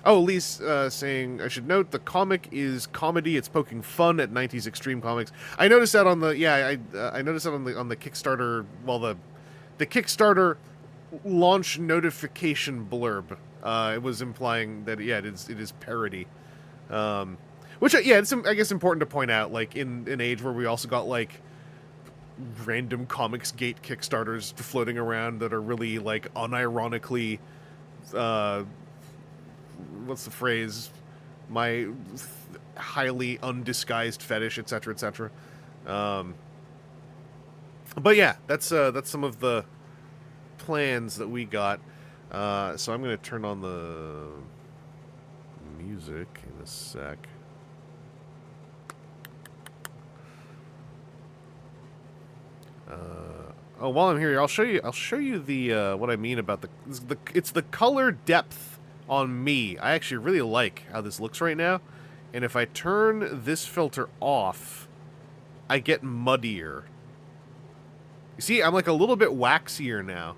Oh, Lee's saying, I should note, the comic is comedy. It's poking fun at 90s extreme comics. I noticed that on the, I noticed that on the Kickstarter, well, the Kickstarter launch notification blurb. It was implying that, yeah, it is parody. Which, yeah, it's, I guess, important to point out, like, in an age where we also got, like, random Comics Gate Kickstarters floating around that are really, like, unironically, what's the phrase? My highly undisguised fetish, etc., etc. But yeah, that's some of the plans that we got. So I'm going to turn on the music in a sec. Oh, while I'm here, I'll show you the what I mean about it's the color depth on me. I actually really like how this looks right now. And if I turn this filter off, I get muddier. You see, I'm like a little bit waxier now.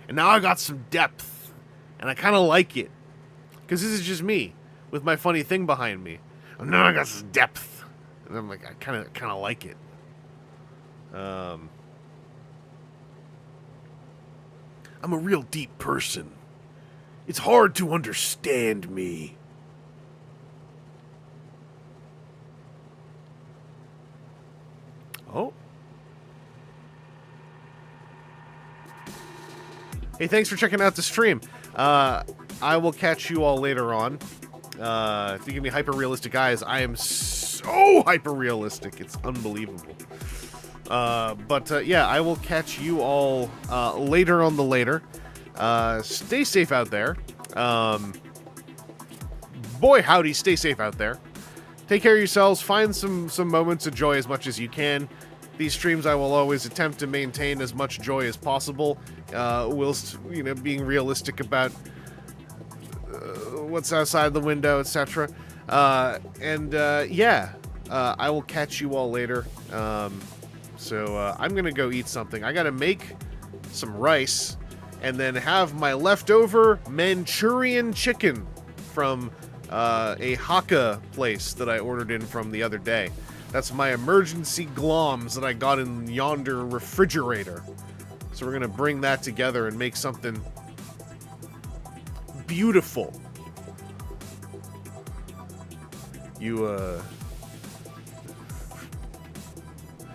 And now I got some depth. And I kind of like it. Because this is just me with my funny thing behind me. And now I got some depth. And I'm like, I kind of like it. I'm a real deep person. It's hard to understand me. Oh. Hey, thanks for checking out the stream. I will catch you all later on. If you give me hyper-realistic eyes, I am so hyper-realistic. It's unbelievable. Yeah, I will catch you all later on the later. Stay safe out there. Boy, howdy, stay safe out there. Take care of yourselves. Find some moments of joy as much as you can. These streams, I will always attempt to maintain as much joy as possible, whilst, being realistic about what's outside the window, etc. Yeah, I will catch you all later. So I'm gonna go eat something. I gotta make some rice, and then have my leftover Manchurian chicken from a Hakka place that I ordered in from the other day. That's my emergency gloms that I got in yonder refrigerator. So we're gonna bring that together and make something beautiful. You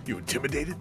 intimidated?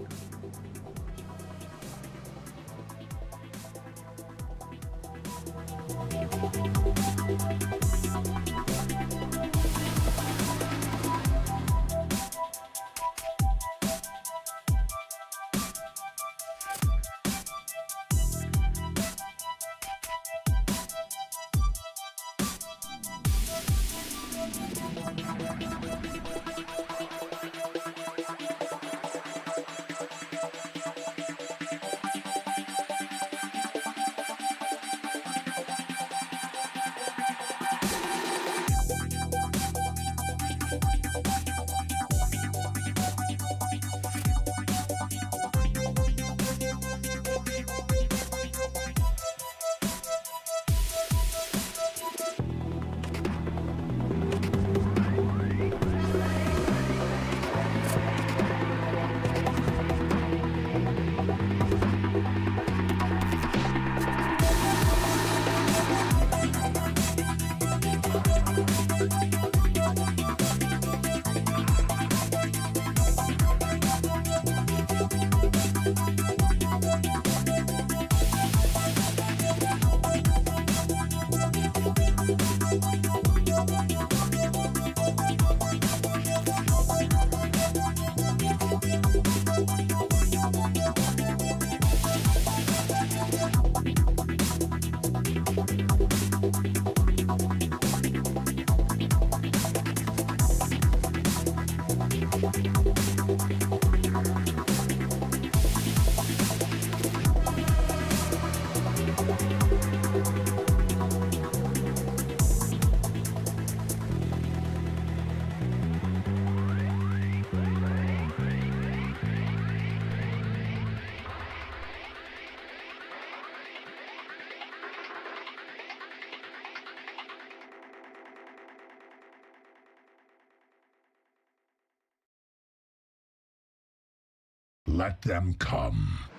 Let them come.